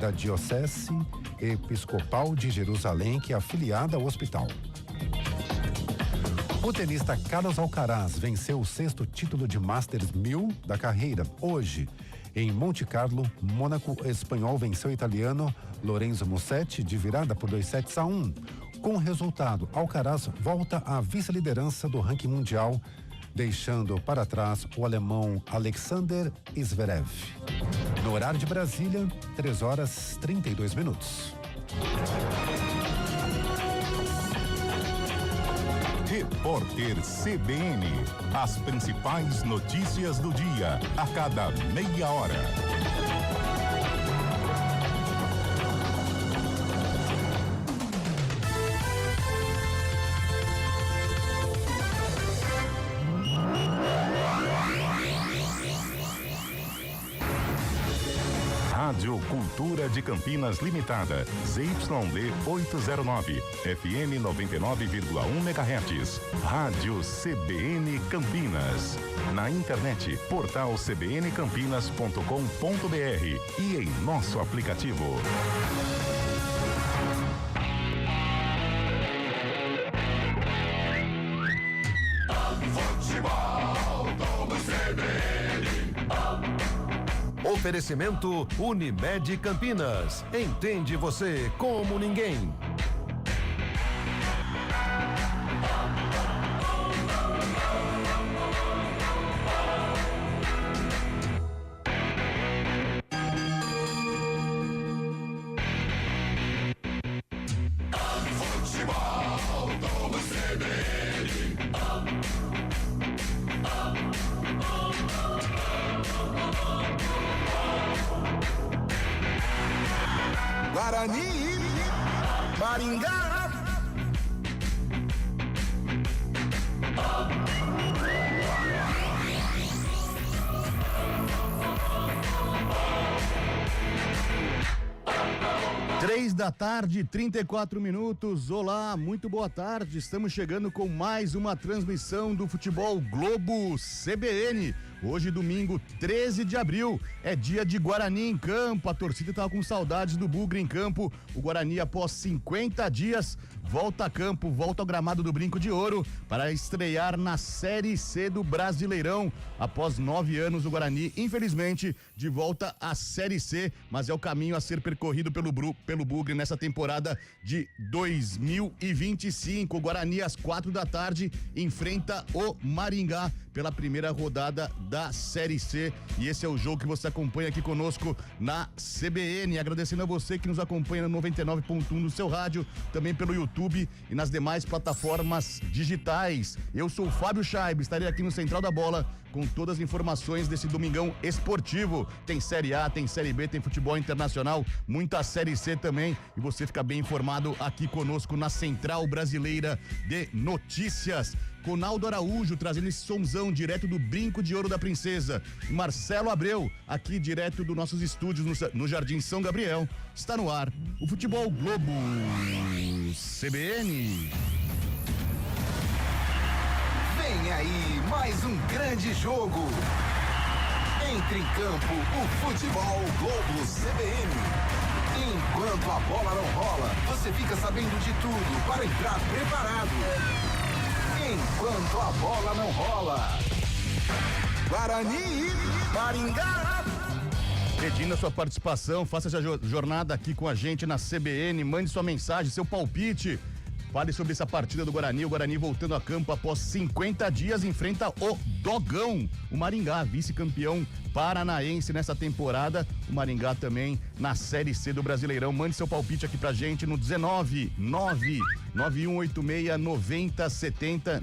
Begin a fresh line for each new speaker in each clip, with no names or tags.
da Diocese Episcopal de Jerusalém, que é afiliada ao hospital. O tenista Carlos Alcaraz venceu o 6º título de Masters 1000 da carreira. Hoje, em Monte Carlo, Mônaco, o espanhol venceu o italiano Lorenzo Musetti de virada por 2-1. Com o resultado, Alcaraz volta à vice-liderança do ranking mundial, deixando para trás o alemão Alexander Zverev. No horário de Brasília, 3h32.
Repórter CBN. As principais notícias do dia, a cada meia hora. Rádio Cultura de Campinas Limitada, ZYD 809, FM 99,1 MHz. Rádio CBN Campinas. Na internet, portal cbncampinas.com.br e em nosso aplicativo.
Oferecimento Unimed Campinas. Entende você como ninguém.
Guarani, Maringá.
3h34. Olá, muito boa tarde. Estamos chegando com mais uma transmissão do Futebol Globo CBN. Hoje, domingo, 13 de abril, é dia de Guarani em campo. A torcida estava com saudades do Bugre em campo. O Guarani, após 50 dias, volta a campo, volta ao gramado do Brinco de Ouro para estrear na Série C do Brasileirão. Após 9 anos, o Guarani, infelizmente, de volta à Série C, mas é o caminho a ser percorrido pelo Bugre nessa temporada de 2025. O Guarani, às 4h, enfrenta o Maringá pela primeira rodada da Série C, e esse é o jogo que você acompanha aqui conosco na CBN. Agradecendo a você que nos acompanha no 99.1 no seu rádio, também pelo YouTube e nas demais plataformas digitais. Eu sou o Fábio Chaib, estarei aqui no Central da Bola com todas as informações desse domingão esportivo. Tem Série A, tem Série B, tem futebol internacional, muita Série C também, e você fica bem informado aqui conosco na Central Brasileira de Notícias. Ronaldo Araújo trazendo esse somzão direto do Brinco de Ouro da Princesa. Marcelo Abreu, aqui direto dos nossos estúdios no Jardim São Gabriel. Está no ar o Futebol Globo CBN.
Vem aí mais um grande jogo. Entre em campo o Futebol Globo CBN. Enquanto a bola não rola, você fica sabendo de tudo para entrar preparado. Enquanto a bola não rola. Guarani, Maringá.
Pedindo a sua participação, faça essa jornada aqui com a gente na CBN, mande sua mensagem, seu palpite. Fale sobre essa partida do Guarani. O Guarani voltando a campo após 50 dias enfrenta o Dogão, o Maringá, vice-campeão paranaense nessa temporada. O Maringá também na Série C do Brasileirão. Mande seu palpite aqui pra gente no 19991869070,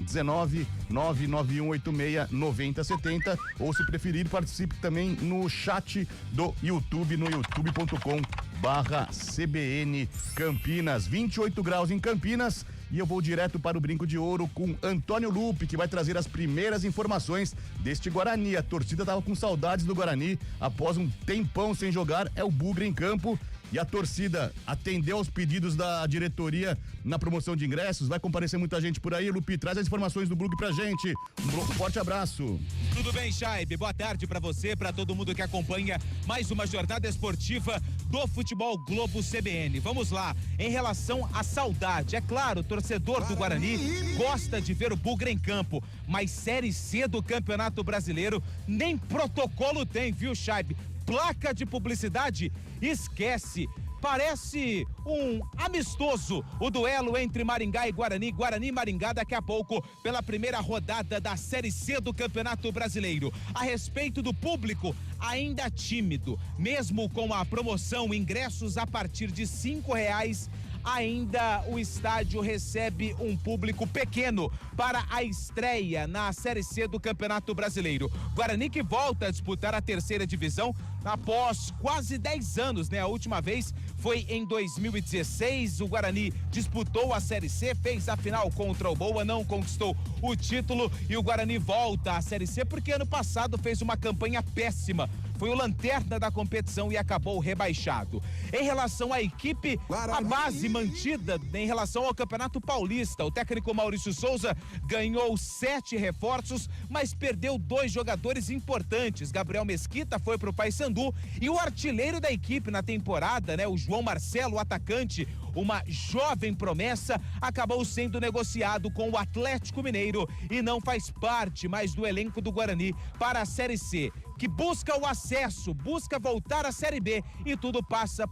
19991869070, ou se preferir, participe também no chat do YouTube, no youtube.com/CBN Campinas. 28 graus em Campinas. E eu vou direto para o Brinco de Ouro com Antônio Lupe, que vai trazer as primeiras informações deste Guarani. A torcida estava com saudades do Guarani após um tempão sem jogar. É o Bugre em campo. E a torcida atendeu aos pedidos da diretoria na promoção de ingressos. Vai comparecer muita gente por aí. Lupi, traz as informações do Bugre pra gente. Um forte abraço.
Tudo bem, Chaib? Boa tarde pra você, pra todo mundo que acompanha mais uma jornada esportiva do Futebol Globo CBN. Vamos lá, em relação à saudade, é claro, o torcedor do Guarani gosta de ver o Bugre em campo, mas Série C do Campeonato Brasileiro nem protocolo tem, viu, Chaib? Placa de publicidade, esquece. Parece um amistoso o duelo entre Maringá e Guarani. Guarani e Maringá daqui a pouco pela primeira rodada da Série C do Campeonato Brasileiro. A respeito do público, ainda tímido, mesmo com a promoção ingressos a partir de R$5, ainda o estádio recebe um público pequeno para a estreia na Série C do Campeonato Brasileiro. Guarani que volta a disputar a terceira divisão após quase 10 anos, né? A última vez foi em 2016, o Guarani disputou a Série C, fez a final contra o Boa, não conquistou o título e o Guarani volta à Série C porque ano passado fez uma campanha péssima. Foi o lanterna da competição e acabou rebaixado. Em relação à equipe, a base mantida em relação ao Campeonato Paulista. O técnico Maurício Souza ganhou 7 reforços, mas perdeu 2 jogadores importantes. Gabriel Mesquita foi pro Paysandu e o artilheiro da equipe na temporada, né, o João Marcelo, o atacante, uma jovem promessa, acabou sendo negociado com o Atlético Mineiro e não faz parte mais do elenco do Guarani para a Série C, que busca o acesso, busca voltar à Série B e tudo passa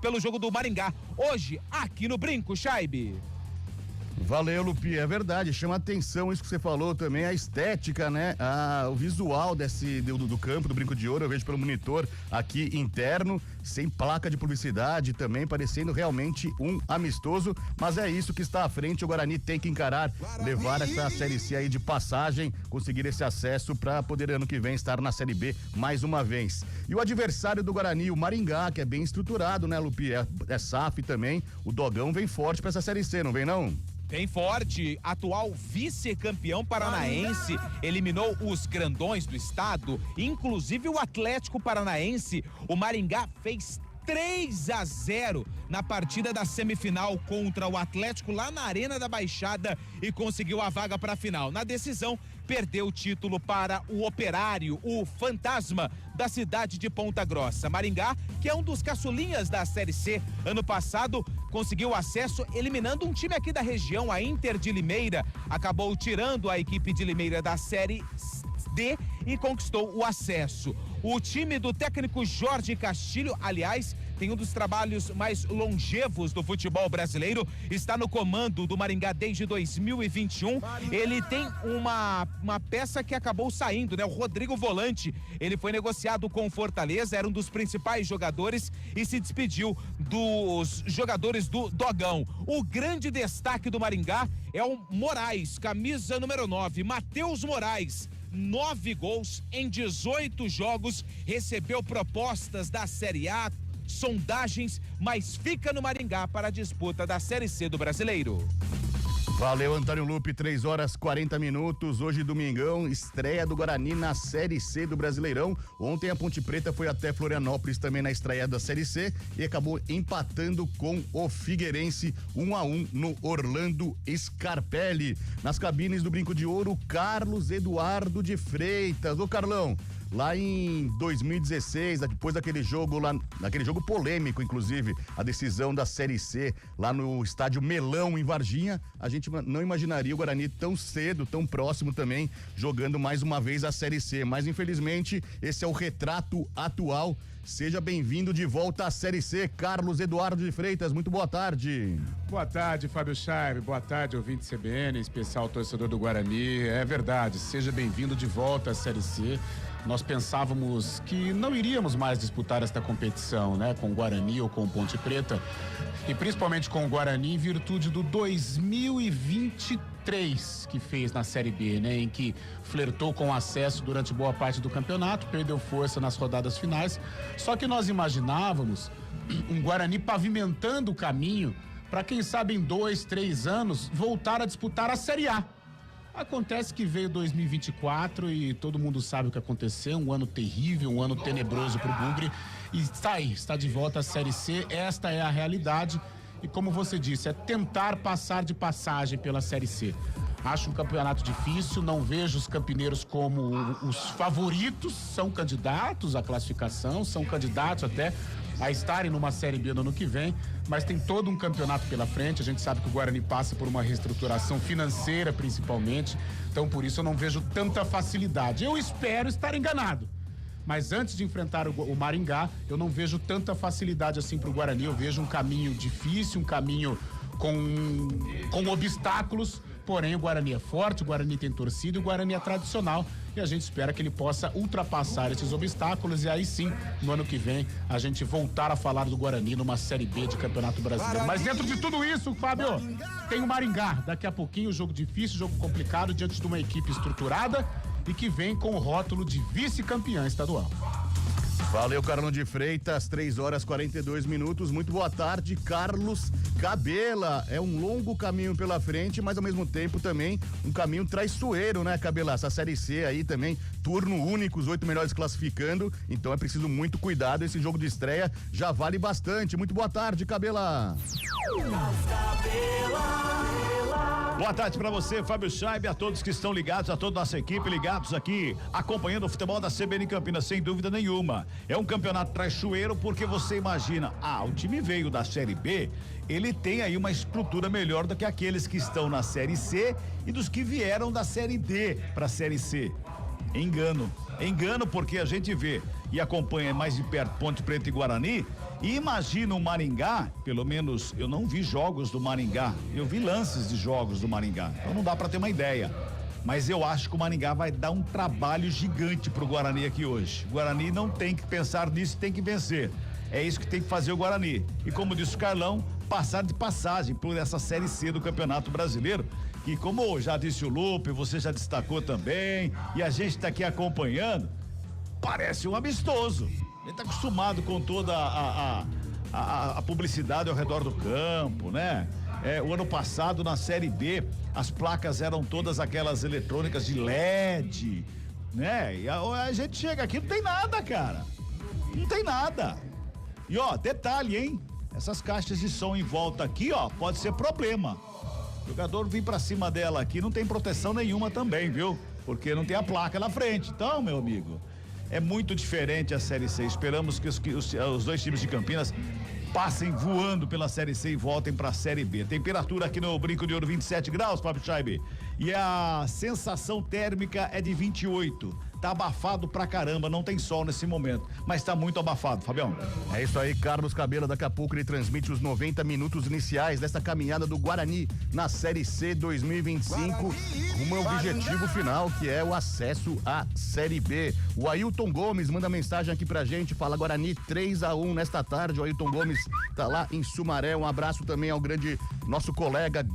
pelo jogo do Maringá, hoje aqui no Brinco, Chaib.
Valeu, Lupi, é verdade, chama atenção isso que você falou também, a estética, né? O visual do campo do Brinco de Ouro, eu vejo pelo monitor aqui interno, sem placa de publicidade também, parecendo realmente um amistoso, mas é isso que está à frente, o Guarani tem que encarar, levar essa Série C aí de passagem, conseguir esse acesso para poder ano que vem estar na Série B mais uma vez. E o adversário do Guarani, o Maringá, que é bem estruturado, né, Lupi? É SAF também, o Dogão vem forte para essa Série C, não vem não?
Bem forte, atual vice-campeão paranaense, eliminou os grandões do estado, inclusive o Atlético Paranaense. O Maringá fez 3-0 na partida da semifinal contra o Atlético lá na Arena da Baixada e conseguiu a vaga para a final. Na decisão, perdeu o título para o Operário, o fantasma da cidade de Ponta Grossa. Maringá, que é um dos caçulinhas da Série C, ano passado conseguiu acesso eliminando um time aqui da região, a Inter de Limeira, acabou tirando a equipe de Limeira da Série D e conquistou o acesso. O time do técnico Jorge Castilho, aliás, tem um dos trabalhos mais longevos do futebol brasileiro, está no comando do Maringá desde 2021. Ele tem uma peça que acabou saindo, né? O Rodrigo Volante, ele foi negociado com o Fortaleza, era um dos principais jogadores e se despediu dos jogadores do Dogão. O grande destaque do Maringá é o Moraes, camisa número 9, Matheus Moraes. 9 gols em 18 jogos, recebeu propostas da Série A, sondagens, mas fica no Maringá para a disputa da Série C do Brasileiro.
Valeu, Antônio Lupe, 3h40. Hoje, domingão, estreia do Guarani na Série C do Brasileirão. Ontem a Ponte Preta foi até Florianópolis também na estreia da Série C e acabou empatando com o Figueirense 1-1 no Orlando Scarpelli. Nas cabines do Brinco de Ouro, Carlos Eduardo de Freitas. Ô, Carlão, lá em 2016, depois daquele jogo polêmico, inclusive, a decisão da Série C, lá no estádio Melão, em Varginha, a gente não imaginaria o Guarani tão cedo, tão próximo também, jogando mais uma vez a Série C. Mas, infelizmente, esse é o retrato atual. Seja bem-vindo de volta à Série C, Carlos Eduardo de Freitas. Muito boa tarde.
Boa tarde, Fábio Chaib. Boa tarde, ouvinte CBN, em especial torcedor do Guarani. É verdade, seja bem-vindo de volta à Série C. Nós pensávamos que não iríamos mais disputar esta competição, né, com o Guarani ou com o Ponte Preta, e principalmente com o Guarani em virtude do 2023 que fez na Série B, né, em que flertou com acesso durante boa parte do campeonato, perdeu força nas rodadas finais. Só que nós imaginávamos um Guarani pavimentando o caminho para, quem sabe, em 2, 3 anos voltar a disputar a Série A. Acontece que veio 2024 e todo mundo sabe o que aconteceu, um ano terrível, um ano tenebroso pro Bugre, e está aí, está de volta à Série C. Esta é a realidade e, como você disse, é tentar passar de passagem pela Série C. Acho um campeonato difícil, não vejo os campineiros como os favoritos, são candidatos à classificação, são candidatos até a estarem numa Série B no ano que vem, mas tem todo um campeonato pela frente. A gente sabe que o Guarani passa por uma reestruturação financeira, principalmente, então por isso eu não vejo tanta facilidade. Eu espero estar enganado, mas antes de enfrentar o Maringá, eu não vejo tanta facilidade assim pro Guarani. Eu vejo um caminho difícil, um caminho com obstáculos, porém o Guarani é forte, o Guarani tem torcida e o Guarani é tradicional, e a gente espera que ele possa ultrapassar esses obstáculos e aí sim, no ano que vem, a gente voltar a falar do Guarani numa Série B de Campeonato Brasileiro. Mas dentro de tudo isso, Fábio, tem o Maringá, daqui a pouquinho, jogo difícil, jogo complicado, diante de uma equipe estruturada e que vem com o rótulo de vice-campeã estadual.
Valeu, Carlão de Freitas, 3h42. Muito boa tarde, Carlos Cabela. É um longo caminho pela frente, mas ao mesmo tempo também um caminho traiçoeiro, né, Cabela? Essa Série C aí também, turno único, os 8 melhores classificando, então é preciso muito cuidado. Esse jogo de estreia já vale bastante. Muito boa tarde, Cabela.
Boa tarde pra você, Fábio Scheibe, a todos que estão ligados, a toda a nossa equipe ligados aqui, acompanhando o futebol da CBN Campinas, sem dúvida nenhuma. É um campeonato traiçoeiro porque você imagina, o time veio da Série B, ele tem aí uma estrutura melhor do que aqueles que estão na Série C e dos que vieram da Série D pra Série C. Engano porque a gente vê e acompanha mais de perto Ponte Preta e Guarani e imagina o Maringá, pelo menos eu não vi jogos do Maringá, eu vi lances de jogos do Maringá, então não dá pra ter uma ideia, mas eu acho que o Maringá vai dar um trabalho gigante pro Guarani aqui hoje. O Guarani não tem que pensar nisso, tem que vencer, é isso que tem que fazer o Guarani, e como disse o Carlão, passar de passagem por essa Série C do Campeonato Brasileiro, que como já disse o Lupe, você já destacou também, e a gente tá aqui acompanhando, parece um amistoso. Ele tá acostumado com toda a publicidade ao redor do campo, né? O ano passado na Série B, as placas eram todas aquelas eletrônicas de LED, né? E a gente chega aqui, não tem nada, cara. Não tem nada. E detalhe, hein? Essas caixas de som em volta aqui, pode ser problema. O jogador vir pra cima dela aqui não tem proteção nenhuma também, viu? Porque não tem a placa na frente. Então, meu amigo, é muito diferente a Série C. Esperamos que os dois times de Campinas passem voando pela Série C e voltem pra Série B. Temperatura aqui no Brinco de Ouro, 27 graus, Fábio Scheibe. E a sensação térmica é de 28. Tá abafado pra caramba, não tem sol nesse momento, mas tá muito abafado, Fabião.
É isso aí, Carlos Cabela, daqui a pouco ele transmite os 90 minutos iniciais dessa caminhada do Guarani na Série C 2025, rumo ao objetivo final, que é o acesso à Série B. O Ailton Gomes manda mensagem aqui pra gente, fala Guarani 3-1 nesta tarde. O Ailton Gomes tá lá em Sumaré. Um abraço também ao nosso colega,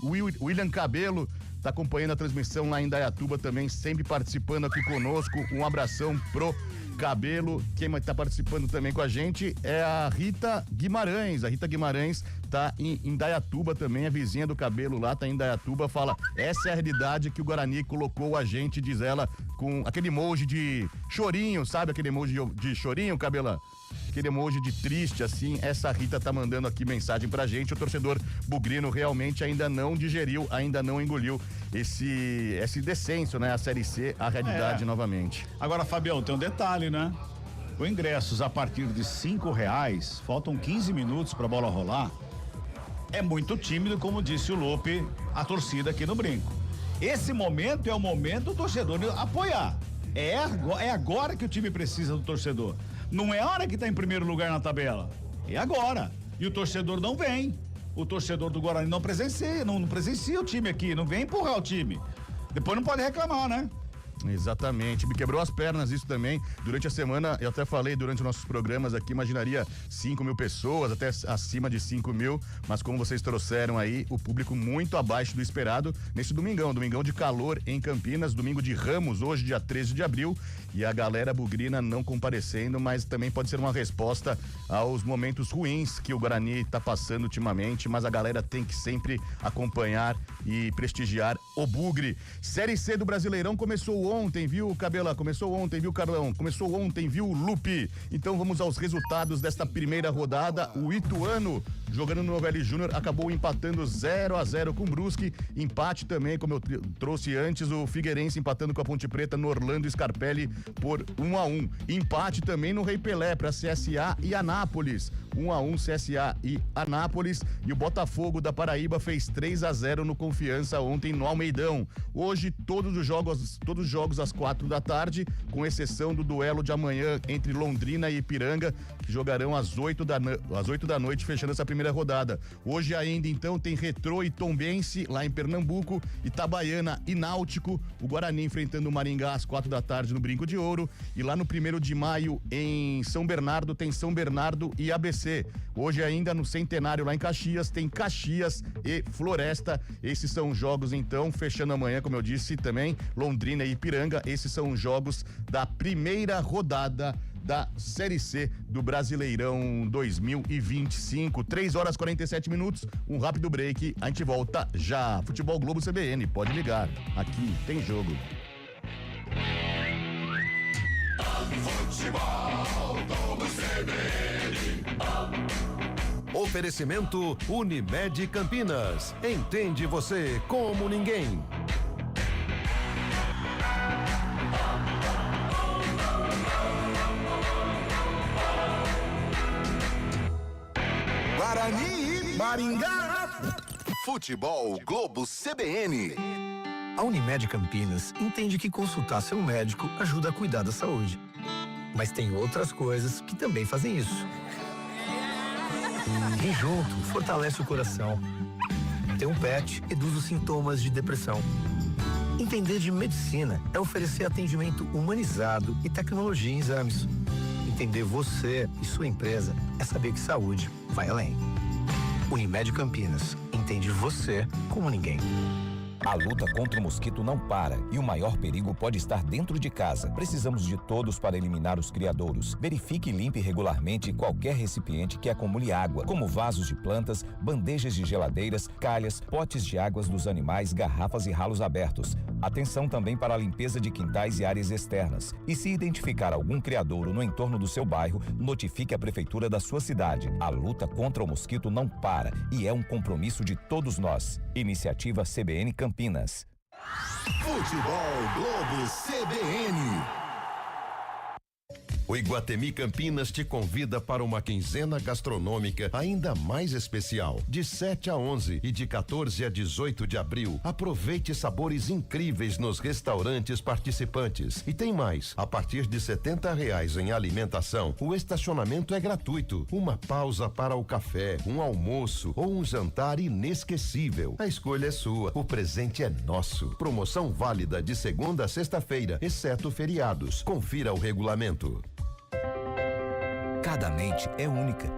William Cabelo, tá acompanhando a transmissão lá em Indaiatuba também, sempre participando aqui conosco. Um abração pro Cabelo. Quem tá participando também com a gente é a Rita Guimarães. A Rita Guimarães tá em Indaiatuba também, a vizinha do Cabelo lá, tá em Indaiatuba, fala, essa é a realidade que o Guarani colocou a gente, diz ela, com aquele emoji de chorinho, sabe aquele emoji de chorinho, Cabela? Aquele emoji de triste, assim. Essa Rita tá mandando aqui mensagem pra gente. O torcedor bugrino realmente ainda não digeriu, ainda não engoliu esse descenso, né? A Série C, a realidade novamente.
Agora, Fabião, tem um detalhe, né? Com ingressos a partir de R$5, faltam 15 minutos pra bola rolar. É muito tímido, como disse o Lupe, a torcida aqui no Brinco. Esse momento é o momento do torcedor apoiar. É agora que o time precisa do torcedor. Não é a hora que tá em primeiro lugar na tabela. É agora. E o torcedor não vem. O torcedor do Guarani não presencia o time aqui, não vem empurrar o time. Depois não pode reclamar, né?
Exatamente, me quebrou as pernas isso também. Durante a semana, eu até falei durante os nossos programas aqui, imaginaria 5.000 pessoas, até acima de 5.000, mas como vocês trouxeram aí, o público muito abaixo do esperado nesse domingão de calor em Campinas, domingo de Ramos, hoje dia 13 de abril, e a galera bugrina não comparecendo, mas também pode ser uma resposta aos momentos ruins que o Guarani tá passando ultimamente, mas a galera tem que sempre acompanhar e prestigiar o Bugre. Série C do Brasileirão começou Começou ontem, viu, Cabela? Começou ontem, viu, Carlão? Começou ontem, viu, Lupe? Então vamos aos resultados desta primeira rodada. O Ituano, jogando no Novelli Júnior, acabou empatando 0-0 com o Brusque. Empate também, como eu trouxe antes, o Figueirense empatando com a Ponte Preta no Orlando Scarpelli por 1-1. Empate também no Rei Pelé para CSA e Anápolis. 1-1 CSA e Anápolis. E o Botafogo da Paraíba fez 3-0 no Confiança ontem no Almeidão. Hoje todos os jogos às 4 da tarde, com exceção do duelo de amanhã entre Londrina e Ipiranga, que jogarão às 8 da noite, fechando essa primeira rodada. Hoje ainda então tem Retrô e Tombense lá em Pernambuco, Itabaiana e Náutico, o Guarani enfrentando o Maringá às 4 da tarde no Brinco de Ouro, e lá no 1º de maio em São Bernardo tem São Bernardo e ABC. Hoje ainda no Centenário lá em Caxias tem Caxias e Floresta. Esses são jogos então, fechando amanhã, como eu disse, também Londrina e Ipiranga. Esses são os jogos da primeira rodada da Série C do Brasileirão 2025. 3h47, um rápido break, a gente volta já. Futebol Globo CBN, pode ligar, aqui tem jogo.
Futebol Globo CBN. Oferecimento Unimed Campinas. Entende você como ninguém.
Guarani, Maringá. Futebol Globo CBN.
A Unimed Campinas entende que consultar seu médico ajuda a cuidar da saúde. Mas tem outras coisas que também fazem isso. Rir junto fortalece o coração. Ter um pet reduz os sintomas de depressão. Entender de medicina é oferecer atendimento humanizado e tecnologia em exames. Entender você e sua empresa é saber que saúde vai além. Unimed Campinas entende você como ninguém.
A luta contra o mosquito não para e o maior perigo pode estar dentro de casa. Precisamos de todos para eliminar os criadouros. Verifique e limpe regularmente qualquer recipiente que acumule água, como vasos de plantas, bandejas de geladeiras, calhas, potes de águas dos animais, garrafas e ralos abertos. Atenção também para a limpeza de quintais e áreas externas. E se identificar algum criadouro no entorno do seu bairro, notifique a prefeitura da sua cidade. A luta contra o mosquito não para e é um compromisso de todos nós. Iniciativa CBN Campinas.
Futebol Globo CBN.
O Iguatemi Campinas te convida para uma quinzena gastronômica ainda mais especial. De 7 a 11 e de 14 a 18 de abril. Aproveite sabores incríveis nos restaurantes participantes. E tem mais, a partir de R$70 em alimentação, o estacionamento é gratuito. Uma pausa para o café, um almoço ou um jantar inesquecível. A escolha é sua, o presente é nosso. Promoção válida de segunda a sexta-feira, exceto feriados. Confira o regulamento.
Cada mente é única.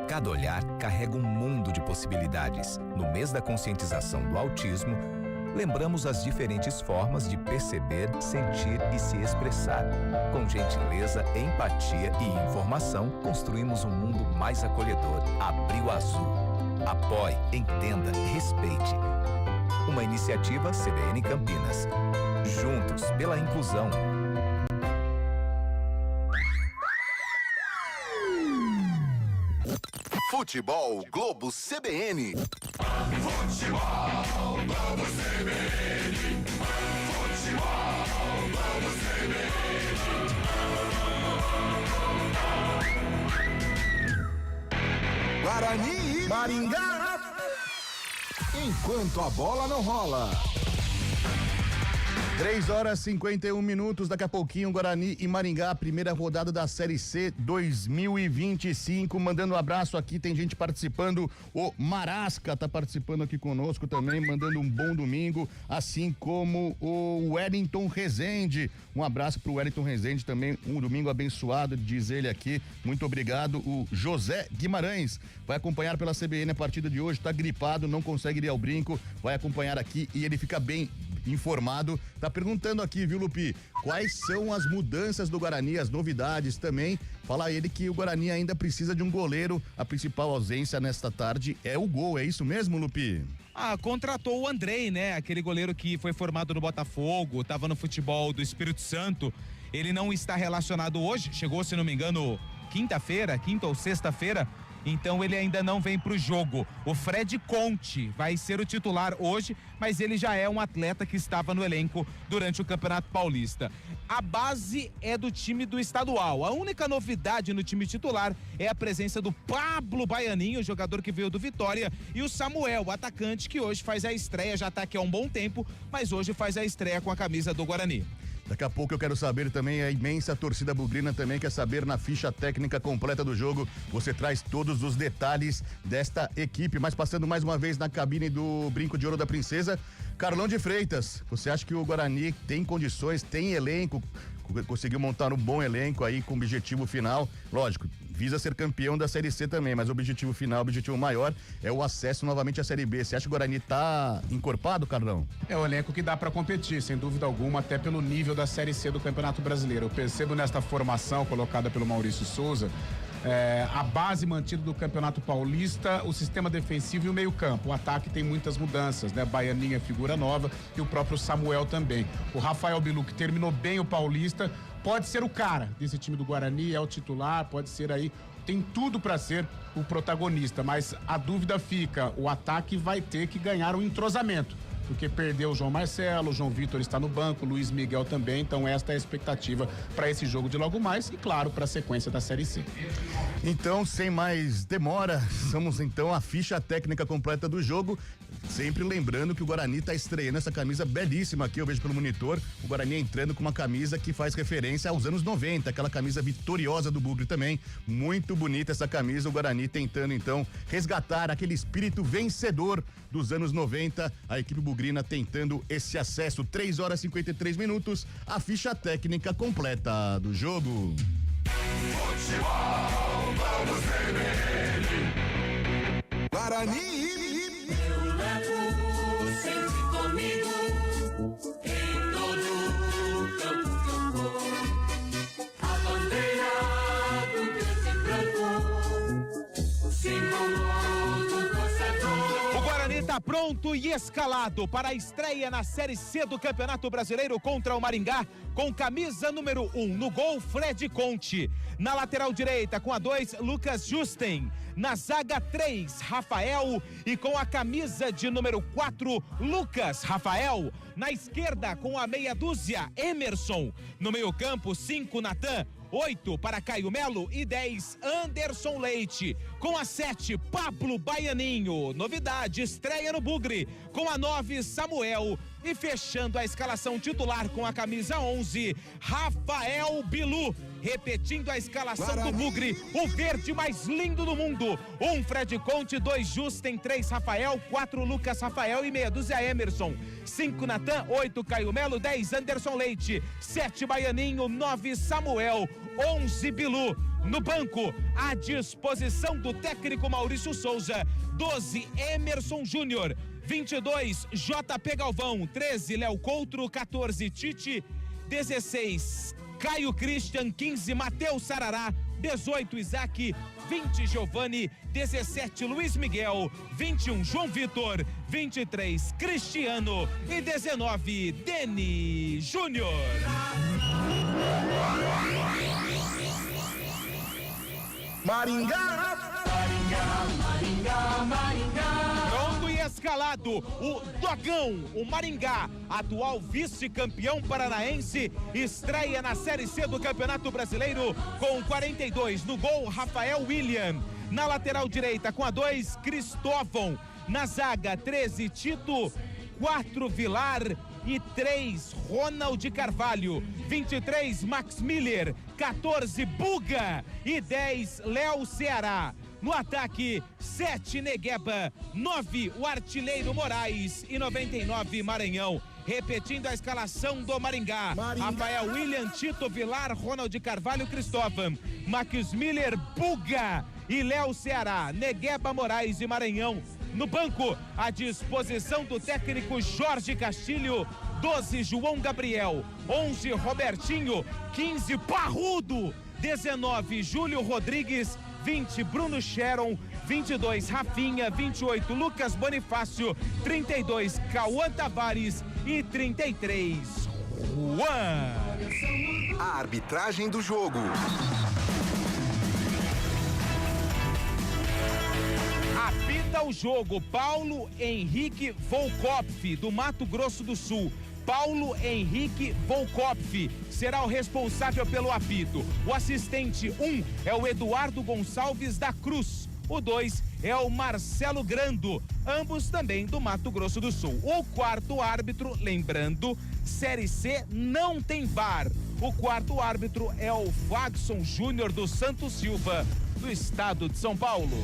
Cada olhar carrega um mundo de possibilidades. No mês da conscientização do autismo, lembramos as diferentes formas de perceber, sentir e se expressar. Com gentileza, empatia e informação, construímos um mundo mais acolhedor. Abril Azul. Apoie, entenda, respeite. Uma iniciativa CBN Campinas. Juntos pela inclusão.
Futebol Globo CBN.
Futebol Globo CBN. Futebol Globo CBN.
Guarani, Maringá. Enquanto a bola não rola.
3h51, daqui a pouquinho, Guarani e Maringá, primeira rodada da Série C 2025. Mandando um abraço aqui, tem gente participando. O Marasca tá participando aqui conosco também, mandando um bom domingo, assim como o Wellington Rezende. Um abraço pro Wellington Rezende também, um domingo abençoado, diz ele aqui. Muito obrigado. O José Guimarães vai acompanhar pela CBN a partida de hoje, tá gripado, não consegue ir ao brinco, vai acompanhar aqui e ele fica bem informado, tá perguntando aqui, viu, Lupi? Quais são as mudanças do Guarani, as novidades também? Fala ele que o Guarani ainda precisa de um goleiro. A principal ausência nesta tarde é o gol. É isso mesmo, Lupi?
Contratou o Andrei, né? Aquele goleiro que foi formado no Botafogo, tava no futebol do Espírito Santo. Ele não está relacionado hoje, chegou, se não me engano, quinta ou sexta-feira. Então ele ainda não vem pro jogo. O Fred Conte vai ser o titular hoje, mas ele já é um atleta que estava no elenco durante o Campeonato Paulista. A base é do time do estadual. A única novidade no time titular é a presença do Pablo Baianinho, jogador que veio do Vitória, e o Samuel, o atacante, que hoje faz a estreia, já tá aqui há um bom tempo, mas hoje faz a estreia com a camisa do Guarani.
Daqui a pouco eu quero saber também, a imensa torcida bugrina também quer saber na ficha técnica completa do jogo. Você traz todos os detalhes desta equipe. Mas passando mais uma vez na cabine do Brinco de Ouro da Princesa, Carlão de Freitas, você acha que o Guarani tem condições, tem elenco, conseguiu montar um bom elenco aí com objetivo final? Lógico, visa ser campeão da Série C também, mas o objetivo final, o objetivo maior é o acesso novamente à Série B. Você acha que o Guarani tá encorpado, Carlão?
É o elenco que dá para competir, sem dúvida alguma, até pelo nível da Série C do Campeonato Brasileiro. Eu percebo nesta formação colocada pelo Maurício Souza, a base mantida do Campeonato Paulista, o sistema defensivo e o meio-campo. O ataque tem muitas mudanças, né? Baianinha é figura nova e o próprio Samuel também. O Rafael Bilu, que terminou bem o Paulista, pode ser o cara desse time do Guarani, é o titular, pode ser aí, tem tudo para ser o protagonista, mas a dúvida fica, o ataque vai ter que ganhar um entrosamento, porque perdeu o João Marcelo, o João Vitor está no banco, o Luiz Miguel também, então esta é a expectativa para esse jogo de logo mais e, claro, para a sequência da Série C.
Então, sem mais demora, vamos então à ficha técnica completa do jogo, sempre lembrando que o Guarani está estreando essa camisa belíssima aqui, eu vejo pelo monitor, o Guarani entrando com uma camisa que faz referência aos anos 90, aquela camisa vitoriosa do Bugre também, muito bonita essa camisa, o Guarani tentando então resgatar aquele espírito vencedor dos anos 90, a equipe bugrina tentando esse acesso. 3 horas e 53 minutos, a ficha técnica completa do jogo.
Futebol, vamos ver. Guarani.
Eu levo sempre comigo em todo campo que eu vou. A bandeira do verde e branco, símbolo do torcedor.
O Guarani tá pronto e escalado para a estreia na Série C do Campeonato Brasileiro contra o Maringá, com camisa número 1. No gol, Fred Conte. Na lateral direita, com a 2, Lucas Justen. Na zaga, 3, Rafael. E com a camisa de número 4, Lucas Rafael. Na esquerda, com a meia dúzia, Emerson. No meio-campo, 5, Natan. 8 para Caio Melo e 10 Anderson Leite. Com a 7, Pablo Baianinho. Novidade, estreia no Bugre. Com a 9, Samuel. E fechando a escalação titular com a camisa 11, Rafael Bilu. Repetindo a escalação Guarani. Do Bugre, o verde mais lindo do mundo. 1 Fred Conte, 2 Justen, 3 Rafael, 4 Lucas Rafael e meia dúzia Emerson. 5 Natan, 8 Caio Melo, 10 Anderson Leite, 7 Baianinho, 9 Samuel, 11 Bilu. No banco, à disposição do técnico Maurício Souza, 12 Emerson Júnior, 22 JP Galvão, 13 Léo Coutro, 14 Tite, 16 Caio Christian, 15 Matheus Sarará, 18 Isaac, 20 Giovani, 17 Luiz Miguel, 21 João Vitor, 23 Cristiano e 19 Deni Júnior.
Maringá!
Maringá, Maringá, Maringá.
Pronto e escalado, o Dogão, o Maringá, atual vice-campeão paranaense, estreia na Série C do Campeonato Brasileiro com 42. No gol, Rafael William. Na lateral direita, com a 2, Cristóvão. Na zaga, 13, Tito. 4, Vilar. E 3, Ronald Carvalho. 23, Max Miller. 14, Buga. E 10, Léo Ceará. No ataque, 7, Negueba. 9, o artilheiro Moraes. E 99, Maranhão. Repetindo a escalação do Maringá. Rafael William, Tito, Vilar, Ronald Carvalho, Cristóvão. Max Miller, Buga e Léo Ceará. Negueba, Moraes e Maranhão. No banco, à disposição do técnico Jorge Castilho, 12, João Gabriel. 11, Robertinho. 15, Parrudo. 19, Júlio Rodrigues. 20, Bruno Sharon. 22, Rafinha. 28, Lucas Bonifácio. 32, Cauã Tavares. E 33, Juan.
A arbitragem do jogo.
Apita o jogo Paulo Henrique Volkopf, do Mato Grosso do Sul. Paulo Henrique Volkopf será o responsável pelo apito. O assistente 1 é o Eduardo Gonçalves da Cruz. O 2 é o Marcelo Grando, ambos também do Mato Grosso do Sul. O quarto árbitro, lembrando, Série C não tem VAR. O quarto árbitro é o Wagson Júnior dos Santos Silva, do estado de São Paulo.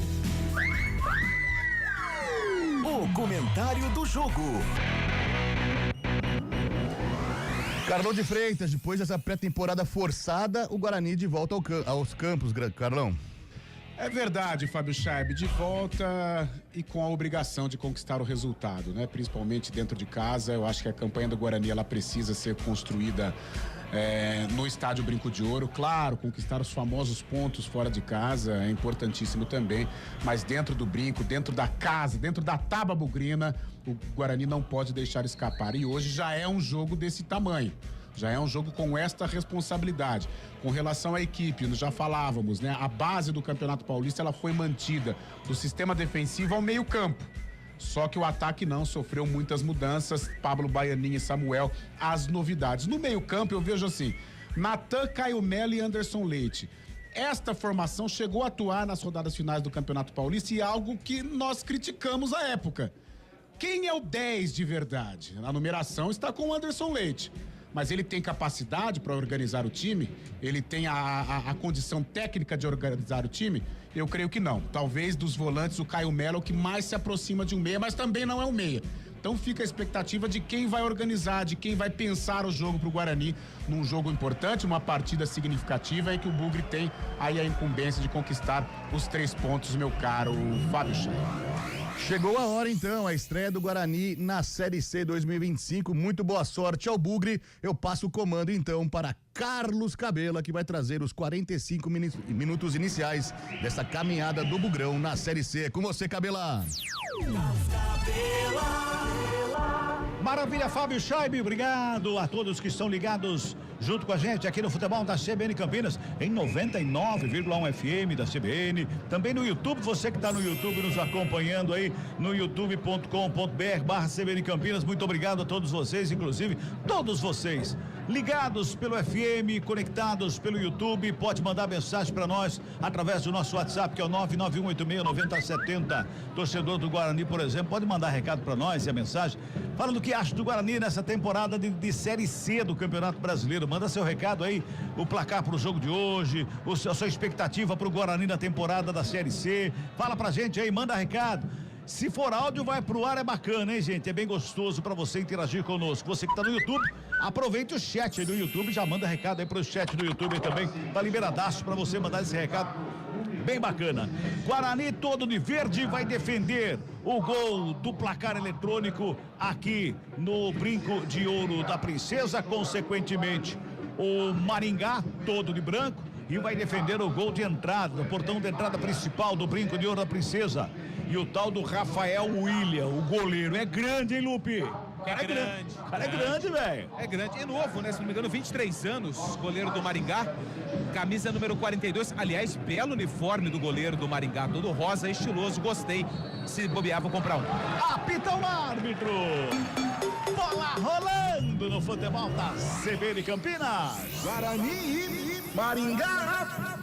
O comentário do jogo.
Carlão de Freitas, depois dessa pré-temporada forçada, o Guarani de volta aos campos, Carlão.
É verdade, Fábio Scheib, de volta e com a obrigação de conquistar o resultado, né? Principalmente dentro de casa. Eu acho que a campanha do Guarani ela precisa ser construída no estádio Brinco de Ouro. Claro, conquistar os famosos pontos fora de casa é importantíssimo também, mas dentro do Brinco, dentro da casa, dentro da Tábua Bugrina, o Guarani não pode deixar escapar. E hoje já é um jogo desse tamanho. Já é um jogo com esta responsabilidade. Com relação à equipe, nós já falávamos, né? A base do Campeonato Paulista, ela foi mantida do sistema defensivo ao meio campo. Só que o ataque não, sofreu muitas mudanças. Pablo Baianinho e Samuel, as novidades. No meio campo eu vejo assim, Natan, Caio Melo e Anderson Leite. Esta formação chegou a atuar nas rodadas finais do Campeonato Paulista e algo que nós criticamos à época. Quem é o 10 de verdade? A numeração está com o Anderson Leite. Mas ele tem capacidade para organizar o time? Ele tem a condição técnica de organizar o time? Eu creio que não. Talvez dos volantes o Caio Melo é o que mais se aproxima de um meia, mas também não é um meia. Então fica a expectativa de quem vai organizar, de quem vai pensar o jogo pro Guarani num jogo importante, uma partida significativa em que o Bugre tem aí a incumbência de conquistar os 3 pontos, meu caro Fábio Scheib.
Chegou a hora então, a estreia do Guarani na Série C 2025. Muito boa sorte ao Bugre. Eu passo o comando então para Carlos Cabela, que vai trazer os 45 minutos iniciais dessa caminhada do Bugrão na Série C. Com você, Cabela.
Maravilha, Fábio Scheib, obrigado a todos que estão ligados junto com a gente aqui no Futebol da CBN Campinas, em 99,1 FM da CBN, também no YouTube, você que está no YouTube nos acompanhando aí, no youtube.com.br/CBN Campinas, muito obrigado a todos vocês, inclusive todos vocês ligados pelo FM, conectados pelo YouTube, pode mandar mensagem para nós através do nosso WhatsApp, que é o 991869070. Torcedor do Guarani, por exemplo, pode mandar recado para nós e a mensagem falando o que acha do Guarani nessa temporada de Série C do Campeonato Brasileiro. Manda seu recado aí, o placar pro jogo de hoje, a sua expectativa pro Guarani na temporada da Série C. Fala pra gente aí, manda recado. Se for áudio, vai pro ar, é bacana, hein, gente? É bem gostoso pra você interagir conosco. Você que tá no YouTube, aproveite o chat aí do YouTube, já manda recado aí pro chat do YouTube também. Tá liberadaço pra você mandar esse recado. Bem bacana. Guarani todo de verde vai defender o gol do placar eletrônico aqui no Brinco de Ouro da Princesa. Consequentemente, o Maringá todo de branco e vai defender o gol de entrada, o portão de entrada principal do Brinco de Ouro da Princesa. E o tal do Rafael William, o goleiro, é grande, hein, Lupe?
É grande.
O cara é grande, velho.
É grande. É novo, né? Se não me engano, 23 anos, goleiro do Maringá. Camisa número 42. Aliás, belo uniforme do goleiro do Maringá. Todo rosa, estiloso. Gostei. Se bobear, vou comprar um.
Apita o árbitro. Bola rolando no futebol da CBN Campinas.
Guarani e Maringá.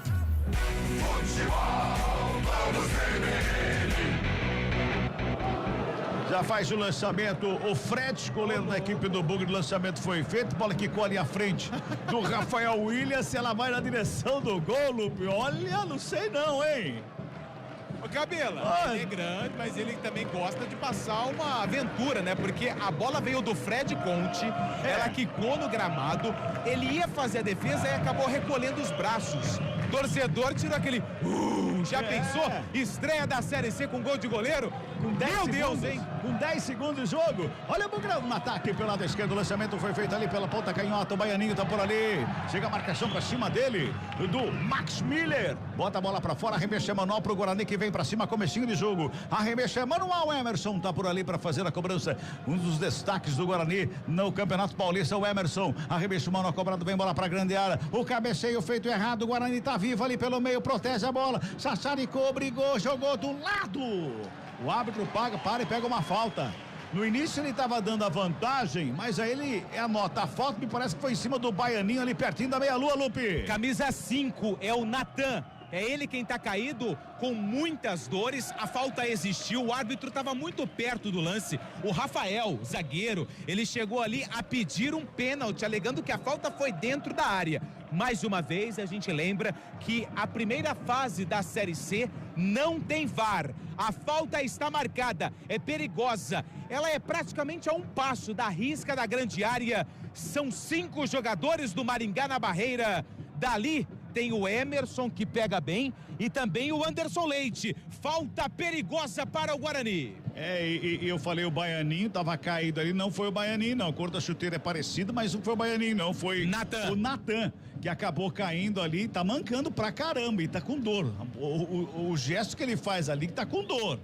Futebol, vamos CBN.
Já faz o lançamento o Fred, goleiro da equipe do Bugre. O lançamento foi feito, bola que colhe à frente do Rafael William. Se ela vai na direção do gol, Lupe, olha, não sei não, hein?
Ô, Cabela, ele é grande, mas ele também gosta de passar uma aventura, né? Porque a bola veio do Fred Conte, ela quicou no gramado, ele ia fazer a defesa e acabou recolhendo os braços. torcedor tirou aquele... já pensou? Estreia da Série C com gol de goleiro?
Com 10
Meu
segundos,
Deus, hein?
Com 10 segundos de jogo. Olha o Bugrão no ataque pelo lado esquerdo. O lançamento foi feito ali pela ponta canhota. O Baianinho tá por ali. Chega a marcação pra cima dele. Do Max Miller. Bota a bola pra fora. Arremesso manual pro Guarani que vem pra cima. Comecinho de jogo. Arremesso manual. Emerson tá por ali pra fazer a cobrança. Um dos destaques do Guarani no Campeonato Paulista. O Emerson. Arremesso manual cobrado. Vem bola pra grande área. O cabeceio feito errado. O Guarani tá vivo ali pelo meio. Protege a bola. Sassaricou, brigou, jogou do lado. O árbitro para e pega uma falta. No início ele estava dando a vantagem, mas aí ele anota a falta, me parece que foi em cima do Baianinho ali pertinho da meia-lua, Lupe.
Camisa 5 é o Natan. É ele quem tá caído com muitas dores. A falta existiu, o árbitro estava muito perto do lance. O Rafael, zagueiro, ele chegou ali a pedir um pênalti, alegando que a falta foi dentro da área. Mais uma vez, a gente lembra que a primeira fase da Série C não tem VAR. A falta está marcada, é perigosa. Ela é praticamente a um passo da risca da grande área. São 5 jogadores do Maringá na barreira. Dali tem o Emerson que pega bem e também o Anderson Leite. Falta perigosa para o Guarani.
E eu falei o Baianinho, tava caído ali, não foi o Baianinho não, a cor da chuteira é parecida, mas não foi o Baianinho não, foi o Natan, que acabou caindo ali, tá mancando pra caramba e tá com dor, o gesto que ele faz ali que tá com dor.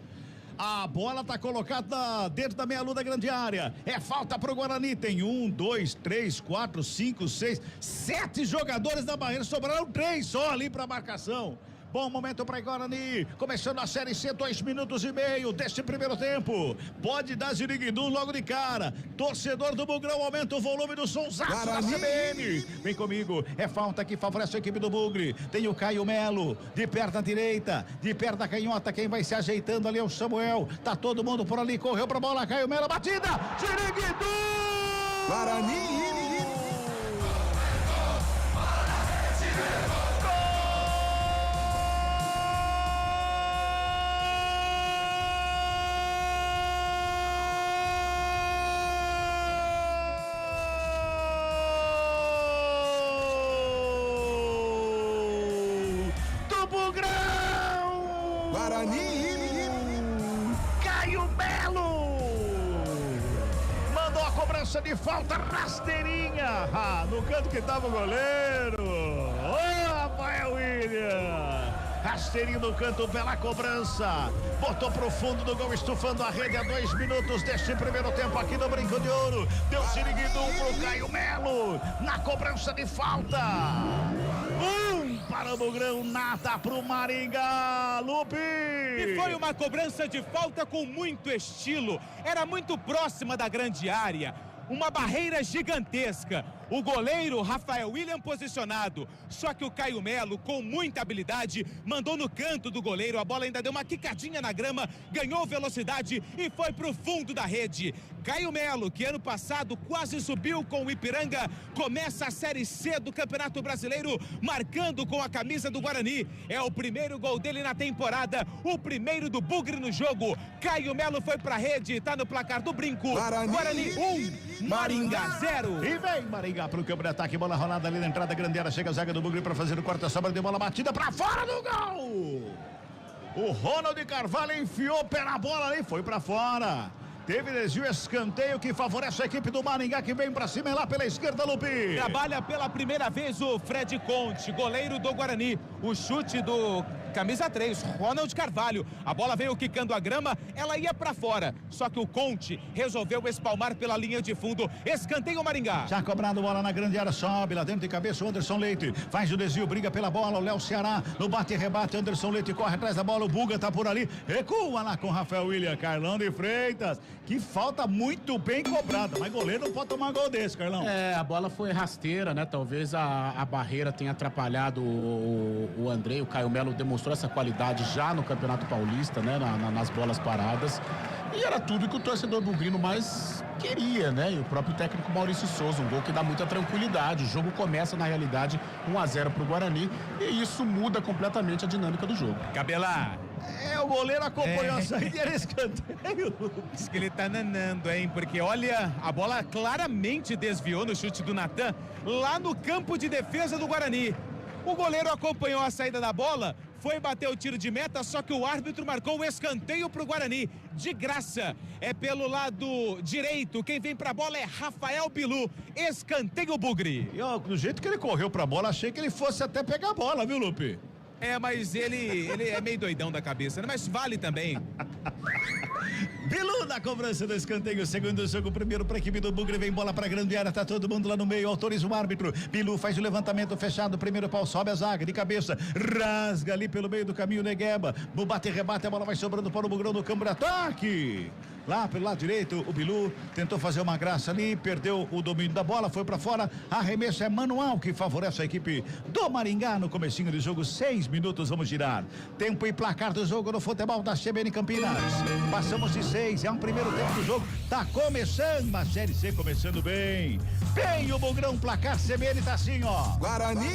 A bola tá colocada dentro da meia-lua da grande área. É falta pro Guarani. Tem 1, 2, 3, 4, 5, 6, 7 jogadores da barreira. Sobraram 3 só ali pra marcação. Bom momento para Guarani, começando a Série C, 2 minutos e meio deste primeiro tempo. Pode dar Ziriguidum logo de cara. Torcedor do Bugrão, aumenta o volume do sonsaço da CBN. Vem comigo, é falta que favorece a equipe do Bugre. Tem o Caio Melo, de perna direita, de perna canhota. Quem vai se ajeitando ali é o Samuel. Tá todo mundo por ali, correu pra bola, Caio Melo, batida, Ziriguidum!
Guarani!
De falta rasteirinha no canto que tava o goleiro. Rafael William, rasteirinho no canto, bela cobrança, botou pro fundo do gol, estufando a rede a 2 minutos deste primeiro tempo aqui no Brinco de Ouro. Deu Siriguidum pro Caio Melo na cobrança de falta. Para o Bugrão, nada pro Maringá, Lupe.
E foi uma cobrança de falta com muito estilo, era muito próxima da grande área. Uma barreira gigantesca. O goleiro Rafael William posicionado, só que o Caio Melo, com muita habilidade, mandou no canto do goleiro, a bola ainda deu uma quicadinha na grama, ganhou velocidade e foi pro fundo da rede. Caio Melo, que ano passado quase subiu com o Ipiranga, começa a Série C do Campeonato Brasileiro, marcando com a camisa do Guarani. É o primeiro gol dele na temporada, o primeiro do Bugre no jogo. Caio Melo foi pra rede, tá no placar do Brinco. Guarani 1, Maringá 0.
E vem Maringá pro campo de ataque, bola rolada ali na entrada, grande área, chega a zaga do Bugre para fazer o quarto, sobra de bola batida pra fora do gol. O Ronald Carvalho enfiou o pé na bola ali, foi pra fora. Teve desvio, escanteio que favorece a equipe do Maringá, que vem pra cima, lá pela esquerda, Lupi.
Trabalha pela primeira vez o Fred Conte, goleiro do Guarani. O chute do camisa 3, Ronald Carvalho. A bola veio quicando a grama, ela ia pra fora. Só que o Conte resolveu espalmar pela linha de fundo. Escanteio Maringá.
Já cobrando bola na grande área, sobe lá dentro de cabeça o Anderson Leite. Faz o desvio, briga pela bola, o Léo Ceará. No bate e rebate, Anderson Leite corre atrás da bola. O Buga tá por ali. Recua lá com Rafael William. Carlão de Freitas. Que falta muito bem cobrada. Mas goleiro não pode tomar gol desse, Carlão.
A bola foi rasteira, né? Talvez a barreira tenha atrapalhado o Andrei. O Caio Melo demonstrou essa qualidade já no Campeonato Paulista, né? Nas bolas paradas. E era tudo que o torcedor bugrino mais queria, né? E o próprio técnico Maurício Souza, um gol que dá muita tranquilidade. O jogo começa, na realidade, 1-0 pro Guarani. E isso muda completamente a dinâmica do jogo.
Cabelar.
O goleiro acompanhou a saída e era escanteio.
Diz que ele tá nanando, hein? Porque olha, a bola claramente desviou no chute do Natan lá no campo de defesa do Guarani. O goleiro acompanhou a saída da bola, foi bater o tiro de meta, só que o árbitro marcou o escanteio pro Guarani. De graça, é pelo lado direito. Quem vem pra bola é Rafael Bilu. Escanteio Bugre.
Do jeito que ele correu pra bola, achei que ele fosse até pegar a bola, viu, Lupe?
Mas ele é meio doidão da cabeça, né? Mas vale também.
Bilu na cobrança do escanteio, segundo jogo, primeiro para a equipe do Bugre, vem bola para a grande área, tá todo mundo lá no meio, autoriza o árbitro. Bilu faz o levantamento fechado, primeiro pau, sobe a zaga de cabeça, rasga ali pelo meio do caminho, Negueba, no bate e rebate, a bola vai sobrando para o Bugrão no campo de ataque. Lá pelo lado direito, o Bilu tentou fazer uma graça ali, perdeu o domínio da bola, foi para fora, arremesso é manual que favorece a equipe do Maringá no comecinho do jogo, 6 minutos, vamos girar. Tempo e placar do jogo no futebol da CBN Campinas. Passamos de 6, é um primeiro tempo do jogo, tá começando a Série C, começando bem. Bem o Bugrão, placar CBN tá assim, ó.
Guarani.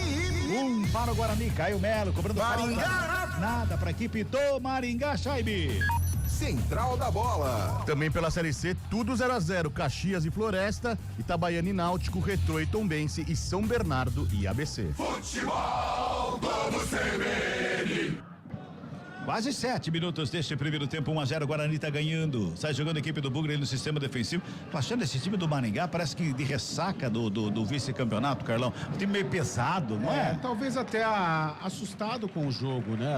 1 para o Guarani, Caio Melo, cobrando
Maringá.
falta. Nada para a equipe do Maringá, Chaibe.
Central da Bola.
Também pela Série C, tudo 0-0. Caxias e Floresta, Itabaiana e Náutico, Retrô e Tombense e São Bernardo e ABC.
Futebol Globo CBN.
Quase 7 minutos deste primeiro tempo, 1-0, Guarani tá ganhando. Sai jogando a equipe do Bugre no sistema defensivo. Tô achando esse time do Maringá, parece que de ressaca do vice-campeonato, Carlão. Um time meio pesado, não é?
Talvez até assustado com o jogo, né?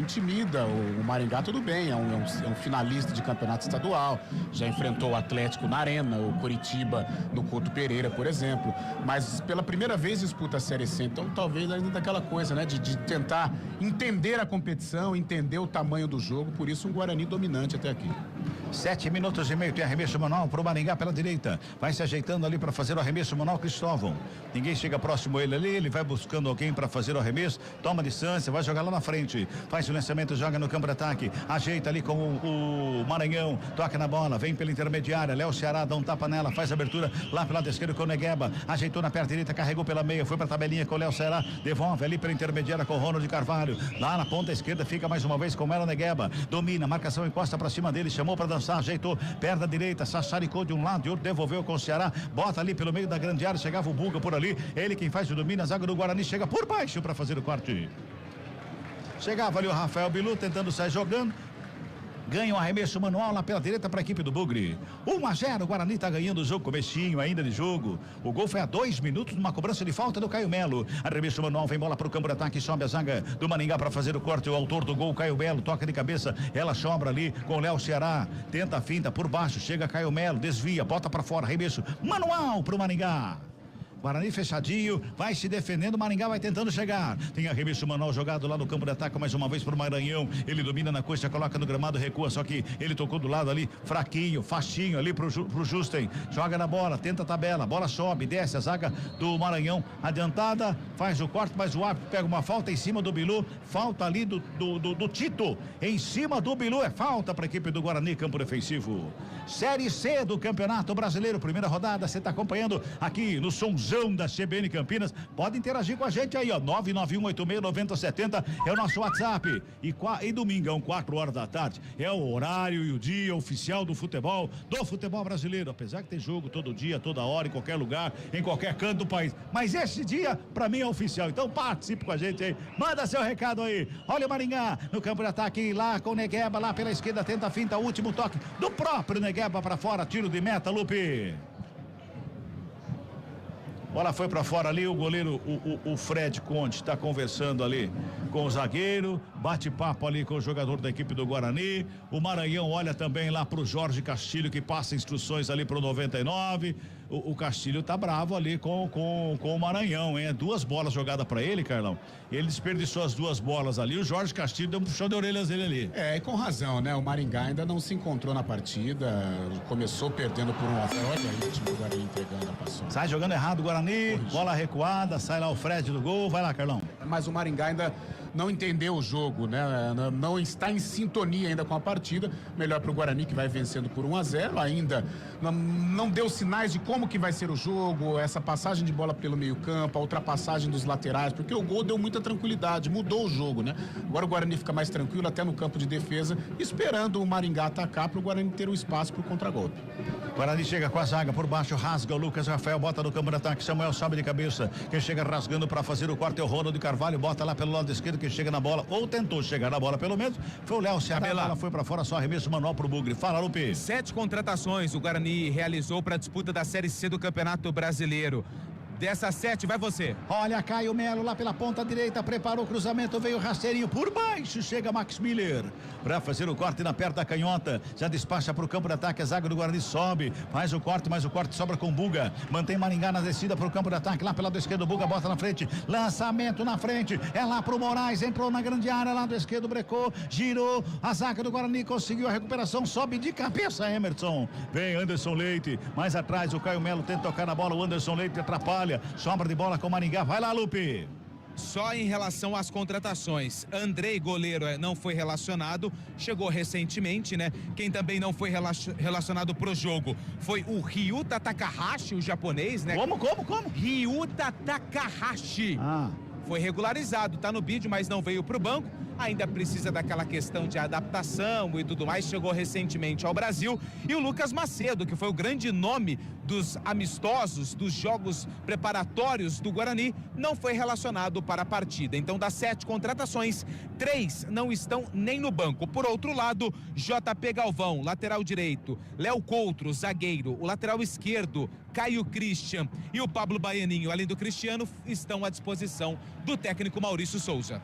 Intimida o Maringá, tudo bem, é um finalista de campeonato estadual, já enfrentou o Atlético na Arena, o Coritiba no Couto Pereira, por exemplo, mas pela primeira vez disputa a Série C, então talvez ainda daquela coisa, né? De tentar entender a competição, entender o tamanho do jogo, por isso um Guarani dominante até aqui.
7 minutos e meio, tem arremesso manual pro Maringá pela direita, vai se ajeitando ali para fazer o arremesso manual, Cristóvão. Ninguém chega próximo a ele ali, ele vai buscando alguém para fazer o arremesso, toma distância, vai jogar lá na frente, faz o lançamento, joga no campo de ataque, ajeita ali com o Maranhão, toca na bola, vem pela intermediária, Léo Ceará dá um tapa nela, faz a abertura lá pelo lado esquerdo com o Negueba, ajeitou na perna direita, carregou pela meia, foi pra tabelinha com o Léo Ceará, devolve ali pela intermediária com o Ronald Carvalho, lá na ponta esquerda fica mais uma vez com ela, Negueba, domina, marcação encosta pra cima dele, chamou pra dançar, ajeitou, perna direita, sassaricou de um lado, de outro, devolveu com o Ceará, bota ali pelo meio da grande área, chegava o Buga por ali, ele quem faz o domínio, a zaga do Guarani chega por baixo pra fazer o corte. Chegava ali o Rafael Bilu tentando sair jogando, ganha um arremesso manual lá pela direita para a equipe do Bugre. 1-0, o Guarani tá ganhando o jogo, comecinho ainda de jogo. O gol foi a 2 minutos numa cobrança de falta do Caio Melo. Arremesso manual, vem bola pro campo de ataque, sobe a zaga do Maringá para fazer o corte. O autor do gol, Caio Melo, toca de cabeça, ela sobra ali com o Léo Ceará, tenta a finta por baixo, chega Caio Melo, desvia, bota para fora, arremesso manual pro Maringá. Guarani fechadinho, vai se defendendo, Maringá vai tentando chegar, tem arremesso manual jogado lá no campo de ataque, mais uma vez pro Maranhão, ele domina na coxa, coloca no gramado, recua, só que ele tocou do lado ali, fraquinho, faixinho ali pro Justen, joga na bola, tenta a tabela, bola sobe, desce a zaga do Maranhão, adiantada, faz o corte, mas o árbitro pega uma falta em cima do Bilu, falta ali do Tito, em cima do Bilu, é falta para a equipe do Guarani, campo defensivo. Série C do Campeonato Brasileiro, primeira rodada, você está acompanhando aqui no Sonzão da CBN Campinas, pode interagir com a gente aí, ó, 991869070 é o nosso WhatsApp, e domingão, 4 horas da tarde, é o horário e o dia oficial do futebol brasileiro, apesar que tem jogo todo dia, toda hora, em qualquer lugar, em qualquer canto do país, mas esse dia, pra mim, é oficial, então participe com a gente aí, manda seu recado aí, olha o Maringá, no campo de ataque, lá com o Negueba, lá pela esquerda, tenta a finta, último toque do próprio Negueba pra fora, tiro de meta, Lupe. Bola foi para fora ali, o goleiro, o Fred Conte está conversando ali com o zagueiro, bate papo ali com o jogador da equipe do Guarani, o Maranhão olha também lá pro Jorge Castilho que passa instruções ali pro 99, o Castilho tá bravo ali com o Maranhão, hein? 2 bolas jogadas para ele, Carlão, ele desperdiçou as 2 bolas ali, o Jorge Castilho deu um puxão de orelhas dele ali.
E com razão, né? O Maringá ainda não se encontrou na partida, começou perdendo por 1-0, olha aí o time do Guarani entregando a paixão.
Sai jogando errado o Guarani, bola recuada, sai lá o Fred do gol, vai lá, Carlão.
Mas o Maringá ainda não entendeu o jogo, né? Não está em sintonia ainda com a partida. Melhor para o Guarani, que vai vencendo por 1-0. Ainda não deu sinais de como que vai ser o jogo, essa passagem de bola pelo meio-campo, a ultrapassagem dos laterais, porque o gol deu muita tranquilidade, mudou o jogo, né? Agora o Guarani fica mais tranquilo até no campo de defesa, esperando o Maringá atacar para o Guarani ter o espaço para o contragolpe.
Guarani chega com a zaga por baixo, rasga o Lucas Rafael, bota no campo de ataque, Samuel sobe de cabeça, quem chega rasgando para fazer o corte é o Ronald Carvalho, bota lá pelo lado esquerdo, que chega na bola, ou tentou chegar na bola pelo menos, foi o Léo Ceará, ela foi para fora, só arremesso manual pro Bugre. Fala, Lupe.
7 contratações o Guarani realizou para a disputa da Série C do Campeonato Brasileiro. Dessas 7, vai você.
Olha, Caio Melo lá pela ponta direita, preparou o cruzamento, veio rasteirinho por baixo, chega Max Miller para fazer o corte na perna da canhota, já despacha para o campo de ataque, a zaga do Guarani sobe, faz o corte, mas o corte sobra com Buga, mantém Maringá na descida para o campo de ataque, lá pelo lado esquerdo, Buga bota na frente, lançamento na frente, é lá pro Moraes, entrou na grande área, lado esquerdo, brecou, girou, a zaga do Guarani conseguiu a recuperação, sobe de cabeça, Emerson, vem Anderson Leite, mais atrás o Caio Melo tenta tocar na bola, o Anderson Leite atrapalha, sobra de bola com o Maringá, vai lá, Lupe.
Só em relação às contratações, Andrei, goleiro, não foi relacionado, chegou recentemente, né? Quem também não foi relacionado pro jogo foi o Ryuta Takahashi, o japonês, né?
Como?
Ryuta Takahashi. Foi regularizado, tá no vídeo, mas não veio pro banco. Ainda precisa daquela questão de adaptação e tudo mais, chegou recentemente ao Brasil. E o Lucas Macedo, que foi o grande nome dos amistosos, dos jogos preparatórios do Guarani, não foi relacionado para a partida. Então, das 7 contratações, 3 não estão nem no banco. Por outro lado, JP Galvão, lateral direito, Léo Coutro, zagueiro, o lateral esquerdo, Caio Christian e o Pablo Baianinho, além do Cristiano, estão à disposição do técnico Maurício Souza.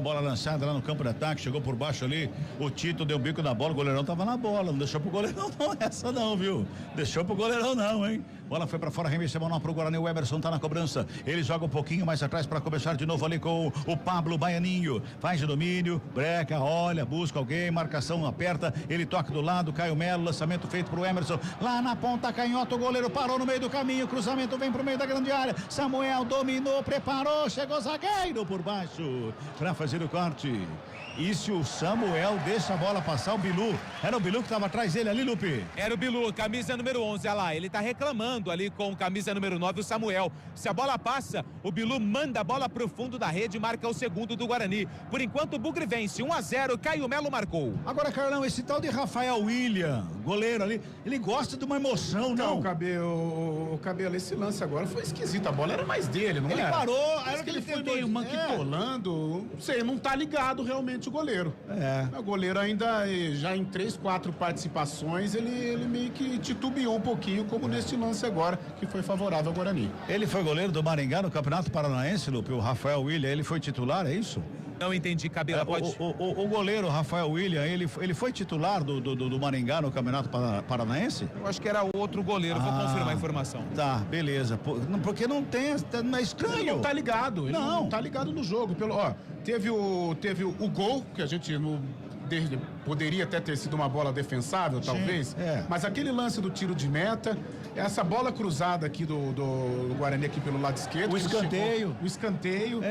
Bola lançada lá no campo de ataque, chegou por baixo ali, o Tito deu bico na bola, o goleirão tava na bola, não deixou pro goleirão não, essa não, viu? Deixou pro goleirão não, hein? Bola foi pra fora, remessa bola pro Guarani, o Emerson tá na cobrança, ele joga um pouquinho mais atrás pra começar de novo ali com o Pablo Baianinho, faz o domínio, breca, olha, busca alguém, marcação aperta, ele toca do lado, Caio Melo, lançamento feito pro Emerson, lá na ponta canhota, o goleiro parou no meio do caminho, cruzamento vem pro meio da grande área, Samuel dominou, preparou, chegou zagueiro por baixo, pra fazer o corte. E se o Samuel deixa a bola passar, o Bilu, era o Bilu que estava atrás dele ali, Lupe?
Era o Bilu, camisa número 11, olha lá, ele tá reclamando ali com camisa número 9, o Samuel. Se a bola passa, o Bilu manda a bola pro fundo da rede e marca o segundo do Guarani. Por enquanto o Bugre vence, 1-0, Caio Melo marcou.
Agora, Carlão, esse tal de Rafael William, goleiro ali, ele gosta de uma emoção, não?
O Cabelo, esse lance agora foi esquisito, a bola era mais dele, não
ele
era?
Ele parou,
era que ele foi meio manquitolando, não sei, não tá ligado realmente o goleiro. O goleiro ainda, já em 3, 4 participações, ele meio que titubeou um pouquinho, como neste lance agora, que foi favorável ao Guarani.
Ele foi goleiro do Maringá no Campeonato Paranaense, Lupe, o Rafael William, ele foi titular, é isso?
Não entendi, Cabela, pode...
O goleiro Rafael William, ele foi titular do Maringá no Campeonato Paranaense?
Eu acho que era outro goleiro, vou confirmar a informação.
Tá, beleza, porque não tem, não é estranho.
Ele não tá ligado, ele não tá ligado no jogo. Teve o gol, que a gente poderia até ter sido uma bola defensável, talvez, mas aquele lance do tiro de meta, essa bola cruzada aqui do Guarani aqui pelo lado esquerdo.
O escanteio.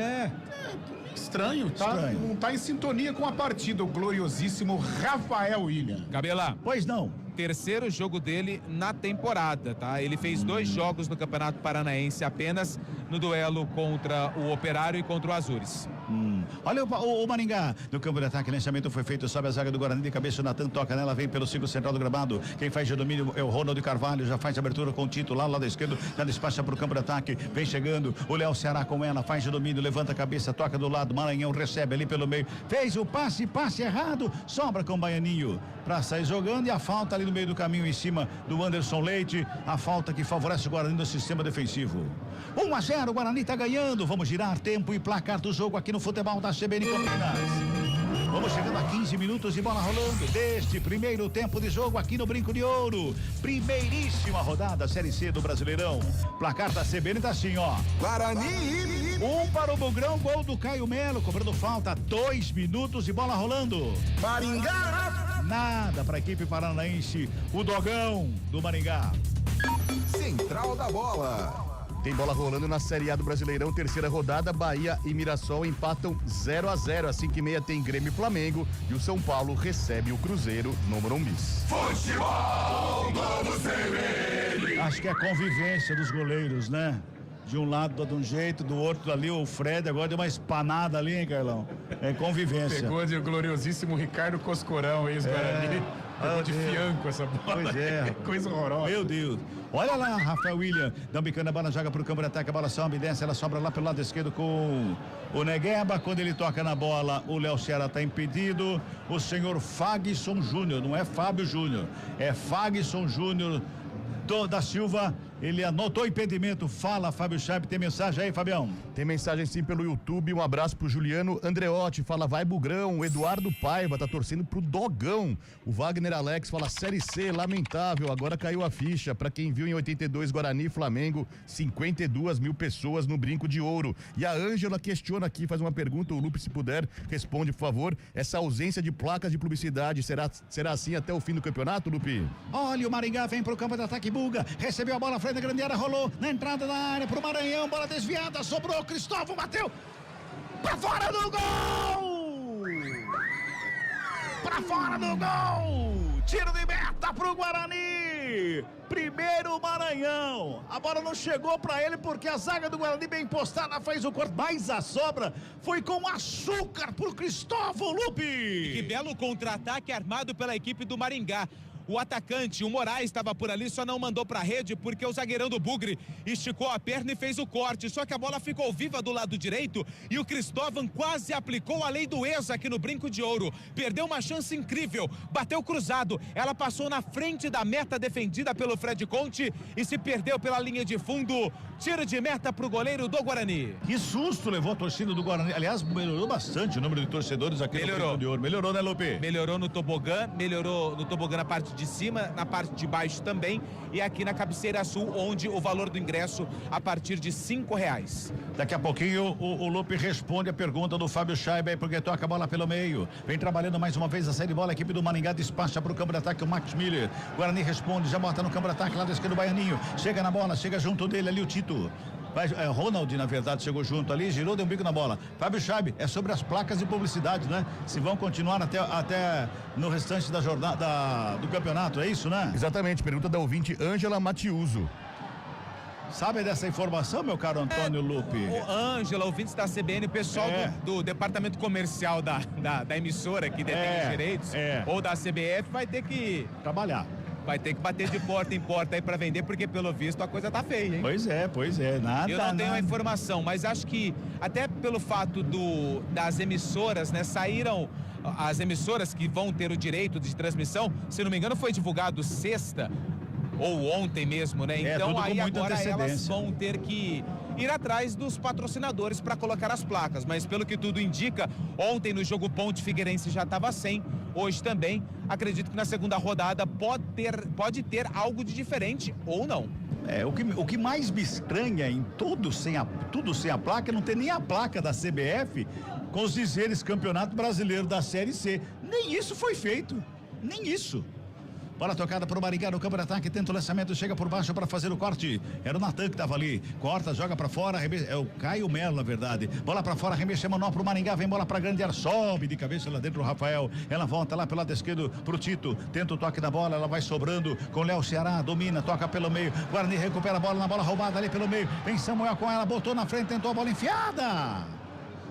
Estranho, tá? Não tá em sintonia com a partida, o gloriosíssimo Rafael William.
Cabela.
Pois não.
Terceiro jogo dele na temporada, tá? Ele fez 2 jogos no Campeonato Paranaense apenas, no duelo contra o Operário e contra o Azures.
Olha o Maringá, no campo de ataque, lançamento foi feito, sobe a zaga do Guarani, de cabeça o Natan toca nela, vem pelo círculo central do gramado, quem faz o domínio é o Ronald Carvalho, já faz a abertura com o Tito lá, lado esquerdo, já despacha pro campo de ataque, vem chegando, o Léo Ceará com ela, faz o domínio, levanta a cabeça, toca do lado, Maranhão recebe ali pelo meio, fez o passe errado, sobra com o Baianinho, pra sair jogando, e a falta ali no meio do caminho em cima do Anderson Leite, a falta que favorece o Guarani no sistema defensivo. 1-0, o Guarani tá ganhando, vamos girar tempo e placar do jogo aqui no futebol da CBN Campinas. Vamos chegando a 15 minutos de bola rolando deste primeiro tempo de jogo aqui no Brinco de Ouro. Primeiríssima rodada Série C do Brasileirão. Placar da CBN tá assim, ó.
Guarani.
1 para o Bugrão, gol do Caio Melo, cobrando falta, 2 minutos de bola rolando.
Maringá.
Nada para a equipe paranaense, o Dogão do Maringá.
Central da bola.
Tem bola rolando na Série A do Brasileirão, terceira rodada, Bahia e Mirassol empatam 0-0. Às 5h30 tem Grêmio e Flamengo e o São Paulo recebe o Cruzeiro no Morumbi.
Futebol Globo CBN.
Acho que é a convivência dos goleiros, né? De um lado de um jeito, do outro ali, o Fred agora deu uma espanada ali, hein, Carlão? É convivência.
Pegou de gloriosíssimo Ricardo Coscorão, ex-Guarani. Pegou de fianco essa bola.
Pois é.
Coisa horrorosa.
Meu Deus. Olha lá, Rafael William, dá um bicando, a bola joga pro campo de ataque, a bola sobe, desce, ela sobra lá pelo lado esquerdo com o Negueba. Quando ele toca na bola, o Léo Ceará tá impedido. O senhor Fagson Júnior, não é Fábio Júnior, é Fagson Júnior da Silva. Ele anotou o impedimento. Fala, Fábio Chape, tem mensagem aí, Fabião?
Tem mensagem sim pelo YouTube, um abraço pro Juliano Andreotti, fala vai Bugrão. O Eduardo Paiva tá torcendo pro Dogão. O Wagner Alex fala Série C, lamentável, agora caiu a ficha. Pra quem viu em 82 Guarani e Flamengo, 52 mil pessoas no Brinco de Ouro. E a Ângela questiona aqui, faz uma pergunta, o Lupe se puder, responde por favor, essa ausência de placas de publicidade será assim até o fim do campeonato, Lupe?
Olha, o Maringá vem pro campo de ataque, Buga, recebeu a bola, frente da grande área, rolou na entrada da área pro Maranhão, bola desviada, sobrou, Cristóvão bateu pra fora do gol! Pra fora do gol! Tiro de meta pro Guarani! Primeiro Maranhão, a bola não chegou pra ele porque a zaga do Guarani bem postada fez o corte, mas a sobra foi com açúcar pro Cristóvão, Lupe!
Que belo contra-ataque armado pela equipe do Maringá. O atacante, o Moraes, estava por ali, só não mandou pra rede porque o zagueirão do Bugre esticou a perna e fez o corte. Só que a bola ficou viva do lado direito e o Cristóvão quase aplicou a lei do ex aqui no Brinco de Ouro. Perdeu uma chance incrível, bateu cruzado. Ela passou na frente da meta defendida pelo Fred Conte e se perdeu pela linha de fundo. Tiro de meta pro goleiro do Guarani.
Que susto levou a torcida do Guarani. Aliás, melhorou bastante o número de torcedores aqui no Brinco de Ouro. Melhorou, né, Lupe?
Melhorou no tobogã na parte de cima, na parte de baixo também, e aqui na cabeceira sul, onde o valor do ingresso a partir de R$5.
Daqui a pouquinho o Lupe responde a pergunta do Fábio Scheiber, porque toca a bola pelo meio, vem trabalhando mais uma vez a série de bola, a equipe do Maringá despacha pro campo de ataque o Max Miller, Guarani responde, já bota no campo de ataque lá do esquerdo o Baianinho, chega na bola, chega junto dele ali o Tito. Ronald, na verdade, chegou junto ali, girou, deu um bico na bola. Fábio Scheiber, é sobre as placas de publicidade, né? Se vão continuar até no restante da jornada do campeonato, é isso, né?
Exatamente, pergunta da ouvinte Ângela Matiuso.
Sabe dessa informação, meu caro Antônio Lupe?
O Ângela, ouvintes da CBN, pessoal do departamento comercial da emissora que detém os direitos, ou da CBF, vai ter que
trabalhar.
Vai ter que bater de porta em porta aí pra vender, porque pelo visto a coisa tá feia, hein?
Pois é, nada.
Eu não tenho a informação, mas acho que até pelo fato das emissoras, né, saíram as emissoras que vão ter o direito de transmissão, se não me engano foi divulgado sexta ou ontem mesmo, né? Então aí agora elas vão ter que ir atrás dos patrocinadores para colocar as placas, mas pelo que tudo indica, ontem no jogo Ponte Figueirense já estava sem, hoje também, acredito que na segunda rodada pode ter algo de diferente ou não.
O que mais me estranha em tudo sem a placa, não tem nem a placa da CBF com os dizeres Campeonato Brasileiro da Série C, nem isso foi feito, nem isso. Bola tocada para o Maringá no campo de ataque, tenta o lançamento, chega por baixo para fazer o corte. Era o Natan que estava ali. Corta, joga para fora, é o Caio Melo, na verdade. Bola para fora, remexe manual para o Maringá, vem bola para grande área, sobe de cabeça lá dentro o Rafael. Ela volta lá pelo lado esquerdo pro Tito. Tenta o toque da bola, ela vai sobrando com Léo Ceará, domina, toca pelo meio. Guarani recupera a bola na bola roubada ali pelo meio. Vem Samuel com ela, botou na frente, tentou a bola enfiada.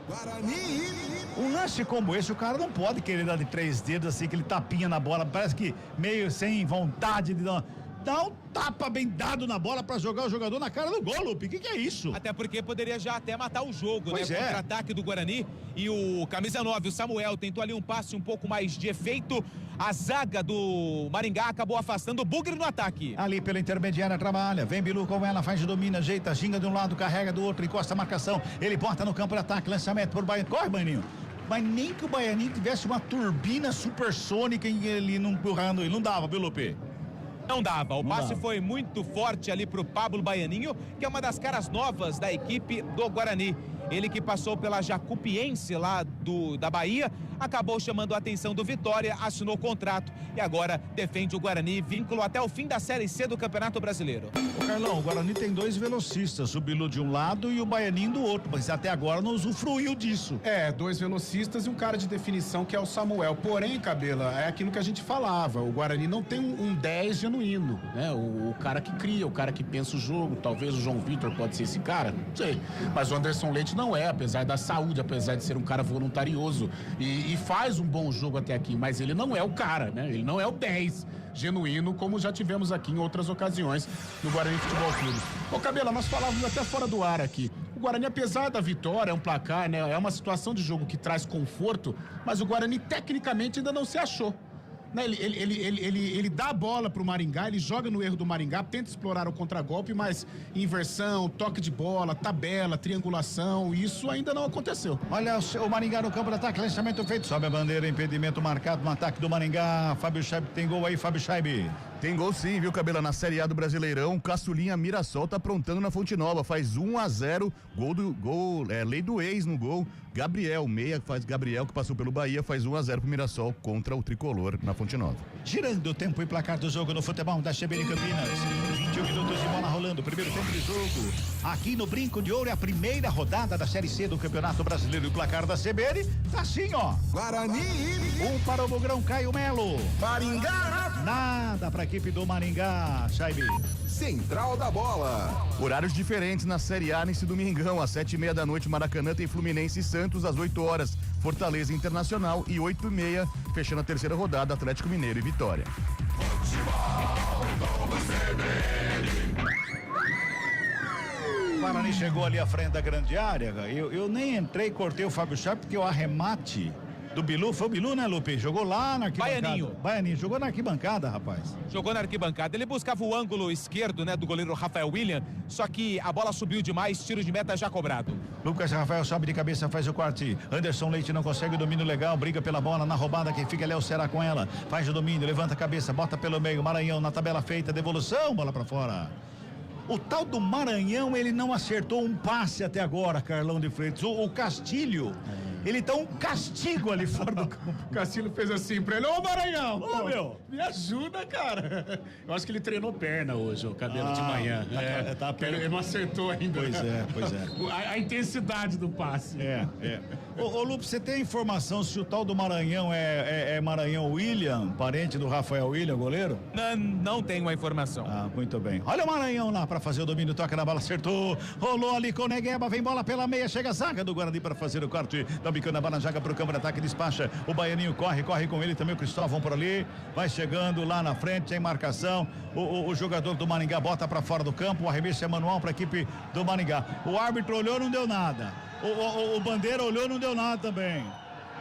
Guarani.
Um lance como esse, o cara não pode querer dar de 3 dedos assim, aquele tapinha na bola, parece que meio sem vontade de dar um tapa bem dado na bola pra jogar o jogador na cara do gol, Lupe. O que é isso?
Até porque poderia já até matar o jogo,
pois
né? Contra-ataque do Guarani e o camisa 9, o Samuel, tentou ali um passe um pouco mais de efeito. A zaga do Maringá acabou afastando o Bugre no ataque.
Ali pela intermediária trabalha, vem Bilu com ela, faz domina, ajeita, ginga de um lado, carrega do outro, encosta a marcação. Ele bota no campo de ataque, lançamento por Baianinho. Corre, Baianinho. Mas nem que o Baianinho tivesse uma turbina supersônica e ele não empurrando, ele não dava, viu, Lupe?
Não dava, o passe foi muito forte ali pro Pablo Baianinho, que é uma das caras novas da equipe do Guarani. Ele que passou pela Jacupiense lá da Bahia, acabou chamando a atenção do Vitória, assinou contrato e agora defende o Guarani, vínculo até o fim da Série C do Campeonato Brasileiro.
Ô Carlão, o Guarani tem 2 velocistas, o Bilu de um lado e o Baianinho do outro, mas até agora não usufruiu disso.
2 velocistas e um cara de definição que é o Samuel. Porém, Cabela, é aquilo que a gente falava, o Guarani não tem um 10 genuíno, né? O cara que cria, o cara que pensa o jogo, talvez o João Vitor pode ser esse cara, não sei. Mas o Anderson Leite não é, apesar da saúde, apesar de ser um cara voluntarioso e faz um bom jogo até aqui, mas ele não é o cara, né? Ele não é o 10 genuíno, como já tivemos aqui em outras ocasiões no Guarani Futebol Clube. Ô Cabela, nós falávamos até fora do ar aqui. O Guarani, apesar da vitória, é um placar, né? É uma situação de jogo que traz conforto, mas o Guarani tecnicamente ainda não se achou. Né? Ele dá a bola pro Maringá, ele joga no erro do Maringá, tenta explorar o contragolpe, mas inversão, toque de bola, tabela, triangulação, isso ainda não aconteceu.
Olha o Maringá no campo de ataque, lançamento feito, sobe a bandeira, impedimento marcado no ataque do Maringá. Fábio Chaib tem gol aí, Fábio Chaib.
Tem gol sim, viu, Cabela? Na Série A do Brasileirão, Caçulinha Mirassol tá aprontando na Fonte Nova, faz 1-0, lei do ex no gol. Gabriel, meia, Gabriel que passou pelo Bahia, faz 1-0 pro Mirassol contra o Tricolor na Fonte Nova.
Girando o tempo e placar do jogo no futebol da CBN Campinas. 21 minutos de bola rolando, primeiro tempo de jogo. Aqui no Brinco de Ouro é a primeira rodada da Série C do Campeonato Brasileiro. E o placar da CBN tá assim, ó.
Guarani.
1 para o Bugrão Caio Melo.
Maringá.
Nada para a equipe do Maringá, Chaib.
Central da Bola.
Horários diferentes na Série A nesse domingão, às 7:30 da noite, Maracanã tem Fluminense e Santos, às 8 horas, Fortaleza Internacional e 8:30, fechando a terceira rodada, Atlético Mineiro e Vitória.
O Guarani chegou ali à frente da grande área, eu nem entrei, cortei o Fábio Chaib porque o arremate do Bilu, foi o Bilu, né, Lupe? Jogou lá na arquibancada. Baianinho, jogou na arquibancada, rapaz.
Jogou na arquibancada, ele buscava o ângulo esquerdo, né, do goleiro Rafael William, só que a bola subiu demais, tiro de meta já cobrado.
Lucas Rafael sobe de cabeça, faz o corte. Anderson Leite não consegue o domínio legal, briga pela bola na roubada, quem fica ali é o Ceará com ela. Faz o domínio, levanta a cabeça, bota pelo meio, Maranhão na tabela feita, devolução, bola pra fora. O tal do Maranhão, ele não acertou um passe até agora, Carlão de Freitas. O Castilho, ele tá um castigo ali fora do campo.
O Castilho fez assim pra ele, ô Maranhão,
meu,
me ajuda, cara. Eu acho que ele treinou perna hoje, o Cabelo de manhã. Ele não acertou ainda.
Pois é.
A intensidade do passe.
Ô Lupe, você tem informação se o tal do Maranhão é Maranhão William, parente do Rafael William, goleiro?
Não tenho a informação.
Muito bem. Olha o Maranhão lá pra fazer o domínio, toca na bola, acertou, rolou ali com o Negueba, vem bola pela meia, chega a zaga do Guarani para fazer o corte, dá bicando a bola, joga pro campo de ataque, despacha, o Baianinho corre com ele também, o Cristóvão por ali, vai chegando lá na frente, sem marcação, o jogador do Maringá bota pra fora do campo, o arremesso é manual pra equipe do Maringá, o árbitro olhou, não deu nada, o Bandeira olhou, não deu nada também.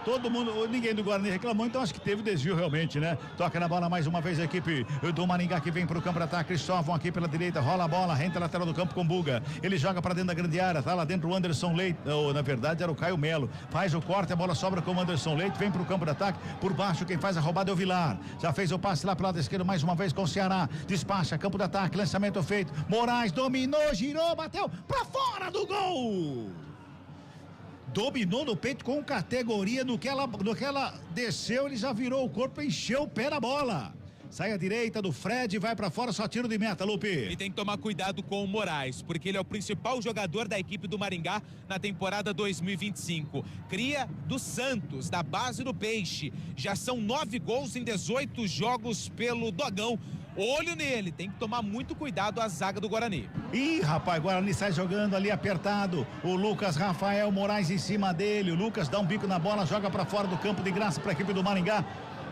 Todo mundo, ninguém do Guarani reclamou, então acho que teve desvio realmente, né? Toca na bola mais uma vez a equipe do Maringá que vem pro campo de ataque. Cristóvão aqui pela direita, rola a bola, renta a lateral do campo com Buga. Ele joga pra dentro da grande área, tá lá dentro o Anderson Leite, ou na verdade era o Caio Melo. Faz o corte, a bola sobra com o Anderson Leite, vem pro campo de ataque. Por baixo quem faz a roubada é o Vilar. Já fez o passe lá pro lado esquerdo mais uma vez com o Ceará. Despacha, campo de ataque, lançamento feito. Moraes dominou, girou, bateu pra fora do gol. Dominou no peito com categoria, no que ela desceu, ele já virou o corpo, encheu o pé na bola. Sai à direita do Fred, vai pra fora, só tiro de meta, Lupe.
E tem que tomar cuidado com o Moraes, porque ele é o principal jogador da equipe do Maringá na temporada 2025. Cria do Santos, da base do Peixe. Já são 9 gols em 18 jogos pelo Dogão. Olho nele, tem que tomar muito cuidado a zaga do Guarani.
Ih, rapaz, Guarani sai jogando ali apertado. O Lucas Rafael Moraes em cima dele. O Lucas dá um bico na bola, joga pra fora do campo de graça pra equipe do Maringá.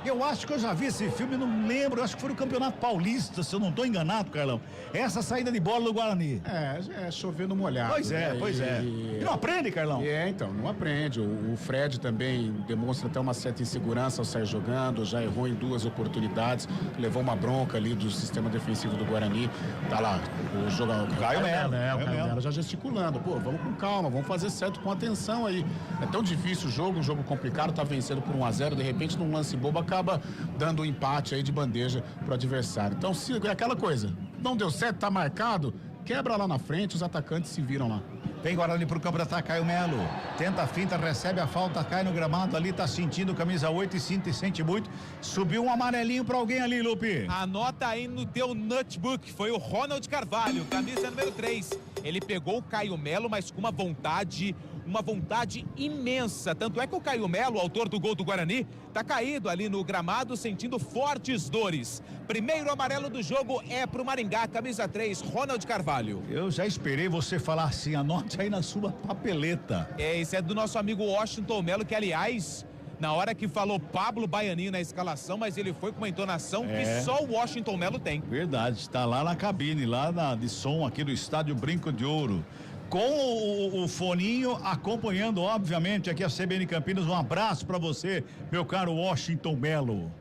Eu acho que eu já vi esse filme, não lembro, eu acho que foi no Campeonato Paulista, se eu não tô enganado, Carlão. Essa saída de bola do Guarani.
É chover no molhado.
Pois é. E não aprende, Carlão?
Então, não aprende. O Fred também demonstra até uma certa insegurança ao sair jogando, já errou em 2 oportunidades, levou uma bronca ali do sistema defensivo do Guarani. Tá lá, o jogador.
Caio Melo
já gesticulando. Pô, vamos com calma, vamos fazer certo com atenção aí. É tão difícil o jogo, um jogo complicado, tá vencendo por 1-0, de repente num lance bobo acaba dando um empate aí de bandeja pro adversário. Então, se é aquela coisa, não deu certo, tá marcado, quebra lá na frente, os atacantes se viram lá.
Vem Guarani pro campo de ataque, Caio Melo. Tenta a finta, recebe a falta, cai no gramado ali, tá sentindo camisa 8 e sente muito. Subiu um amarelinho pra alguém ali, Lupe.
Anota aí no teu notebook, foi o Ronald Carvalho, camisa número 3. Ele pegou o Caio Melo, mas com uma vontade imensa. Tanto é que o Caio Melo, autor do gol do Guarani, tá caído ali no gramado, sentindo fortes dores. Primeiro amarelo do jogo é pro Maringá, camisa 3, Ronald Carvalho.
Eu já esperei você falar assim, anote aí na sua papeleta.
Esse é do nosso amigo Washington Melo, que aliás, na hora que falou Pablo Baianinho na escalação, mas ele foi com uma entonação que só o Washington Melo tem.
Verdade, está lá na cabine, lá de som aqui do estádio Brinco de Ouro. Com o foninho acompanhando, obviamente, aqui a CBN Campinas. Um abraço para você, meu caro Washington Melo.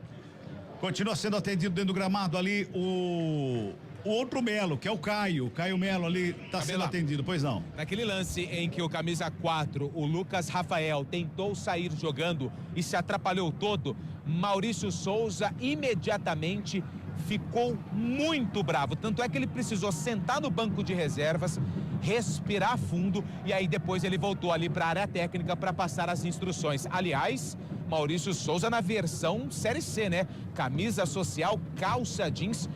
Continua sendo atendido dentro do gramado ali o outro Melo, que é o Caio Melo ali, tá sendo atendido, pois não?
Naquele lance em que o camisa 4, o Lucas Rafael, tentou sair jogando e se atrapalhou todo, Maurício Souza imediatamente ficou muito bravo, tanto é que ele precisou sentar no banco de reservas, respirar fundo e aí depois ele voltou ali para a área técnica para passar as instruções. Aliás, Maurício Souza na versão Série C, né? Camisa social, calça jeans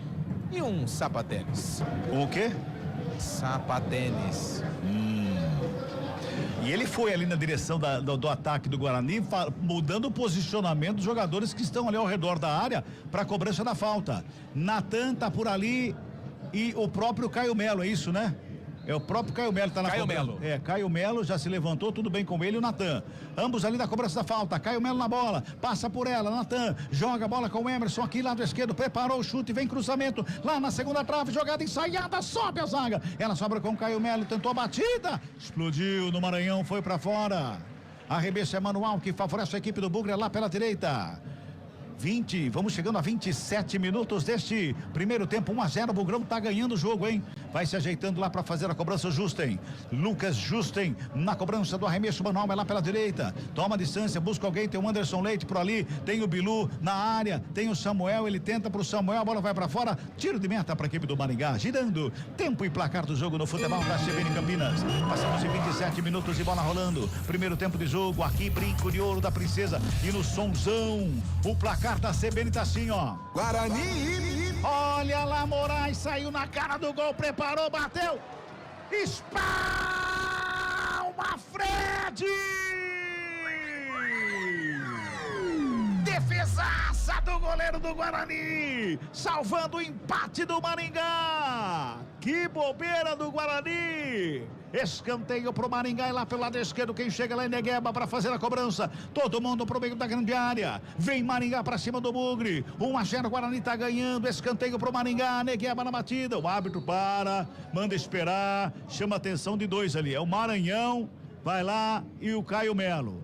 e um sapatênis.
O quê?
Sapatênis.
E ele foi ali na direção do ataque do Guarani, mudando o posicionamento dos jogadores que estão ali ao redor da área para a cobrança da falta. Natan tá por ali e o próprio Caio Melo, é isso, né? É o próprio Caio Melo, tá na cobrança.
Melo.
Caio Melo já se levantou, tudo bem com ele e o Natan. Ambos ali na cobrança da falta. Caio Melo na bola, passa por ela, Natan joga a bola com o Emerson aqui, lado esquerdo, preparou o chute, vem cruzamento, lá na segunda trave, jogada ensaiada, sobe a zaga. Ela sobra com o Caio Melo, tentou a batida, explodiu no Maranhão, foi pra fora. Arremesso é manual que favorece a equipe do Bugre lá pela direita. Vamos chegando a 27 minutos deste primeiro tempo, 1-0, o Bugrão tá ganhando o jogo, hein? Vai se ajeitando lá para fazer a cobrança, Justen, Lucas Justen, na cobrança do arremesso manual, é lá pela direita, toma a distância, busca alguém, tem o Anderson Leite por ali, tem o Bilu na área, tem o Samuel, ele tenta pro Samuel, a bola vai para fora, tiro de meta para a equipe do Maringá, girando, tempo e placar do jogo no futebol da CBN Campinas, passamos em 27 minutos e bola rolando, primeiro tempo de jogo, aqui Brinco de Ouro da Princesa e no sonzão, o placar da CBN tá assim, ó.
Guarani.
Olha lá, Moraes saiu na cara do gol, preparou, bateu. Espalma Fred! Defesaça do goleiro do Guarani, salvando o empate do Maringá. Que bobeira do Guarani. Escanteio pro Maringá e lá pelo lado esquerdo, quem chega lá é Negueba para fazer a cobrança, todo mundo pro meio da grande área, vem Maringá para cima do Bugre, 1-0, Guarani tá ganhando, escanteio pro Maringá, Negueba na batida, o árbitro manda esperar, chama a atenção de dois ali, é o Maranhão, vai lá e o Caio Melo.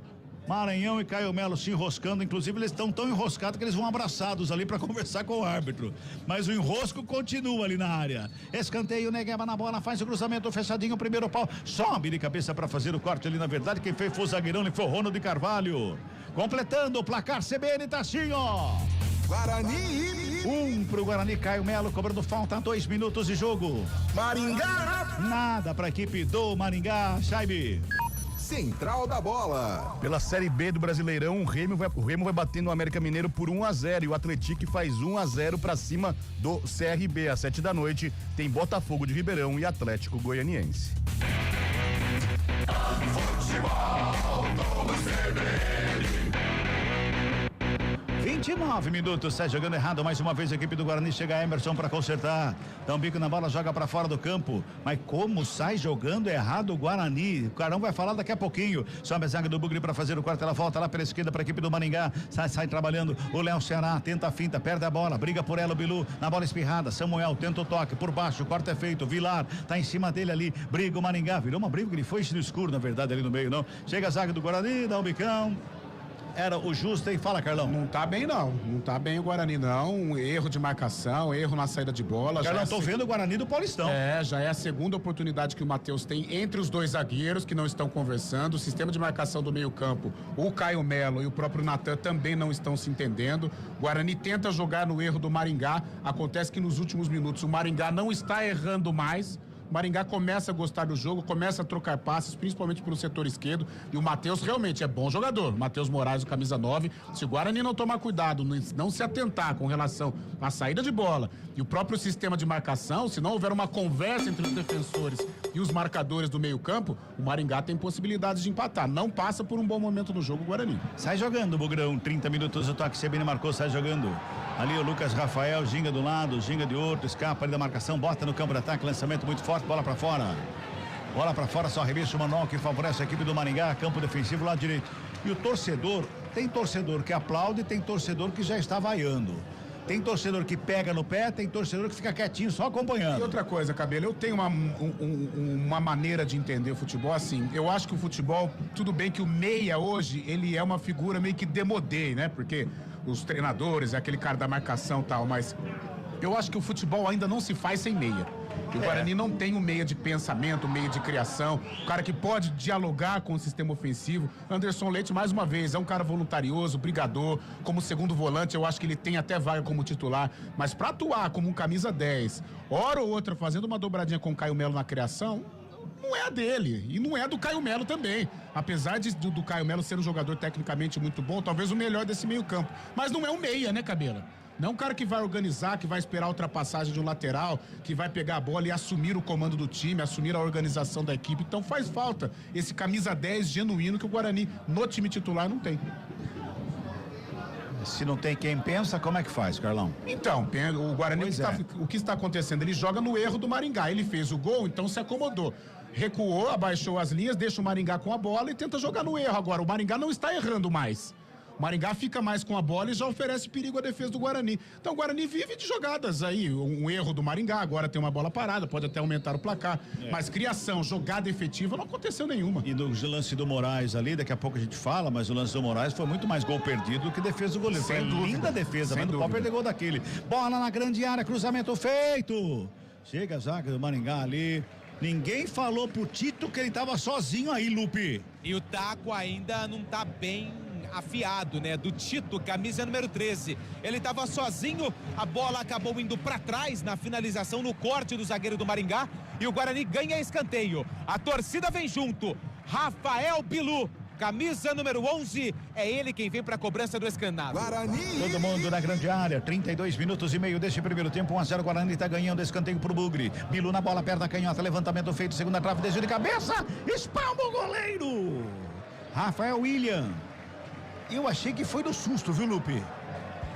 Maranhão e Caio Melo se enroscando, inclusive eles estão tão enroscados que eles vão abraçados ali para conversar com o árbitro, mas o enrosco continua ali na área. Escanteio, Negueba na bola, faz o cruzamento fechadinho, primeiro pau, sobe de cabeça para fazer o corte ali, na verdade quem fez foi o zagueirão, ele foi o Ronald Carvalho, completando o placar CBN tá assim, ó.
Guarani.
Pro Guarani, Caio Melo cobrando falta, 2 minutos de jogo.
Maringá.
Nada para a equipe do Maringá, Chaibe.
Central da Bola.
Pela Série B do Brasileirão, o Remo vai batendo o América Mineiro por 1-0 e o Atlético faz 1-0 para cima do CRB. Às 7 da noite tem Botafogo de Ribeirão e Atlético Goianiense.
Futebol do CBN.
29 minutos, sai jogando errado mais uma vez a equipe do Guarani, chega Emerson para consertar, dá um bico na bola, joga para fora do campo, mas como sai jogando errado o Guarani, o Carão vai falar daqui a pouquinho, sobe a zaga do Bugre para fazer o corte, ela volta lá pela esquerda para a equipe do Maringá, sai trabalhando, o Léo Ceará tenta a finta, perde a bola, briga por ela o Bilu, na bola espirrada, Samuel tenta o toque, por baixo, o corte é feito, Vilar tá em cima dele ali, briga o Maringá, virou uma briga que ele foi no escuro na verdade ali no meio, não, chega a zaga do Guarani, dá um bicão, era o Justen, fala Carlão.
Não tá bem não tá bem o Guarani não, um erro de marcação, erro na saída de bola.
Carlão, tô vendo o Guarani do Paulistão.
Já é a segunda oportunidade que o Matheus tem entre os dois zagueiros que não estão conversando, o sistema de marcação do meio campo, o Caio Melo e o próprio Natan também não estão se entendendo, o Guarani tenta jogar no erro do Maringá, acontece que nos últimos minutos o Maringá não está errando mais, o Maringá começa a gostar do jogo, começa a trocar passes, principalmente pelo setor esquerdo, e o Matheus realmente é bom jogador. Matheus Moraes, o camisa 9, se o Guarani não tomar cuidado, não se atentar com relação à saída de bola e o próprio sistema de marcação, se não houver uma conversa entre os defensores e os marcadores do meio-campo, o Maringá tem possibilidades de empatar. Não passa por um bom momento no jogo o Guarani.
Sai jogando, Bugrão. 30 minutos o toque. CBN marcou, sai jogando. Ali o Lucas Rafael, ginga do lado, ginga de outro, escapa ali da marcação, bota no campo de ataque, lançamento muito forte, bola pra fora. Bola pra fora, só arremesso manual que favorece a equipe do Maringá, campo defensivo lado direito. E o torcedor, tem torcedor que aplaude, tem torcedor que já está vaiando. Tem torcedor que pega no pé, tem torcedor que fica quietinho só acompanhando.
E outra coisa, Cabelo, eu tenho uma maneira de entender o futebol assim. Eu acho que o futebol, tudo bem que o meia hoje, ele é uma figura meio que demodê, né? Porque os treinadores, é aquele cara da marcação e tal, mas eu acho que o futebol ainda não se faz sem meia. E o Guarani não tem um meia de pensamento, um meia de criação, um cara que pode dialogar com o sistema ofensivo. Anderson Leite, mais uma vez, é um cara voluntarioso, brigador. Como segundo volante, eu acho que ele tem até vaga como titular. Mas pra atuar como um camisa 10, hora ou outra fazendo uma dobradinha com o Caio Melo na criação, não é a dele. E não é do Caio Melo também. Apesar do Caio Melo ser um jogador tecnicamente muito bom, talvez o melhor desse meio campo. Mas não é um meia, né, Cabela? Não é um cara que vai organizar, que vai esperar a ultrapassagem de um lateral, que vai pegar a bola e assumir o comando do time, assumir a organização da equipe. Então faz falta esse camisa 10 genuíno que o Guarani no time titular não tem.
Se não tem quem pensa, como é que faz, Carlão?
Então, o Guarani, o que está acontecendo? Ele joga no erro do Maringá. Ele fez o gol, então se acomodou. Recuou, abaixou as linhas, deixa o Maringá com a bola e tenta jogar no erro. Agora, o Maringá não está errando mais. O Maringá fica mais com a bola e já oferece perigo à defesa do Guarani. Então o Guarani vive de jogadas aí, um erro do Maringá, agora tem uma bola parada, pode até aumentar o placar, mas criação, jogada efetiva, não aconteceu nenhuma.
E no lance do Moraes ali, daqui a pouco a gente fala, mas o lance do Moraes foi muito mais gol perdido do que defesa do goleiro. Foi linda defesa, mas não pode perder gol daquele. Bola na grande área, cruzamento feito. Chega a zaga do Maringá ali. Ninguém falou pro Tito que ele tava sozinho aí, Lupe.
E o taco ainda não tá bem afiado, né? Do Tito, camisa número 13. Ele estava sozinho, a bola acabou indo para trás na finalização, no corte do zagueiro do Maringá, e o Guarani ganha escanteio. A torcida vem junto. Rafael Bilu, camisa número 11, é ele quem vem para a cobrança do escanado.
Guarani! Todo mundo na grande área, 32 minutos e meio desse primeiro tempo, 1-0, Guarani está ganhando escanteio pro Bugre. Bilu na bola, perna canhota, levantamento feito, segunda trave, desvio de cabeça, espalma o goleiro. Rafael William. Eu achei que foi no susto, viu, Lupe?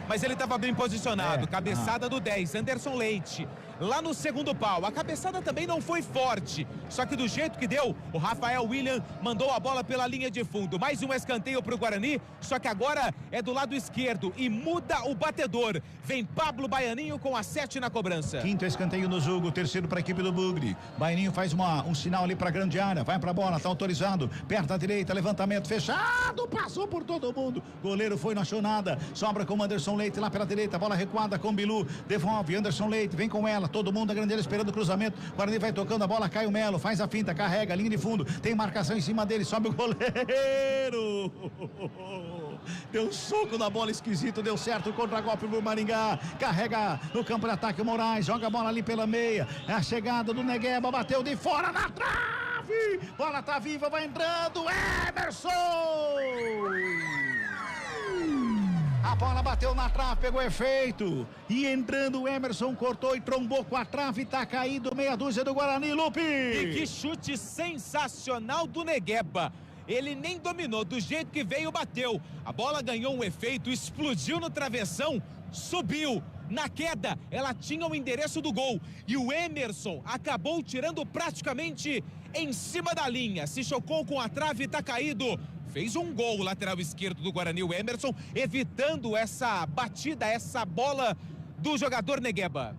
Mas ele estava bem posicionado, cabeçada do 10, Anderson Leite. Lá no segundo pau, a cabeçada também não foi forte, só que do jeito que deu, o Rafael William mandou a bola pela linha de fundo. Mais um escanteio para o Guarani, só que agora é do lado esquerdo e muda o batedor. Vem Pablo Baianinho com a 7 na cobrança.
Quinto escanteio no jogo, terceiro para a equipe do Bugre. Baianinho faz um sinal ali para a grande área, vai para a bola, tá autorizado, perto da direita, levantamento fechado, passou por todo mundo. Goleiro foi, não achou nada, sobra com o Anderson Leite lá pela direita, bola recuada com o Bilu, devolve, Anderson Leite, vem com ela. Todo mundo da grande área esperando o cruzamento. Guarani vai tocando a bola, Caio Melo, faz a finta, carrega, linha de fundo, tem marcação em cima dele, sobe o goleiro. Deu um soco na bola esquisito, deu certo o contra-golpe pro Maringá. Carrega no campo de ataque o Moraes, joga a bola ali pela meia. É a chegada do Negueba, bateu de fora na trave. Bola tá viva, vai entrando, Emerson! A bola bateu na trave, pegou efeito. E entrando o Emerson, cortou e trombou com a trave. Tá caído meia dúzia do Guarani, Lupe.
E que chute sensacional do Negueba. Ele nem dominou, do jeito que veio, bateu. A bola ganhou um efeito, explodiu no travessão, subiu. Na queda, ela tinha o endereço do gol. E o Emerson acabou tirando praticamente em cima da linha. Se chocou com a trave e tá caído. Fez um gol, o lateral esquerdo do Guarani, o Emerson, evitando essa batida, essa bola do jogador Negueba.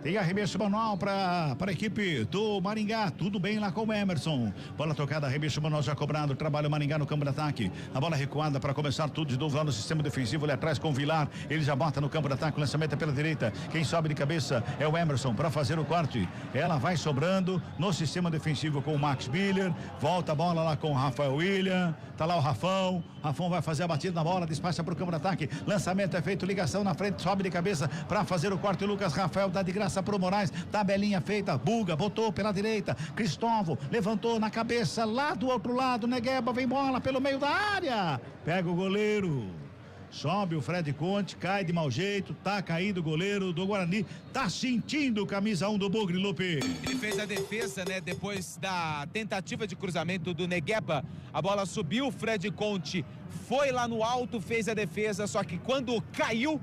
Tem arremesso manual para a equipe do Maringá. Tudo bem lá com o Emerson. Bola tocada, arremesso manual já cobrado. Trabalha o Maringá no campo de ataque. A bola recuada para começar tudo de novo lá no sistema defensivo. Ali atrás com o Vilar. Ele já bota no campo de ataque. O lançamento é pela direita. Quem sobe de cabeça é o Emerson para fazer o corte. Ela vai sobrando no sistema defensivo com o Max Miller. Volta a bola lá com o Rafael William. Tá lá o Rafão. Rafão vai fazer a batida na bola. Despacha para o campo de ataque. Lançamento é feito. Ligação na frente. Sobe de cabeça para fazer o corte. O Lucas Rafael dá de graça passa pro Moraes, tabelinha feita, Buga, botou pela direita, Cristóvão, levantou na cabeça, lá do outro lado, Negueba, vem bola pelo meio da área, pega o goleiro. Sobe o Fred Conte, cai de mau jeito, tá caído o goleiro do Guarani, tá sentindo o camisa 1 do Bugre, Lupe.
Ele fez a defesa, né, depois da tentativa de cruzamento do Negueba, a bola subiu, o Fred Conte foi lá no alto, fez a defesa, só que quando caiu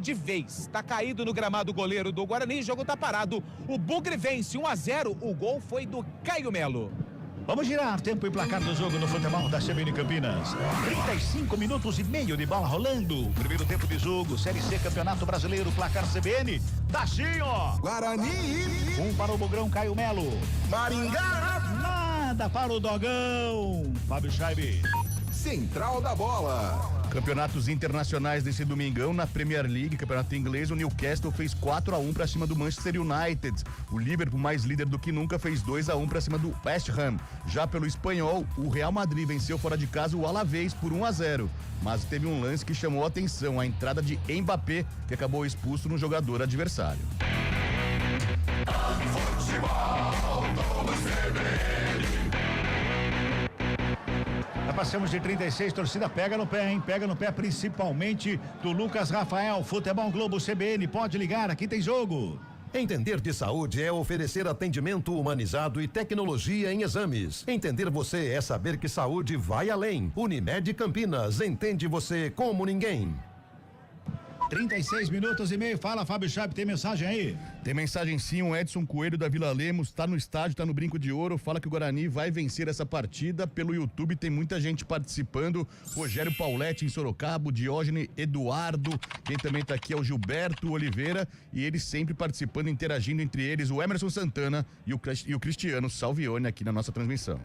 de vez, tá caído no gramado o goleiro do Guarani, o jogo tá parado, o Bugre vence 1-0, o gol foi do Caio Melo.
Vamos girar tempo e placar do jogo no futebol da CBN Campinas. 35 minutos e meio de bola rolando. Primeiro tempo de jogo, Série C, Campeonato Brasileiro, placar CBN. Tá assim, ó.
Guarani.
1 para o Bugrão, Caio Melo.
Maringá.
Nada para o Dogão. Fábio Scheibe.
Central da Bola.
Campeonatos internacionais desse domingão na Premier League, campeonato inglês, o Newcastle fez 4-1 para cima do Manchester United. O Liverpool, mais líder do que nunca, fez 2-1 para cima do West Ham. Já pelo espanhol, o Real Madrid venceu fora de casa o Alavés por 1-0. Mas teve um lance que chamou a atenção, a entrada de Mbappé, que acabou expulso no jogador adversário.
Já passamos de 36, torcida pega no pé, hein? Pega no pé, principalmente do Lucas Rafael. Futebol Globo CBN, pode ligar, aqui tem jogo.
Entender de saúde é oferecer atendimento humanizado e tecnologia em exames. Entender você é saber que saúde vai além. Unimed Campinas, entende você como ninguém.
36 minutos e meio, fala Fábio Scheibe, tem mensagem aí?
Tem mensagem sim, o Edson Coelho da Vila Lemos, tá no estádio, tá no Brinco de Ouro, fala que o Guarani vai vencer essa partida. Pelo YouTube tem muita gente participando, Rogério Pauletti em Sorocaba, Diógenes Eduardo, quem também tá aqui é o Gilberto Oliveira, e eles sempre participando, interagindo entre eles, o Emerson Santana e o Cristiano Salvione aqui na nossa transmissão.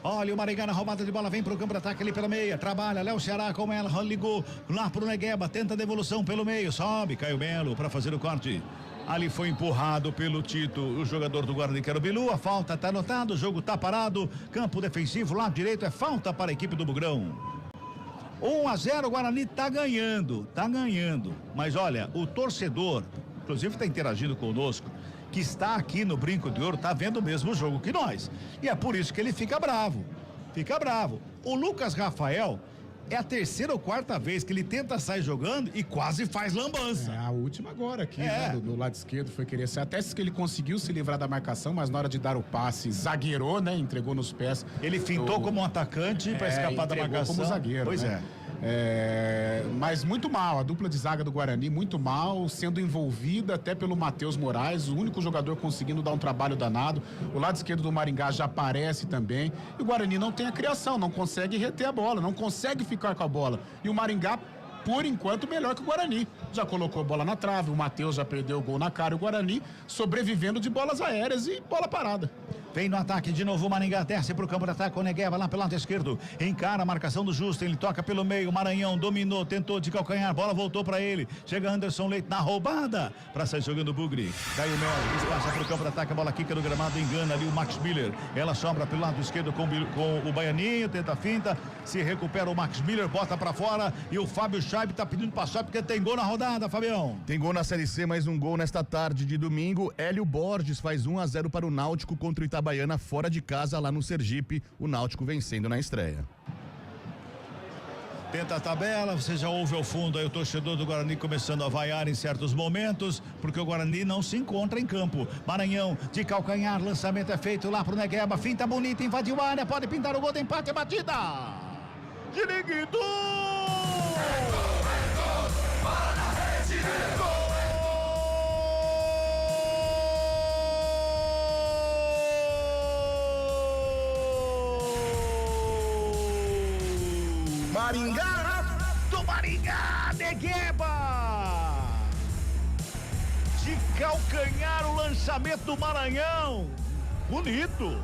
Olha o Maringá na roubada de bola, vem pro campo de ataque ali pela meia, trabalha, Léo Ceará com ela, ligou lá pro Negueba, tenta a devolução pelo meio, sobe, Caio Melo para fazer o corte. Ali foi empurrado pelo Tito, o jogador do Guarani, que era o Bilu, a falta tá anotada, o jogo tá parado, campo defensivo, lado direito, é falta para a equipe do Bugrão. 1-0, o Guarani tá ganhando, mas olha, o torcedor, inclusive tá interagindo conosco, que está aqui no Brinco de Ouro, tá vendo o mesmo jogo que nós. E é por isso que ele fica bravo. O Lucas Rafael é a terceira ou quarta vez que ele tenta sair jogando e quase faz lambança.
A última agora aqui, né, do lado esquerdo foi querer ser. Até que ele conseguiu se livrar da marcação, mas na hora de dar o passe, zagueirou, né? Entregou nos pés.
Ele fintou como um atacante para escapar da marcação.
Como zagueiro.
Pois
né? Mas muito mal, a dupla de zaga do Guarani, muito mal, sendo envolvida até pelo Matheus Moraes, o único jogador conseguindo dar um trabalho danado. O lado esquerdo do Maringá já aparece também. E o Guarani não tem a criação, não consegue reter a bola, não consegue ficar com a bola. E o Maringá, por enquanto, melhor que o Guarani. Já colocou a bola na trave, o Matheus já perdeu o gol na cara, o Guarani sobrevivendo de bolas aéreas e bola parada.
Vem no ataque de novo o Maringá, desce pro campo de ataque com o Negueba lá pelo lado esquerdo, encara a marcação do Justo, ele toca pelo meio, Maranhão dominou, tentou de calcanhar, bola voltou pra ele, chega Anderson Leite na roubada, pra sair jogando o Bugre, Caio Melo, passa pro campo de ataque, a bola quica no gramado, engana ali o Max Miller, ela sobra pelo lado esquerdo com o Baianinho, tenta a finta, se recupera o Max Miller, bota pra fora e o Fábio Scheibe tá pedindo passar porque tem gol na rodada, Fabião.
Tem gol na Série C, mais um gol nesta tarde de domingo, Hélio Borges faz 1-0 para o Náutico contra o Itabaiana fora de casa lá no Sergipe, o Náutico vencendo na estreia.
Tenta a tabela, você já ouve ao fundo aí o torcedor do Guarani começando a vaiar em certos momentos, porque o Guarani não se encontra em campo. Maranhão de calcanhar, lançamento é feito lá pro Negueba, finta bonita, invadiu a área, pode pintar o gol de empate, batida! Diriguido!
Maringá!
Do Maringá, Negueba! De calcanhar o lançamento do Maranhão. Bonito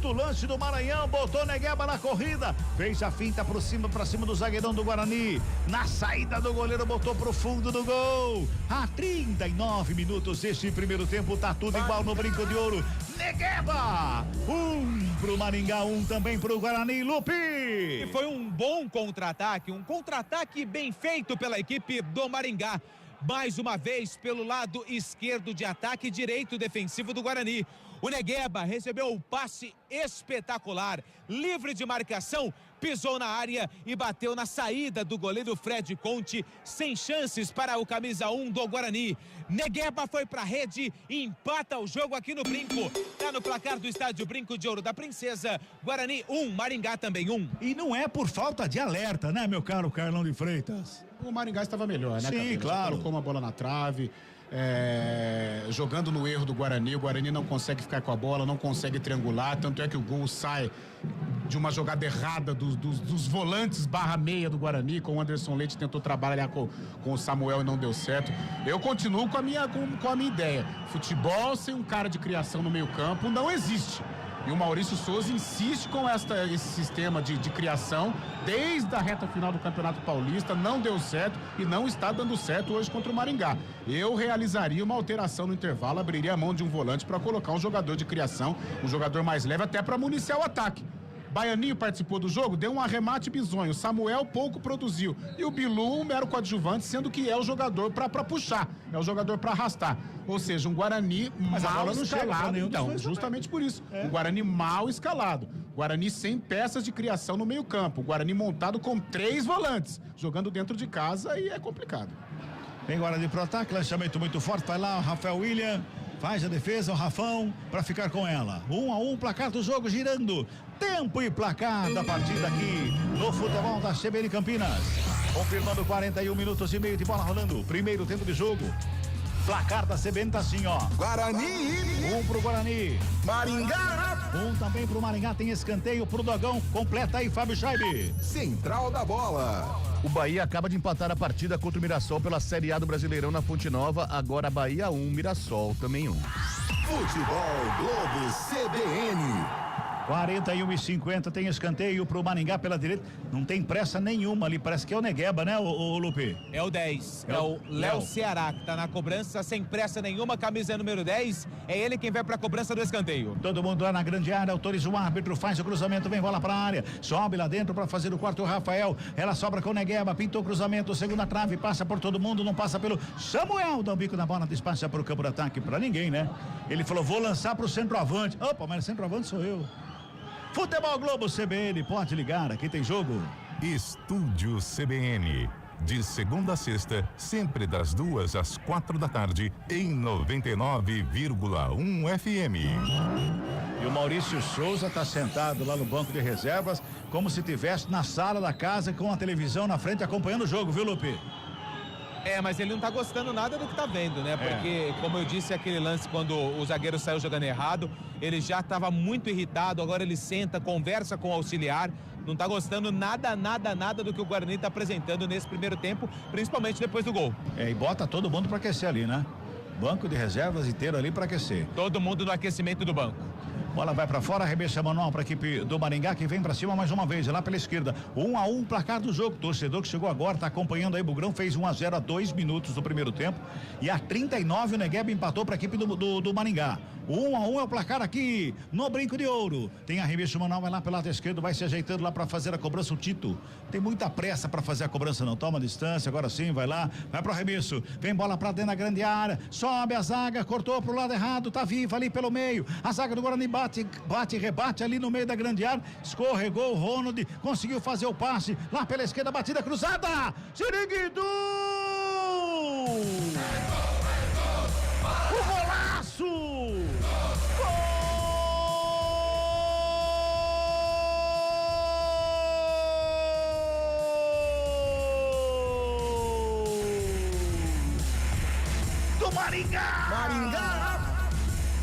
o lance do Maranhão, botou Negueba na corrida, fez a finta pra cima do zagueirão do Guarani, na saída do goleiro botou pro fundo do gol. A 39 minutos deste primeiro tempo, tá tudo igual no Brinco de Ouro. Negueba, 1 pro Maringá, 1 também pro Guarani, Lupe.
E foi um bom contra-ataque, bem feito pela equipe do Maringá. mais uma vez pelo lado esquerdo de ataque e direito defensivo do Guarani. O Negueba recebeu o passe espetacular, livre de marcação, pisou na área e bateu na saída do goleiro Fred Conte, sem chances para o camisa 1 do Guarani. Negueba foi pra rede e empata o jogo aqui no Brinco. Tá no placar do estádio Brinco de Ouro da Princesa. Guarani 1, Maringá também 1.
E não é por falta de alerta, né, meu caro Carlão de Freitas?
O Maringá estava melhor, né?
Sim,
Cabelo?
claro.
Colocou uma bola na trave. Jogando no erro do Guarani, o Guarani não consegue ficar com a bola, não consegue triangular, tanto é que o gol sai de uma jogada errada dos volantes /meia do Guarani, com o Anderson Leite, tentou trabalhar com o Samuel e não deu certo. Eu continuo com a minha ideia. Futebol sem um cara de criação no meio campo não existe. E o Maurício Souza insiste com esse sistema de criação desde a reta final do Campeonato Paulista, não deu certo e não está dando certo hoje contra o Maringá. Eu realizaria uma alteração no intervalo, abriria a mão de um volante para colocar um jogador de criação, um jogador mais leve, até para municiar o ataque. Baianinho participou do jogo, deu um arremate bizonho. Samuel pouco produziu. E o Bilu, um mero coadjuvante, sendo que é o jogador para puxar, é o jogador para arrastar. Ou seja, um Guarani mal escalado. Então, justamente por isso. Um Guarani mal escalado. Guarani sem peças de criação no meio-campo. Guarani montado com 3 volantes, jogando dentro de casa e é complicado.
Vem Guarani pro ataque, lançamento muito forte. Vai lá o Rafael William. Faz a defesa, o Rafão, para ficar com ela. 1-1, placar do jogo girando. Tempo e placar da partida aqui no futebol da CBN Campinas. Confirmando 41 minutos e meio de bola rolando. Primeiro tempo de jogo. Placar da CBN tá assim, ó.
Guarani.
1 pro Guarani.
Maringá.
1 também pro Maringá. Tem escanteio pro Dogão. Completa aí, Fábio Scheibe.
Central da bola.
O Bahia acaba de empatar a partida contra o Mirassol pela Série A do Brasileirão na Fonte Nova. Agora Bahia 1, Mirassol também 1.
Futebol Globo CBN.
41:50, tem escanteio pro Maringá pela direita. Não tem pressa nenhuma ali, parece que é o Negueba, né, o Lupe?
É o 10, é o Léo Ceará, que tá na cobrança, sem pressa nenhuma, camisa número 10, é ele quem vai pra cobrança do escanteio.
Todo mundo lá na grande área, autoriza o árbitro, faz o cruzamento, vem bola pra área, sobe lá dentro pra fazer o quarto, o Rafael, ela sobra com o Negueba, pintou o cruzamento, segunda trave, passa por todo mundo, não passa pelo Samuel, dá um bico na bola, despacha pro campo de ataque, pra ninguém, né? Ele falou, vou lançar pro centroavante. Opa, mas o centroavante sou eu. Futebol Globo CBN, pode ligar, aqui tem jogo.
Estúdio CBN, de segunda a sexta, sempre das 2 às 4 da tarde, em 99,1 FM.
E o Maurício Souza tá sentado lá no banco de reservas, como se estivesse na sala da casa com a televisão na frente acompanhando o jogo, viu, Lupe?
Mas ele não tá gostando nada do que tá vendo, né? Porque, como eu disse, aquele lance quando o zagueiro saiu jogando errado, ele já estava muito irritado, agora ele senta, conversa com o auxiliar, não tá gostando nada do que o Guarani tá apresentando nesse primeiro tempo, principalmente depois do gol.
E bota todo mundo para aquecer ali, né? Banco de reservas inteiro ali para aquecer.
Todo mundo no aquecimento do banco.
Bola vai para fora, arremessa manual para a equipe do Maringá, que vem para cima mais uma vez, lá pela esquerda. 1-1, placar do jogo. Torcedor que chegou agora, tá acompanhando aí, Bugrão fez 1-0 a 2 minutos do primeiro tempo. E a 39 o Negueba empatou para a equipe do Maringá. 1-1 é o placar aqui no Brinco de Ouro. Tem arremesso manual, vai lá pelo lado esquerdo, vai se ajeitando lá para fazer a cobrança. O Tito tem muita pressa para fazer a cobrança, não toma distância, agora sim, vai lá, vai pro arremesso. Vem bola para dentro da grande área, sobe a zaga, cortou pro lado errado, tá viva ali pelo meio. A zaga do Guarani bate e rebate ali no meio da grande área, escorregou o Ronald, conseguiu fazer o passe lá pela esquerda, batida cruzada, Siriguido! O golaço! Do Maringá!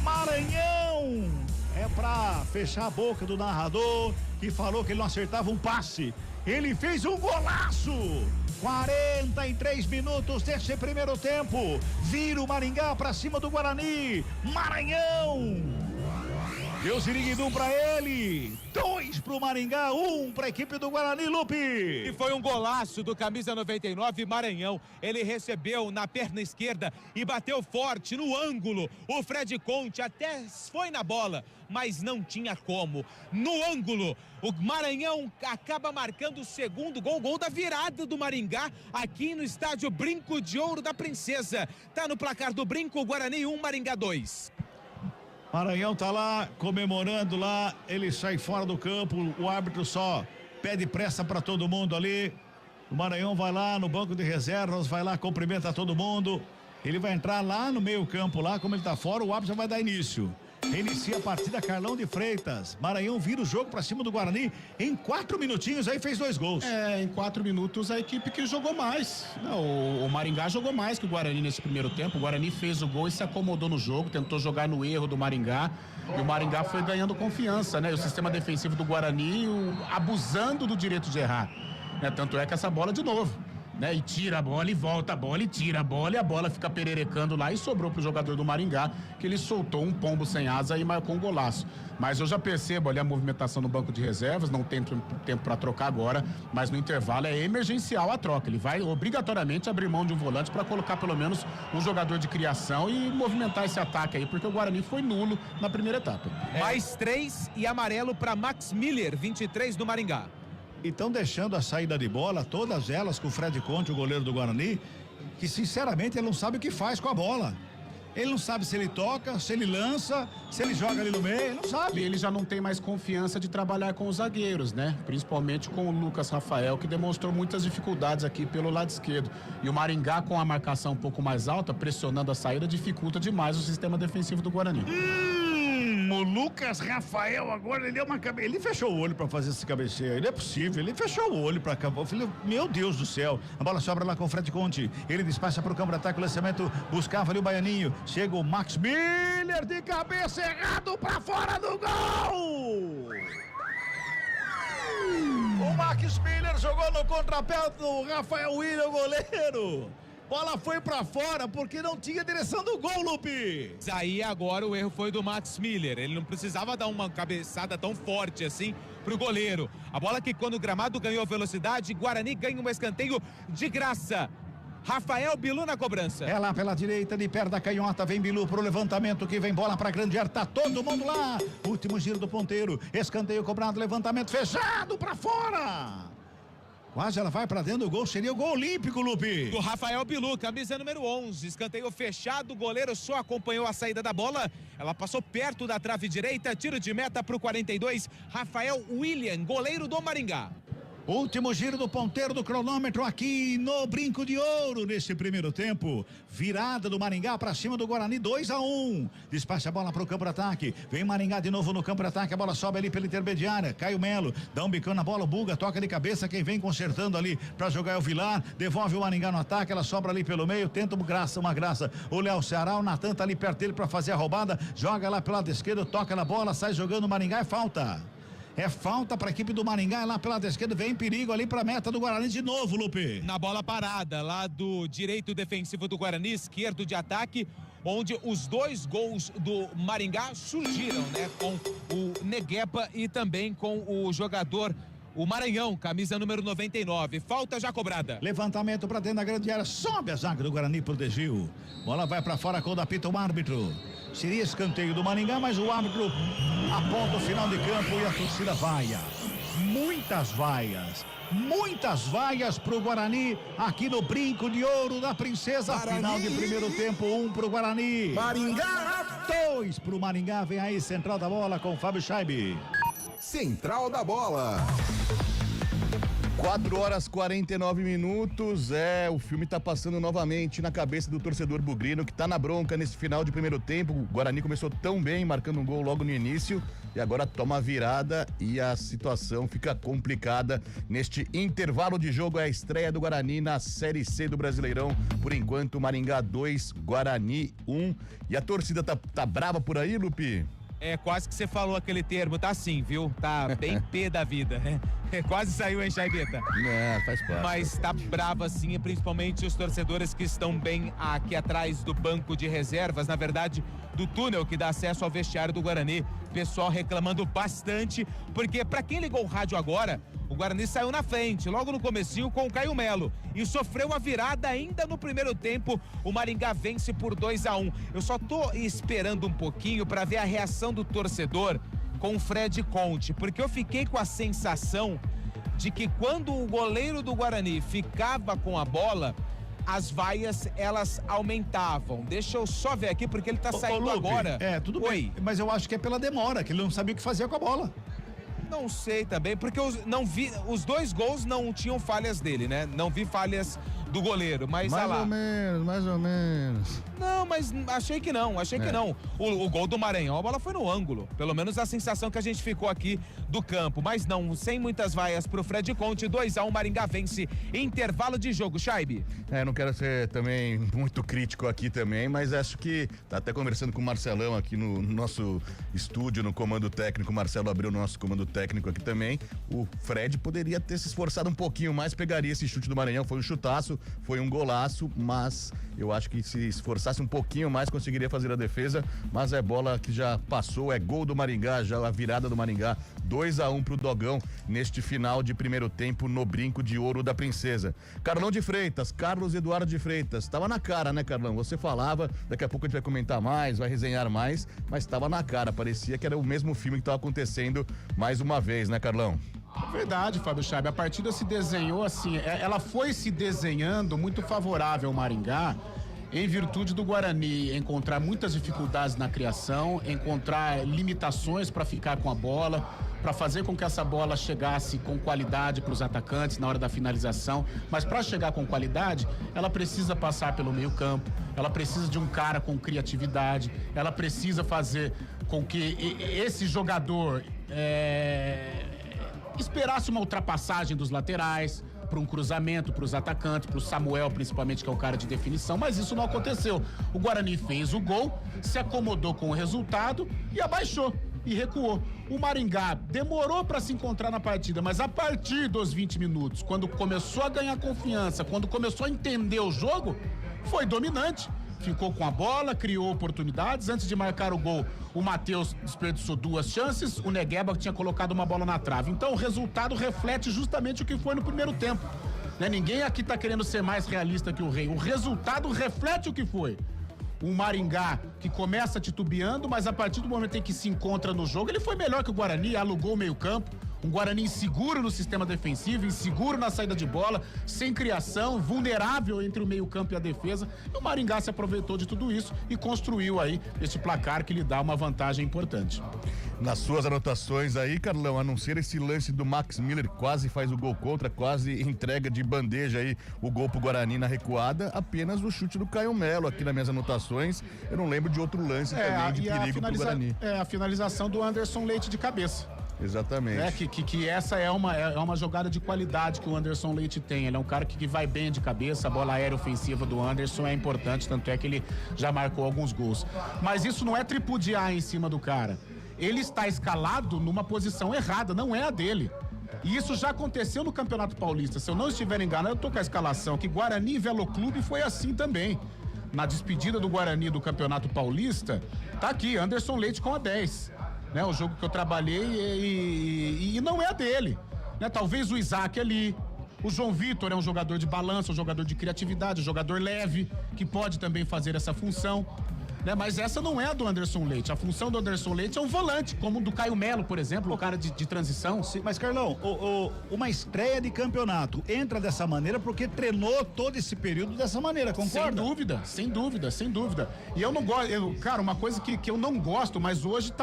Maranhão! É pra fechar a boca do narrador que falou que ele não acertava um passe. Ele fez um golaço! 43 minutos desse primeiro tempo. Vira o Maringá pra cima do Guarani. Maranhão! E o Ziriguidum pra ele. 2 pro Maringá, 1 pra equipe do Guarani, Lupe.
E foi um golaço do camisa 99, Maranhão. Ele recebeu na perna esquerda e bateu forte no ângulo. O Fred Conte até foi na bola, mas não tinha como. No ângulo, o Maranhão acaba marcando o segundo gol da virada do Maringá, aqui no estádio Brinco de Ouro da Princesa. Tá no placar do Brinco, Guarani 1, Maringá 2.
Maranhão tá lá comemorando lá, ele sai fora do campo, o árbitro só pede pressa para todo mundo ali. O Maranhão vai lá no banco de reservas, vai lá, cumprimenta todo mundo. Ele vai entrar lá no meio campo lá, como ele tá fora, o árbitro já vai dar início. Inicia a partida Carlão de Freitas. Maranhão vira o jogo pra cima do Guarani. Em 4 minutinhos aí fez 2 gols.
Em 4 minutos a equipe que jogou mais. Não, o Maringá jogou mais que o Guarani nesse primeiro tempo. O Guarani fez o gol e se acomodou no jogo, tentou jogar no erro do Maringá. E o Maringá foi ganhando confiança, né? O sistema defensivo do Guarani abusando do direito de errar. Né? Tanto é que essa bola de novo. Né? E tira a bola e volta a bola e tira a bola e a bola fica pererecando lá e sobrou pro jogador do Maringá, que ele soltou um pombo sem asa e marcou um golaço. Mas eu já percebo ali a movimentação no banco de reservas, não tem tempo para trocar agora, mas no intervalo é emergencial a troca. Ele vai obrigatoriamente abrir mão de um volante para colocar pelo menos um jogador de criação e movimentar esse ataque aí, porque o Guarani foi nulo na primeira etapa.
Mais 3 e amarelo para Max Miller, 23 do Maringá.
E estão deixando a saída de bola, todas elas com o Fred Conte, o goleiro do Guarani, que sinceramente ele não sabe o que faz com a bola. Ele não sabe se ele toca, se ele lança, se ele joga ali no meio, ele não sabe.
E ele já não tem mais confiança de trabalhar com os zagueiros, né? Principalmente com o Lucas Rafael, que demonstrou muitas dificuldades aqui pelo lado esquerdo. E o Maringá, com a marcação um pouco mais alta, pressionando a saída, dificulta demais o sistema defensivo do Guarani.
O Lucas Rafael agora, ele deu uma cabeça, ele fechou o olho pra fazer esse cabeceio aí, não é possível, ele fechou o olho pra acabar. Eu falei, meu Deus do céu, a bola sobra lá com o Fred Conte, ele despacha pro campo de ataque, o lançamento, buscava ali o Baianinho, chega o Max Miller de cabeça errado pra fora do gol! O Max Miller jogou no contrapé do Rafael William, o goleiro. Bola foi pra fora porque não tinha direção do gol, Lupe.
Aí agora o erro foi do Max Miller. Ele não precisava dar uma cabeçada tão forte assim pro goleiro. A bola que quando o gramado ganhou velocidade, Guarani ganha um escanteio de graça. Rafael Bilu na cobrança.
É lá pela direita, de perto da canhota, vem Bilu pro levantamento, que vem bola pra grande área, tá todo mundo lá. Último giro do ponteiro, escanteio cobrado, levantamento fechado pra fora. Quase ela vai pra dentro do gol, seria o gol olímpico, Lupe.
Do Rafael Bilu, camisa número 11, escanteio fechado, o goleiro só acompanhou a saída da bola, ela passou perto da trave direita, tiro de meta pro 42, Rafael William, goleiro do Maringá.
Último giro do ponteiro do cronômetro aqui no Brinco de Ouro nesse primeiro tempo. Virada do Maringá para cima do Guarani, 2-1. Despacha a bola para o campo de ataque. Vem Maringá de novo no campo de ataque. A bola sobe ali pela intermediária. Caio Melo dá um bicão na bola. Buga toca de cabeça. Quem vem consertando ali para jogar é o Vilar. Devolve o Maringá no ataque. Ela sobra ali pelo meio. Tenta uma graça. O Léo Ceará. O Natan tá ali perto dele para fazer a roubada. Joga lá pelo lado esquerdo. Toca na bola. Sai jogando o Maringá. É falta. É falta para a equipe do Maringá, lá pela esquerda, vem perigo ali para a meta do Guarani de novo, Lupe.
Na bola parada, lá do direito defensivo do Guarani, esquerdo de ataque, onde os 2 gols do Maringá surgiram, né? Com o Negueba e também com o jogador, o Maranhão, camisa número 99. Falta já cobrada.
Levantamento para dentro da grande área, sobe a zaga do Guarani, protegeu. Bola vai para fora quando apita o árbitro. Seria escanteio do Maringá, mas o árbitro aponta o final de campo e a torcida vaia. Muitas vaias pro Guarani, aqui no Brinco de Ouro da Princesa. Guarani. Final de primeiro tempo, 1 pro Guarani.
Maringá.
2 pro Maringá, vem aí, central da bola com Fábio Scheibe.
Central da bola.
4h49. O filme tá passando novamente na cabeça do torcedor bugrino, que tá na bronca nesse final de primeiro tempo. O Guarani começou tão bem, marcando um gol logo no início, e agora toma a virada e a situação fica complicada. Neste intervalo de jogo é a estreia do Guarani na Série C do Brasileirão. Por enquanto, Maringá 2, Guarani 1. E a torcida tá brava por aí, Lupi?
É, quase que você falou aquele termo, tá assim, viu? Tá bem pé da vida. Quase saiu, hein, Chaibeta?
Faz parte.
Mas tá brava sim, principalmente os torcedores que estão bem aqui atrás do banco de reservas, na verdade, do túnel que dá acesso ao vestiário do Guarani. pessoal reclamando bastante, porque pra quem ligou o rádio agora, o Guarani saiu na frente, logo no comecinho com o Caio Melo, e sofreu uma virada ainda no primeiro tempo. O Maringá vence por 2-1. Eu só tô esperando um pouquinho pra ver a reação do torcedor com o Fred Conte, porque eu fiquei com a sensação de que quando o goleiro do Guarani ficava com a bola, as vaias, elas aumentavam. Deixa eu só ver aqui, porque ele tá saindo
Lupe,
agora.
Tudo bem, mas eu acho que é pela demora, que ele não sabia o que fazer com a bola.
Não sei também, porque os dois gols não tinham falhas dele, né? Não vi falhas do goleiro, mas
mais ou menos.
Não, mas achei que não. O gol do Maranhão, a bola foi no ângulo. Pelo menos a sensação que a gente ficou aqui do campo. Mas não, sem muitas vaias pro Fred Conte, 2-1, Maringá vence. Intervalo de jogo, Chaibe.
Não quero ser também muito crítico aqui também, mas acho que, tá até conversando com o Marcelão aqui no nosso estúdio, no comando técnico, o Marcelo abriu o nosso comando técnico aqui também, o Fred poderia ter se esforçado um pouquinho mais, pegaria esse chute do Maranhão, foi um chutaço, foi um golaço, mas eu acho que se esforçasse um pouquinho mais conseguiria fazer a defesa, mas é bola que já passou, é gol do Maringá, já a virada do Maringá, 2-1 pro Dogão neste final de primeiro tempo no Brinco de Ouro da Princesa. Carlão de Freitas, Carlos Eduardo de Freitas, tava na cara, né, Carlão? Você falava, daqui a pouco a gente vai comentar mais, vai resenhar mais, mas tava na cara, parecia que era o mesmo filme que tava acontecendo mais uma vez, né, Carlão?
Verdade, Fábio Chaibe, a partida se desenhou assim, ela foi se desenhando muito favorável ao Maringá, em virtude do Guarani encontrar muitas dificuldades na criação, encontrar limitações para ficar com a bola, para fazer com que essa bola chegasse com qualidade para os atacantes na hora da finalização, mas para chegar com qualidade, ela precisa passar pelo meio-campo, ela precisa de um cara com criatividade, ela precisa fazer com que esse jogador esperasse uma ultrapassagem dos laterais, para um cruzamento, para os atacantes, para o Samuel principalmente, que é o cara de definição, mas isso não aconteceu. O Guarani fez o gol, se acomodou com o resultado e abaixou e recuou. O Maringá demorou para se encontrar na partida, mas a partir dos 20 minutos, quando começou a ganhar confiança, quando começou a entender o jogo, foi dominante. Ficou com a bola, criou oportunidades. Antes de marcar o gol, o Matheus desperdiçou 2 chances, o Negueba tinha colocado uma bola na trave. Então o resultado reflete justamente o que foi no primeiro tempo. Ninguém aqui tá querendo ser mais realista que o Rei. O resultado reflete o que foi. Um Maringá que começa titubeando, mas a partir do momento em que se encontra no jogo, ele foi melhor que o Guarani, alugou o meio-campo. Um Guarani inseguro no sistema defensivo, inseguro na saída de bola, sem criação, vulnerável entre o meio-campo e a defesa. E o Maringá se aproveitou de tudo isso e construiu aí esse placar que lhe dá uma vantagem importante.
Nas suas anotações aí, Carlão, a não ser esse lance do Max Miller, quase faz o gol contra, quase entrega de bandeja aí o gol pro Guarani na recuada, apenas o chute do Caio Melo aqui nas minhas anotações. Eu não lembro de outro lance também de perigo pro Guarani.
A finalização do Anderson Leite de cabeça.
Exatamente.
Que essa é uma jogada de qualidade que o Anderson Leite tem. Ele é um cara que vai bem de cabeça, a bola aérea ofensiva do Anderson é importante, tanto é que ele já marcou alguns gols. Mas isso não é tripudiar em cima do cara. Ele está escalado numa posição errada, não é a dele. E isso já aconteceu no Campeonato Paulista. Se eu não estiver enganado, eu tô com a escalação, que Guarani e Velo Clube foi assim também. Na despedida do Guarani do Campeonato Paulista, tá aqui, Anderson Leite com a 10. O jogo que eu trabalhei e não é a dele. Talvez o Isaac ali, o João Vitor é um jogador de balanço, um jogador de criatividade, um jogador leve, que pode também fazer essa função. Mas essa não é a do Anderson Leite. A função do Anderson Leite é um volante, como o do Caio Melo, por exemplo, o cara de transição.
Sim, mas, Carlão, uma estreia de campeonato entra dessa maneira porque treinou todo esse período dessa maneira, concorda?
Sem dúvida. E eu não gosto, cara, uma coisa que eu não gosto, mas hoje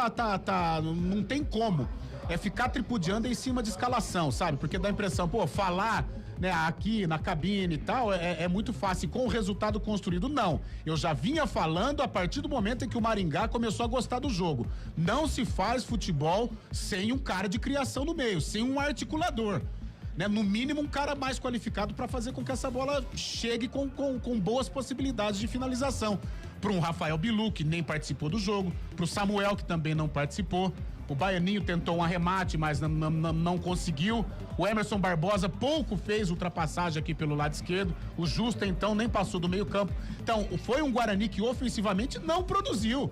não tem como, é ficar tripudiando em cima de escalação, sabe? Porque dá a impressão, falar aqui na cabine e tal, é muito fácil. Com o resultado construído, não. Eu já vinha falando a partir do momento em que o Maringá começou a gostar do jogo. Não se faz futebol sem um cara de criação no meio, sem um articulador. No mínimo, um cara mais qualificado para fazer com que essa bola chegue com boas possibilidades de finalização. Para um Rafael Bilu, que nem participou do jogo, para o Samuel, que também não participou. O Baianinho tentou um arremate, mas não conseguiu. O Emerson Barbosa pouco fez ultrapassagem aqui pelo lado esquerdo. O Justa, então, nem passou do meio campo. Então, foi um Guarani que ofensivamente não produziu.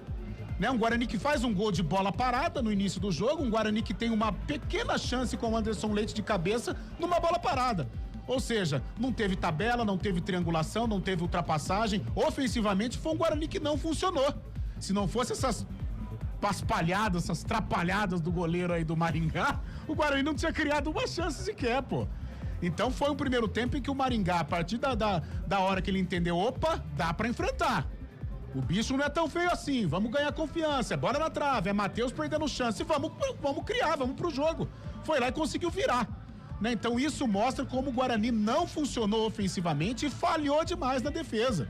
né? Um Guarani que faz um gol de bola parada no início do jogo, um Guarani que tem uma pequena chance com o Anderson Leite de cabeça numa bola parada. Ou seja, não teve tabela, não teve triangulação, não teve ultrapassagem. Ofensivamente foi um Guarani que não funcionou. Se não fosse essas paspalhadas, essas trapalhadas do goleiro aí do Maringá, o Guarani não tinha criado uma chance sequer, pô. Então foi um primeiro tempo em que o Maringá, a partir da hora que ele entendeu, opa, dá pra enfrentar. O bicho não é tão feio assim, vamos ganhar confiança, é bola na trave, é Matheus perdendo chance, vamos criar, vamos pro jogo. Foi lá e conseguiu virar, né? Então isso mostra como o Guarani não funcionou ofensivamente e falhou demais na defesa.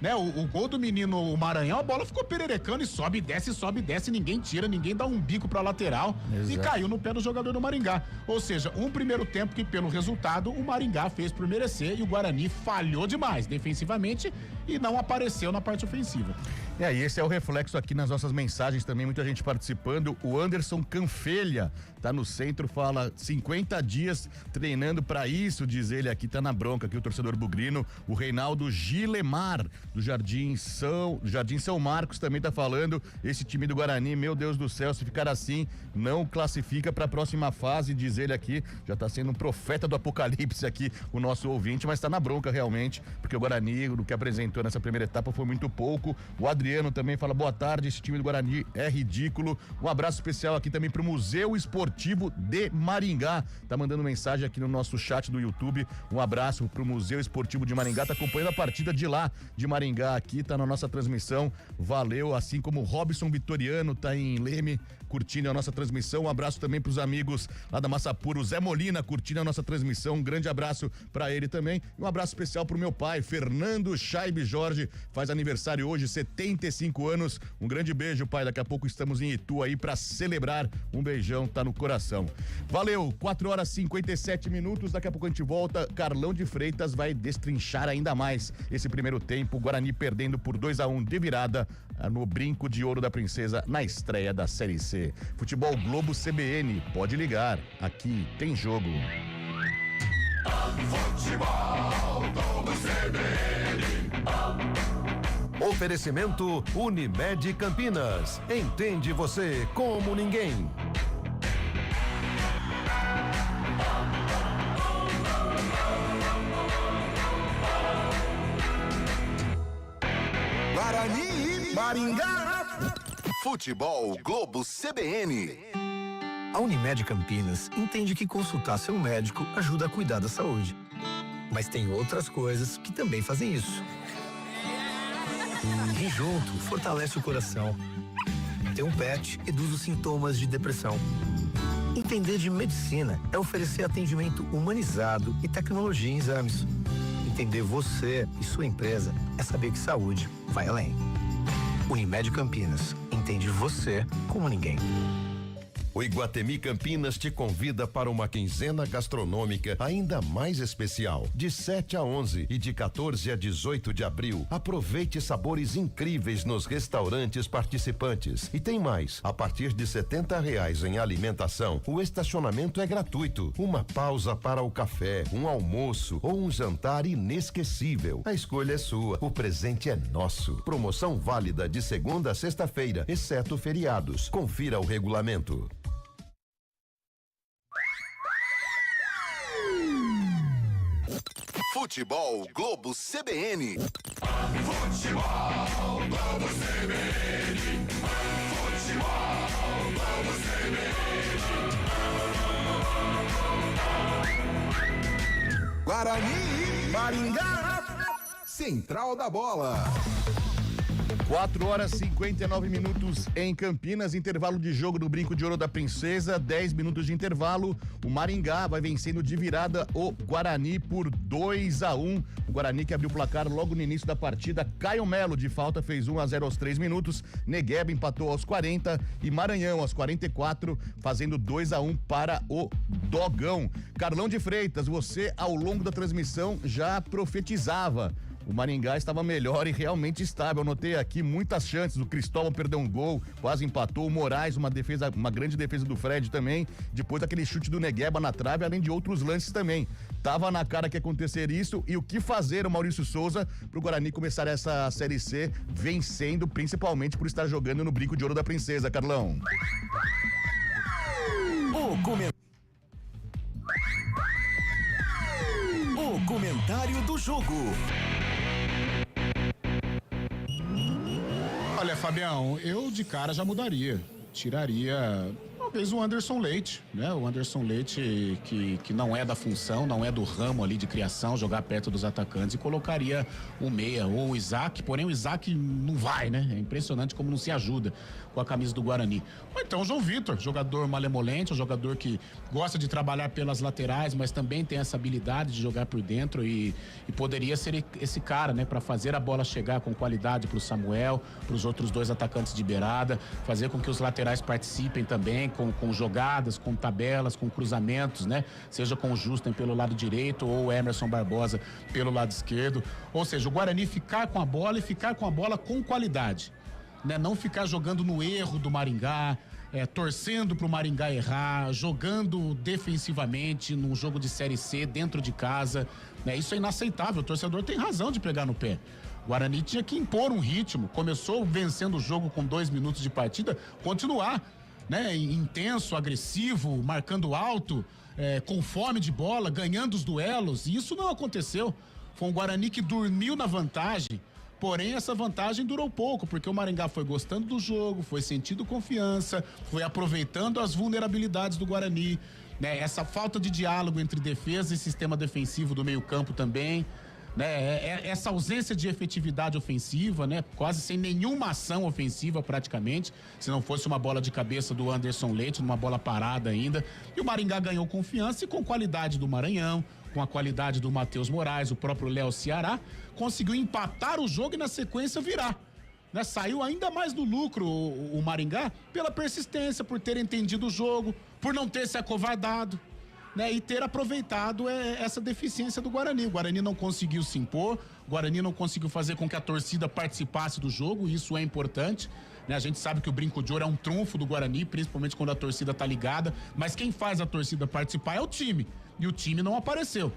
Né, o gol do menino o Maranhão, a bola ficou pererecando e sobe e desce, ninguém tira, ninguém dá um bico pra lateral. Exato. E caiu no pé do jogador do Maringá. Ou seja, um primeiro tempo que pelo resultado o Maringá fez por merecer e o Guarani falhou demais defensivamente e não apareceu na parte ofensiva.
E aí, esse é o reflexo aqui nas nossas mensagens também, muita gente participando. O Anderson Canfelha tá no centro, fala 50 dias treinando pra isso, diz ele aqui, tá na bronca aqui o torcedor bugrino. O Reinaldo Gilemar do Jardim São Marcos também tá falando, esse time do Guarani, meu Deus do céu, se ficar assim, não classifica pra próxima fase, diz ele aqui, já tá sendo um profeta do apocalipse aqui, o nosso ouvinte, mas tá na bronca realmente, porque o Guarani, o que apresentou nessa primeira etapa foi muito pouco. O Adriano também fala, boa tarde, esse time do Guarani é ridículo. Um abraço especial aqui também pro Museu Esportivo de Maringá, tá mandando mensagem aqui no nosso chat do YouTube, um abraço pro Museu Esportivo de Maringá, tá acompanhando a partida de lá, de Maringá aqui, tá na nossa transmissão, valeu, assim como o Robson Vitoriano tá em Leme, curtindo a nossa transmissão, um abraço também pros amigos lá da Massa Pura, o Zé Molina curtindo a nossa transmissão, um grande abraço pra ele também, e um abraço especial pro meu pai, Fernando Chaib Jorge, faz aniversário hoje, 75 anos, um grande beijo, pai, daqui a pouco estamos em Itu aí pra celebrar, um beijão, tá no coração. Valeu, 4h57, daqui a pouco a gente volta, Carlão de Freitas vai destrinchar ainda mais esse primeiro tempo, o Guarani perdendo por 2-1 de virada no Brinco de Ouro da Princesa na estreia da Série C. Futebol Globo CBN, pode ligar, aqui tem jogo.
Futebol Globo CBN.
Oferecimento Unimed Campinas. Entende você como ninguém.
Guarani e Maringá. Futebol Globo CBN.
A Unimed Campinas entende que consultar seu médico ajuda a cuidar da saúde. Mas tem outras coisas que também fazem isso. Rir junto fortalece o coração. Ter um pet reduz os sintomas de depressão. Entender de medicina é oferecer atendimento humanizado e tecnologia em exames. Entender você e sua empresa é saber que saúde vai além. Unimed Campinas, entende você como ninguém.
O Iguatemi Campinas te convida para uma quinzena gastronômica ainda mais especial. De 7 a 11 e de 14 a 18 de abril. Aproveite sabores incríveis nos restaurantes participantes. E tem mais, a partir de R$70 em alimentação, o estacionamento é gratuito. Uma pausa para o café, um almoço ou um jantar inesquecível. A escolha é sua, o presente é nosso. Promoção válida de segunda a sexta-feira, exceto feriados. Confira o regulamento.
Futebol Globo CBN.
Futebol Globo CBN. Futebol Globo CBN.
Guarani e Maringá. Central da Bola.
4h59 em Campinas, intervalo de jogo do Brinco de Ouro da Princesa, 10 minutos de intervalo, o Maringá vai vencendo de virada o Guarani por 2-1, o Guarani que abriu o placar logo no início da partida, Caio Melo de falta fez 1-0 aos 3 minutos, Negueba empatou aos 40 e Maranhão aos 44, fazendo 2-1 para o Dogão. Carlão de Freitas, você ao longo da transmissão já profetizava o Maringá estava melhor e realmente estável. Eu notei aqui muitas chances. O Cristóvão perdeu um gol, quase empatou. O Moraes, uma grande defesa do Fred também. Depois aquele chute do Negueba na trave, além de outros lances também. Tava na cara que ia acontecer isso. E o que fazer o Maurício Souza pro Guarani começar essa Série C vencendo, principalmente por estar jogando no Brinco de Ouro da Princesa, Carlão?
O comentário do jogo.
Olha, Fabião, eu de cara já mudaria. Tiraria talvez o Anderson Leite, né? O Anderson Leite que não é da função, não é do ramo ali de criação, jogar perto dos atacantes, e colocaria o meia ou o Isaac, porém o Isaac não vai, né? É impressionante como não se ajuda com a camisa do Guarani. Ou então o João Vitor, jogador malemolente, um jogador que gosta de trabalhar pelas laterais, mas também tem essa habilidade de jogar por dentro e poderia ser esse cara, né? Para fazer a bola chegar com qualidade pro Samuel, pros outros dois atacantes de beirada, fazer com que os laterais participem também, com jogadas, com tabelas, com cruzamentos, né? Seja com o Justen pelo lado direito ou o Emerson Barbosa pelo lado esquerdo. Ou seja, o Guarani ficar com a bola e ficar com a bola com qualidade, né? Não ficar jogando no erro do Maringá, torcendo pro Maringá errar, jogando defensivamente num jogo de Série C dentro de casa, né? Isso é inaceitável, o torcedor tem razão de pegar no pé. O Guarani tinha que impor um ritmo, começou vencendo o jogo com 2 minutos de partida, continuar, né? Intenso, agressivo, marcando alto, com fome de bola, ganhando os duelos, e isso não aconteceu. Foi um Guarani que dormiu na vantagem, porém essa vantagem durou pouco, porque o Maringá foi gostando do jogo, foi sentindo confiança, foi aproveitando as vulnerabilidades do Guarani, né? Essa falta de diálogo entre defesa e sistema defensivo do meio-campo também, né? Essa ausência de efetividade ofensiva, né? Quase sem nenhuma ação ofensiva praticamente, se não fosse uma bola de cabeça do Anderson Leite, numa bola parada ainda. E o Maringá ganhou confiança e com qualidade do Maranhão, com a qualidade do Matheus Moraes, o próprio Léo Ceará, conseguiu empatar o jogo e na sequência virar, né? Saiu ainda mais do lucro o Maringá pela persistência, por ter entendido o jogo, por não ter se acovardado, né? E ter aproveitado essa deficiência do Guarani. O Guarani não conseguiu se impor, o Guarani não conseguiu fazer com que a torcida participasse do jogo, e isso é importante, né? A gente sabe que o Brinco de Ouro é um trunfo do Guarani, principalmente quando a torcida tá ligada, mas quem faz a torcida participar é o time, e o time não apareceu.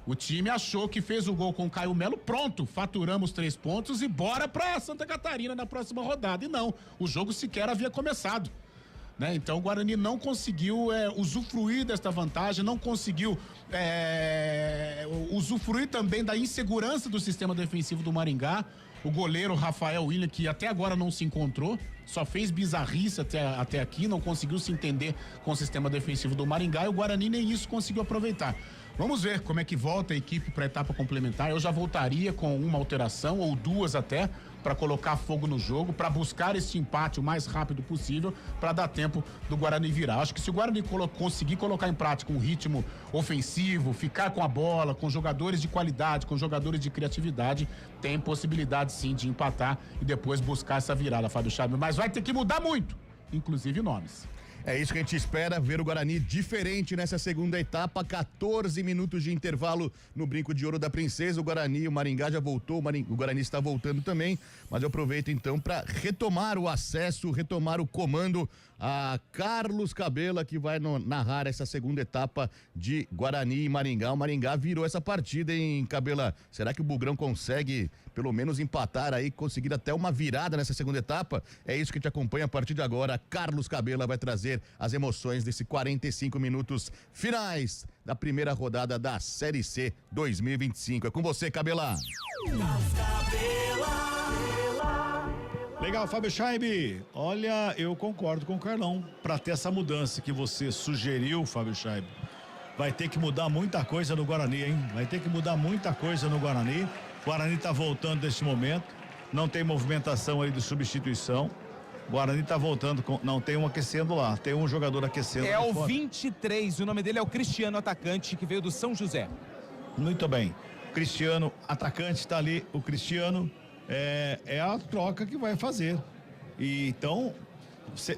O time achou que fez o gol com o Caio Melo, pronto, faturamos 3 pontos e bora pra Santa Catarina na próxima rodada. E não, o jogo sequer havia começado, né? Então o Guarani não conseguiu usufruir desta vantagem, não conseguiu usufruir também da insegurança do sistema defensivo do Maringá. O goleiro Rafael William, que até agora não se encontrou, só fez bizarrice até aqui, não conseguiu se entender com o sistema defensivo do Maringá, e o Guarani nem isso conseguiu aproveitar. Vamos ver como é que volta a equipe para a etapa complementar. Eu já voltaria com uma alteração ou 2 até, para colocar fogo no jogo, para buscar esse empate o mais rápido possível, para dar tempo do Guarani virar. Acho que se o Guarani conseguir colocar em prática um ritmo ofensivo, ficar com a bola, com jogadores de qualidade, com jogadores de criatividade, tem possibilidade sim de empatar e depois buscar essa virada, Fábio Chaves. Mas vai ter que mudar muito, inclusive nomes.
É isso que a gente espera, ver o Guarani diferente nessa segunda etapa. 14 minutos de intervalo no Brinco de Ouro da Princesa. O Guarani, o Maringá já voltou, o Guarani está voltando também, mas eu aproveito então para retomar o acesso, retomar o comando a Carlos Cabela, que vai narrar essa segunda etapa de Guarani e Maringá. O Maringá virou essa partida, hein, Cabela? Será que o Bugrão consegue pelo menos empatar aí, conseguir até uma virada nessa segunda etapa? É isso que te acompanha a partir de agora. Carlos Cabela vai trazer as emoções desse 45 minutos finais da primeira rodada da Série C 2025. É com você, Cabela.
Legal, Fábio Scheibe. Olha, eu concordo com o Carlão. Para ter essa mudança que você sugeriu, Fábio Scheibe, vai ter que mudar muita coisa no Guarani, hein? Vai ter que mudar muita coisa no Guarani. O Guarani tá voltando neste momento. Não tem movimentação aí de substituição. O Guarani tá voltando, não tem um aquecendo lá, tem um jogador aquecendo.
É o 23, o nome dele é o Cristiano, atacante, que veio do São José.
Muito bem. Cristiano, atacante, tá ali, o Cristiano. É a troca que vai fazer. E então,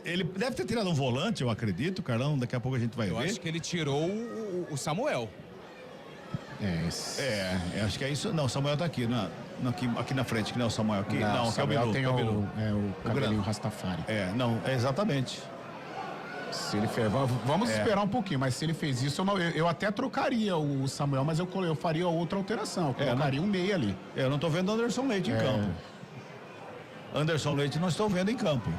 ele deve ter tirado um volante, eu acredito, Carlão, daqui a pouco a gente vai ver.
Eu acho que ele tirou o Samuel.
Acho que é isso. Não, Samuel tá aqui, não. Aqui na frente, que não é o Samuel. Aqui, não,
Samuel tem
o
cabelinho Rastafari.
Exatamente.
Se ele fez, vamos esperar um pouquinho, mas se ele fez isso, eu até trocaria o Samuel, mas eu faria outra alteração. Eu colocaria um meia ali.
Eu não tô vendo Anderson Leite em campo. Anderson Leite não estou vendo em campo.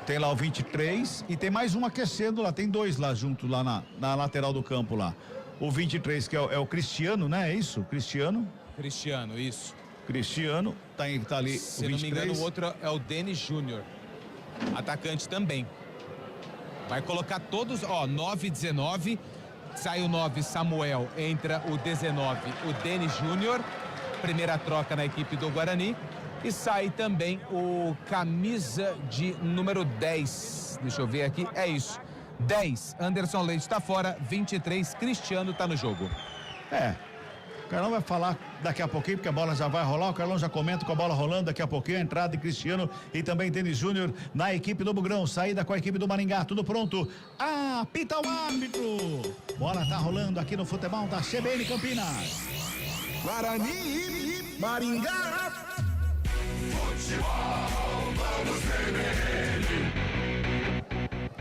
Tem lá o 23 e tem mais um aquecendo lá. Tem dois lá junto, lá na lateral do campo lá. O 23, que é o Cristiano, né? É isso? Cristiano,
isso.
Cristiano, tá ali.
Se
o 23.
não me engano, o outro é o Denis Júnior. Atacante também. Vai colocar todos, 9 e 19. Sai o 9, Samuel. Entra o 19, o Denis Júnior. Primeira troca na equipe do Guarani. E sai também o camisa de número 10. Deixa eu ver aqui. É isso. 10, Anderson Leite está fora. 23, Cristiano está no jogo.
O Carlão vai falar daqui a pouquinho, porque a bola já vai rolar. O Carlão já comenta com a bola rolando daqui a pouquinho. A entrada de Cristiano e também Denis Júnior na equipe do Bugrão. Saída com a equipe do Maringá. Tudo pronto. Apita o árbitro. Bola tá rolando aqui no futebol da CBN Campinas.
Guarani e Maringá.
Futebol, vamos CBN.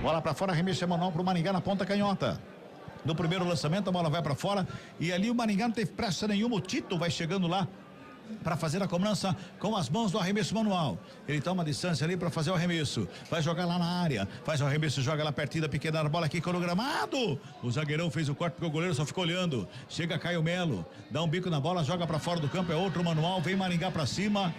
Bola pra fora, arremesso manual pro Maringá na ponta canhota. No primeiro lançamento, a bola vai pra fora e ali o Maringá não teve pressa nenhuma. O Tito vai chegando lá para fazer a cobrança com as mãos do arremesso manual. Ele toma distância ali para fazer o arremesso. Vai jogar lá na área. Faz o arremesso, joga lá pertinho da pequena bola aqui com o gramado. O zagueirão fez o corte porque o goleiro só ficou olhando. Chega Caio Melo, dá um bico na bola, joga para fora do campo. É outro manual, vem Maringá para cima.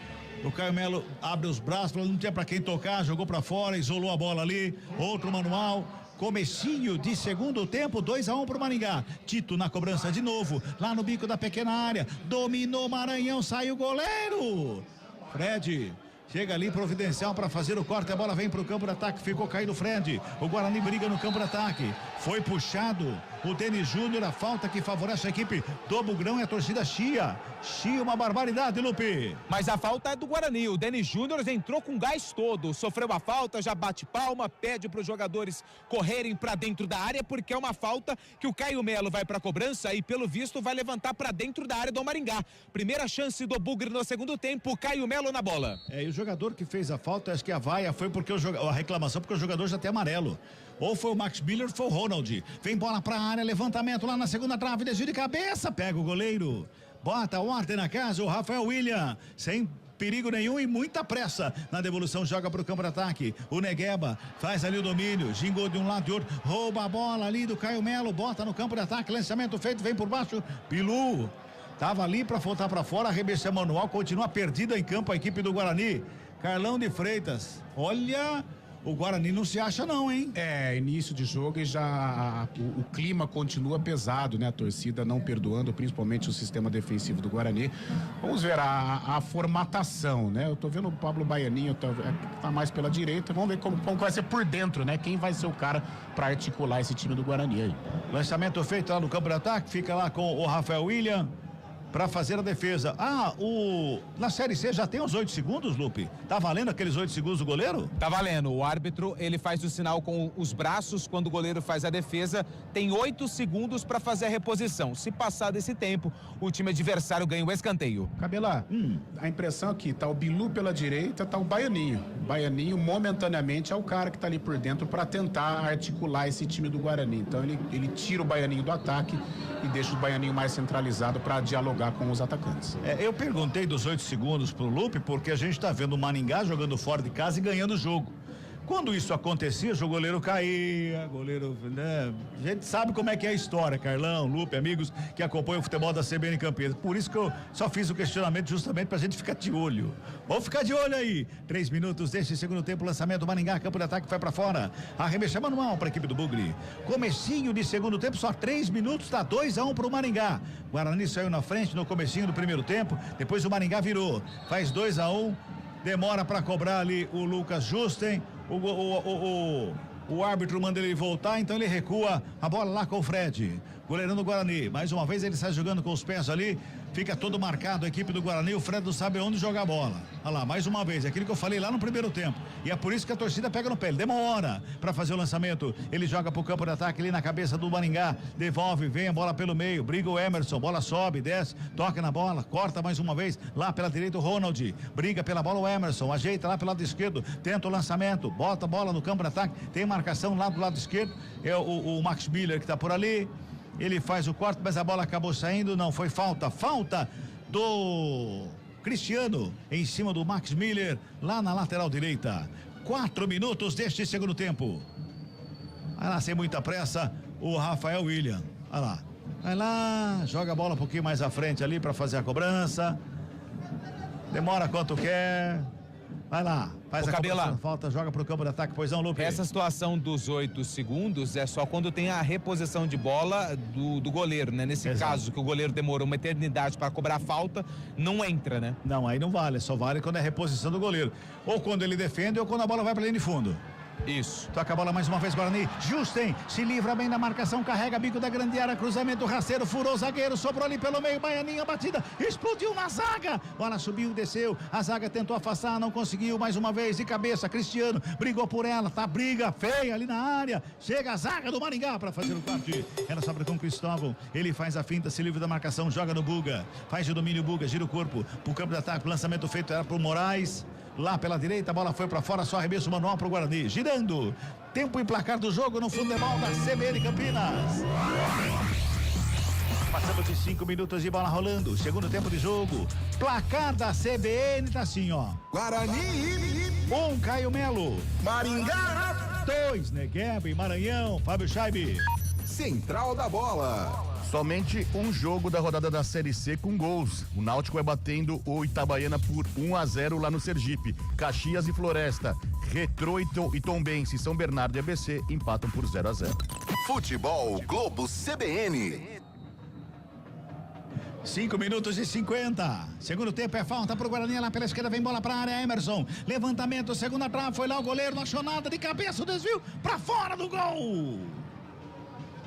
O Caio Melo abre os braços, não tinha para quem tocar, jogou para fora, isolou a bola ali. Outro manual. Comecinho de segundo tempo, 2-1 pro Maringá. Tito na cobrança de novo, lá no bico da pequena área. Dominou Maranhão, sai o goleiro. Fred chega ali providencial para fazer o corte, a bola vem pro campo de ataque, ficou caído o Fred. O Guarani briga no campo de ataque. Foi puxado o Denis Júnior, a falta que favorece a equipe do Bugrão e a torcida chia. Chia, uma barbaridade, Lupe.
Mas a falta é do Guarani. O Denis Júnior entrou com gás todo. Sofreu uma falta, já bate palma, pede para os jogadores correrem para dentro da área, porque é uma falta que o Caio Melo vai para a cobrança e, pelo visto, vai levantar para dentro da área do Maringá. Primeira chance do Bugre no segundo tempo, Caio Melo na bola.
E o jogador que fez a falta, acho que a vaia foi porque a reclamação, porque o jogador já tem amarelo. Ou foi o Max Miller, ou foi o Ronald. Vem bola pra área, levantamento lá na segunda trave, desvio de cabeça, pega o goleiro. Bota a ordem na casa, o Rafael William, sem perigo nenhum e muita pressa. Na devolução, joga pro campo de ataque. O Negueba faz ali o domínio, gingou de um lado e de outro, rouba a bola ali do Caio Melo, bota no campo de ataque, lançamento feito, vem por baixo, Pilu. Tava ali pra voltar pra fora, arremesso manual, continua perdida em campo a equipe do Guarani. Carlão de Freitas, olha, o Guarani não se acha não, hein?
Início de jogo e já o clima continua pesado, né? A torcida não perdoando, principalmente o sistema defensivo do Guarani. Vamos ver a formatação, né? Eu tô vendo o Pablo Baianinho, tá mais pela direita, vamos ver como vai ser por dentro, né? Quem vai ser o cara para articular esse time do Guarani aí.
Lançamento feito lá no campo de ataque, fica lá com o Rafael William para fazer a defesa. Na Série C já tem os 8 segundos, Lupe? Tá valendo aqueles 8 segundos do goleiro?
Tá valendo. O árbitro, ele faz o sinal com os braços quando o goleiro faz a defesa. Tem 8 segundos para fazer a reposição. Se passar desse tempo, o time adversário ganha o escanteio.
Cabela, a impressão aqui, tá o Bilu pela direita, tá o Baianinho. O Baianinho, momentaneamente, é o cara que tá ali por dentro para tentar articular esse time do Guarani. Então, ele tira o Baianinho do ataque e deixa o Baianinho mais centralizado para dialogar com os atacantes.
Eu perguntei dos 8 segundos pro Lupe porque a gente tá vendo o Maringá jogando fora de casa e ganhando o jogo. Quando isso acontecia, o goleiro caía, né? A gente sabe como é que é a história, Carlão, Lupe, amigos que acompanham o futebol da CBN Campinas. Por isso que eu só fiz o questionamento justamente pra gente ficar de olho. Vamos ficar de olho aí. 3 minutos desse segundo tempo, lançamento do Maringá, campo de ataque vai pra fora. Arremesso manual pra equipe do Bugre. Comecinho de segundo tempo, só 3 minutos, tá 2-1 pro Maringá. Guarani saiu na frente no comecinho do primeiro tempo, depois o Maringá virou. Faz 2-1, demora pra cobrar ali o Lucas Justen. O árbitro manda ele voltar, então ele recua a bola lá com o Fred. Goleirão do Guarani, mais uma vez ele sai jogando com os pés ali Fica todo marcado a equipe do Guarani. O Fred não sabe onde jogar a bola. Olha lá, mais uma vez, aquilo que eu falei lá no primeiro tempo. E é por isso que a torcida pega no pé. Ele demora para fazer o lançamento. Ele joga pro campo de ataque ali na cabeça do Maringá. Devolve, vem a bola pelo meio. Briga o Emerson. Bola sobe, desce, toca na bola, corta mais uma vez. Lá pela direita o Ronald. Briga pela bola o Emerson. Ajeita lá pelo lado esquerdo. Tenta o lançamento. Bota a bola no campo de ataque. Tem marcação lá do lado esquerdo. É o Max Miller que tá por ali. Ele faz o corte, mas a bola acabou saindo. Não, foi falta. Falta do Cristiano em cima do Max Miller, lá na lateral direita. 4 minutos deste segundo tempo. Vai lá sem muita pressa o Rafael William. Vai lá. Vai lá, joga a bola um pouquinho mais à frente ali para fazer a cobrança. Demora quanto quer. Vai lá, faz a cobrança, falta, joga pro campo de ataque, pois não, Lupe?
Essa situação dos 8 segundos é só quando tem a reposição de bola do goleiro, né? Nesse caso, que o goleiro demorou uma eternidade para cobrar a falta, não entra, né?
Não, aí não vale, só vale quando é reposição do goleiro. Ou quando ele defende ou quando a bola vai pra linha de fundo.
Isso.
Toca a bola mais uma vez, Guarani. Justen se livra bem da marcação, carrega bico da grande área, cruzamento rasteiro, furou o zagueiro, sobrou ali pelo meio, Baianinha, batida, explodiu na zaga. Bola subiu, desceu, a zaga tentou afastar, não conseguiu, mais uma vez, de cabeça, Cristiano, brigou por ela, tá briga feia ali na área. Chega a zaga do Maringá para fazer o corte. Ela sobra com o Cristóvão, ele faz a finta, se livra da marcação, joga no Buga, faz o domínio Buga, gira o corpo pro campo de ataque, o lançamento feito era pro Moraes. Lá pela direita, a bola foi para fora, só arremesso manual pro Guarani. Girando. Tempo e placar do jogo no futebol da CBN Campinas. Passamos de 5 minutos de bola rolando. Segundo tempo de jogo. Placar da CBN tá assim, ó.
Guarani.
1, Caio Melo.
Maringá.
2, Negueba e Maranhão. Fábio Scheibe.
Central da bola.
Somente um jogo da rodada da Série C com gols. O Náutico vai batendo o Itabaiana por 1-0 lá no Sergipe. Caxias e Floresta, Retrô e Tombense, São Bernardo e ABC empatam por 0-0.
Futebol Globo CBN.
5 minutos e 50. Segundo tempo é falta pro Guarani, lá pela esquerda vem bola pra área, Emerson. Levantamento, segunda trave, foi lá o goleiro, não achou nada, de cabeça o desvio, pra fora do gol.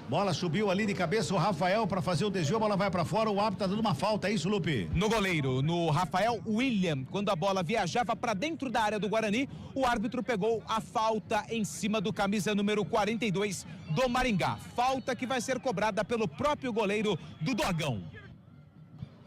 Bola subiu ali de cabeça o Rafael para fazer o desvio, a bola vai para fora, o árbitro tá dando uma falta, é isso, Lupe?
No goleiro, no Rafael William, quando a bola viajava para dentro da área do Guarani, o árbitro pegou a falta em cima do camisa número 42 do Maringá. Falta que vai ser cobrada pelo próprio goleiro do Dogão.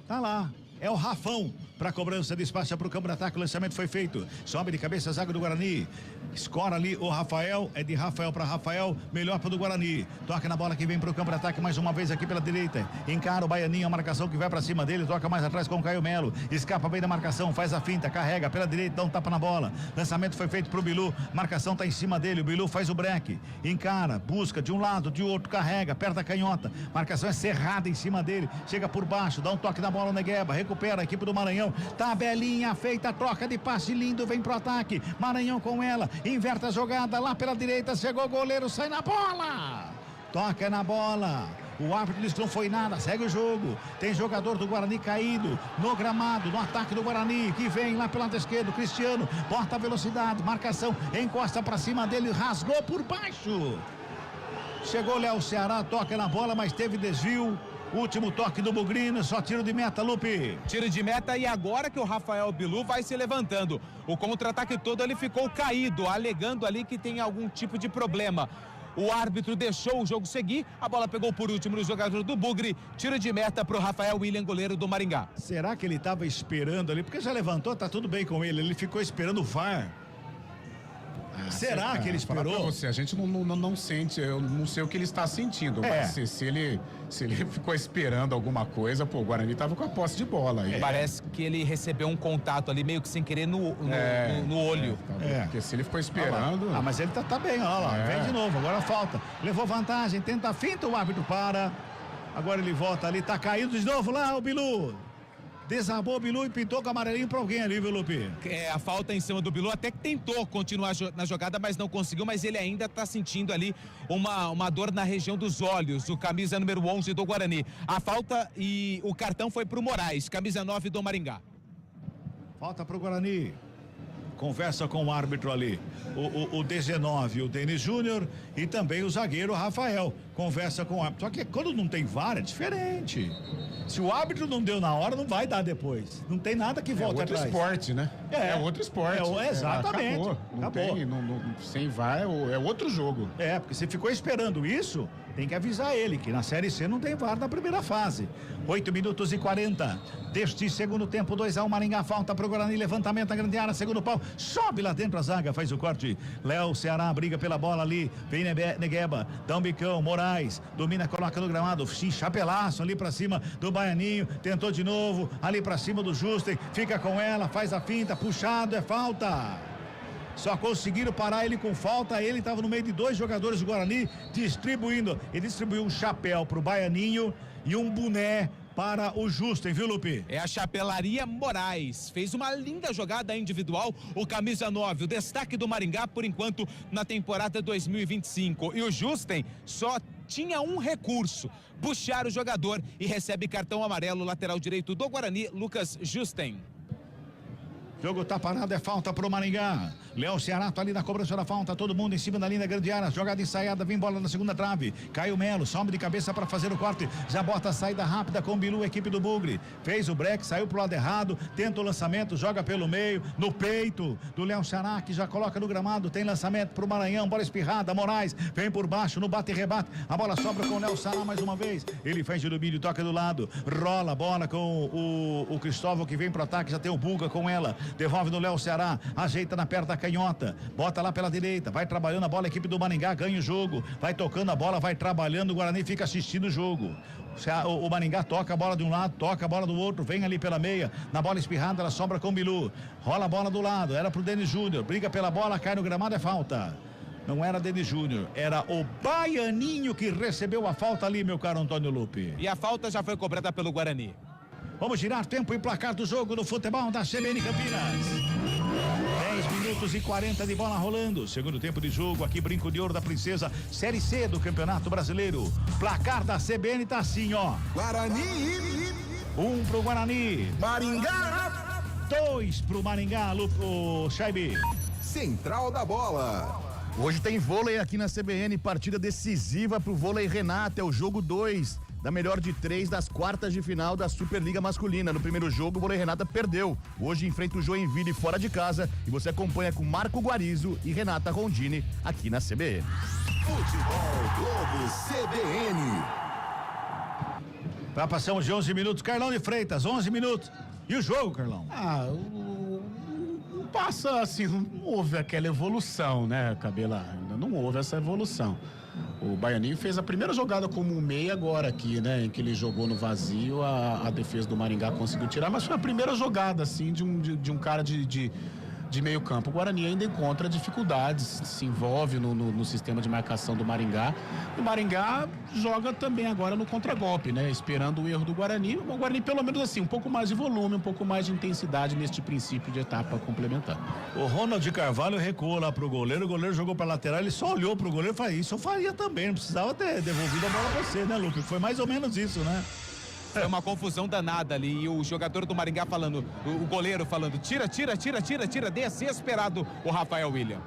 Tá lá, é o Rafão. Para cobrança, despacha para o campo de ataque, o lançamento foi feito. Sobe de cabeça a zaga do Guarani. Escora ali o Rafael, é de Rafael para Rafael, melhor para o do Guarani. Toca na bola que vem para o campo de ataque mais uma vez aqui pela direita. Encara o Baianinho, a marcação que vai para cima dele, toca mais atrás com o Caio Melo. Escapa bem da marcação, faz a finta, carrega pela direita, dá um tapa na bola. Lançamento foi feito para o Bilu, marcação tá em cima dele, o Bilu faz o break. Encara, busca de um lado, de outro, carrega, aperta a canhota. Marcação é cerrada em cima dele, chega por baixo, dá um toque na bola, Negueba, recupera a equipe do Maranhão. Tabelinha feita, troca de passe lindo, vem pro ataque. Maranhão com ela, inverte a jogada lá pela direita, chegou o goleiro, sai na bola. Toca na bola. O árbitro diz que não foi nada, segue o jogo. Tem jogador do Guarani caído no gramado, no ataque do Guarani, que vem lá pelo lado esquerdo, Cristiano, bota a velocidade, marcação, encosta pra cima dele, rasgou por baixo. Chegou Léo Ceará, toca na bola, mas teve desvio. Último toque do Bugrino, só tiro de meta, Lupe.
Tiro de meta e agora que o Rafael Bilu vai se levantando. O contra-ataque todo ele ficou caído, alegando ali que tem algum tipo de problema. O árbitro deixou o jogo seguir, a bola pegou por último no jogador do Bugre, tiro de meta pro Rafael William, goleiro do Maringá.
Será que ele estava esperando ali? Porque já levantou, tá tudo bem com ele, ele ficou esperando o VAR. Será que ele esperou?
Você, a gente não sente, eu não sei o que ele está sentindo, mas se ele ficou esperando alguma coisa, pô, o Guarani tava com a posse de bola.
Parece que ele recebeu um contato ali meio que sem querer no olho.
Porque se ele ficou esperando...
mas ele tá bem, olha lá, vem de novo, agora falta. Levou vantagem, tenta a finta, o árbitro para. Agora ele volta ali, tá caído de novo lá o Bilu. Desabou o Bilu e pintou com amarelinho pra alguém ali, viu, Lupe?
A falta em cima do Bilu, até que tentou continuar na jogada, mas não conseguiu, mas ele ainda tá sentindo ali uma dor na região dos olhos, o camisa número 11 do Guarani. A falta e o cartão foi pro Moraes, camisa 9 do Maringá.
Falta pro Guarani. conversa com o árbitro ali. O 19, o Denis Júnior, e também o zagueiro Rafael. Conversa com o árbitro. Só que quando não tem VAR é diferente. Se o árbitro não deu na hora, não vai dar depois. Não tem nada que volte atrás.
É outro esporte, né? É outro esporte.
Exatamente.
Acabou. Sem VAR é outro jogo.
Porque se ficou esperando isso, tem que avisar ele que na Série C não tem VAR na primeira fase. 8 minutos e 40 deste segundo tempo, 2-1, Maringá, falta pro Guarani, levantamento na grande área, segundo pau, sobe lá dentro a zaga, faz o corte. Léo Ceará briga pela bola ali, vem Negueba, dá um bicão, Moraes, domina, coloca no gramado, chapelaço ali pra cima do Baianinho, tentou de novo, ali pra cima do Justen, fica com ela, faz a finta, puxado, é falta. Só conseguiram parar ele com falta. Ele estava no meio de 2 jogadores do Guarani, distribuindo. Ele distribuiu um chapéu pro Baianinho e um boné para o Justen, viu, Lupe?
É a chapelaria Moraes. Fez uma linda jogada individual. O camisa 9, o destaque do Maringá, por enquanto, na temporada 2025. E o Justen só tinha um recurso: puxar o jogador, e recebe cartão amarelo, lateral direito do Guarani, Lucas Justen.
Jogo tá parado, é falta pro Maringá. Léo Ceará tá ali na cobrança da falta, todo mundo em cima da linha grande área, jogada ensaiada, vem bola na segunda trave. Caio Melo, some de cabeça para fazer o corte, já bota a saída rápida com o Bilu, equipe do Bugre. Fez o break, saiu pro lado errado, tenta o lançamento, joga pelo meio, no peito do Léo Ceará, que já coloca no gramado, tem lançamento pro Maranhão, bola espirrada, Moraes, vem por baixo, no bate e rebate, a bola sobra com o Léo Ceará mais uma vez. Ele faz de domínio, toca do lado, rola a bola com o Cristóvão, que vem pro ataque, já tem o Buga com ela. Devolve no Léo Ceará, ajeita na perna da canhota, bota lá pela direita, vai trabalhando a bola, a equipe do Maringá ganha o jogo, vai tocando a bola, vai trabalhando, o Guarani fica assistindo o jogo. O Maringá toca a bola de um lado, toca a bola do outro, vem ali pela meia, na bola espirrada, ela sobra com o Bilu, rola a bola do lado, era pro Denis Júnior, briga pela bola, cai no gramado, é falta. Não era Denis Júnior, era o Baianinho que recebeu a falta ali, meu caro Antônio Lupe.
E a falta já foi cobrada pelo Guarani.
Vamos girar tempo e placar do jogo do futebol da CBN Campinas. 10 minutos e 40 de bola rolando. Segundo tempo de jogo, aqui Brinco de Ouro da Princesa, Série C do Campeonato Brasileiro. Placar da CBN tá assim, ó.
Guarani.
1 pro Guarani.
Maringá.
2 pro Maringá, Lupo Chaibi.
Central da bola.
Hoje tem vôlei aqui na CBN, partida decisiva pro vôlei Renata, é o jogo 2 da melhor de 3 das quartas de final da Superliga Masculina. No primeiro jogo, o vôlei Renata perdeu. Hoje enfrenta o Joinville fora de casa e você acompanha com Marco Guarizo e Renata Rondini aqui na CBN.
Futebol Globo CBN.
Já passamos de 11 minutos. Carlão de Freitas, 11 minutos. E o jogo, Carlão?
Passa assim, não houve aquela evolução, né, Cabela? Ainda não houve essa evolução. O Baianinho fez a primeira jogada como meia agora aqui, né? Em que ele jogou no vazio, a defesa do Maringá conseguiu tirar, mas foi a primeira jogada, assim, de um cara de meio campo. O Guarani ainda encontra dificuldades, se envolve no sistema de marcação do Maringá. O Maringá joga também agora no contragolpe, né? Esperando o erro do Guarani. O Guarani, pelo menos assim, um pouco mais de volume, um pouco mais de intensidade neste princípio de etapa complementar.
O Ronald Carvalho recuou lá pro goleiro, o goleiro jogou pra lateral, ele só olhou pro goleiro e falou: isso eu faria também, não precisava ter devolvido a bola pra você, né, Lupe? Foi mais ou menos isso, né?
É uma confusão danada ali, e o jogador do Maringá falando, o goleiro falando, tira, desesperado o Rafael William.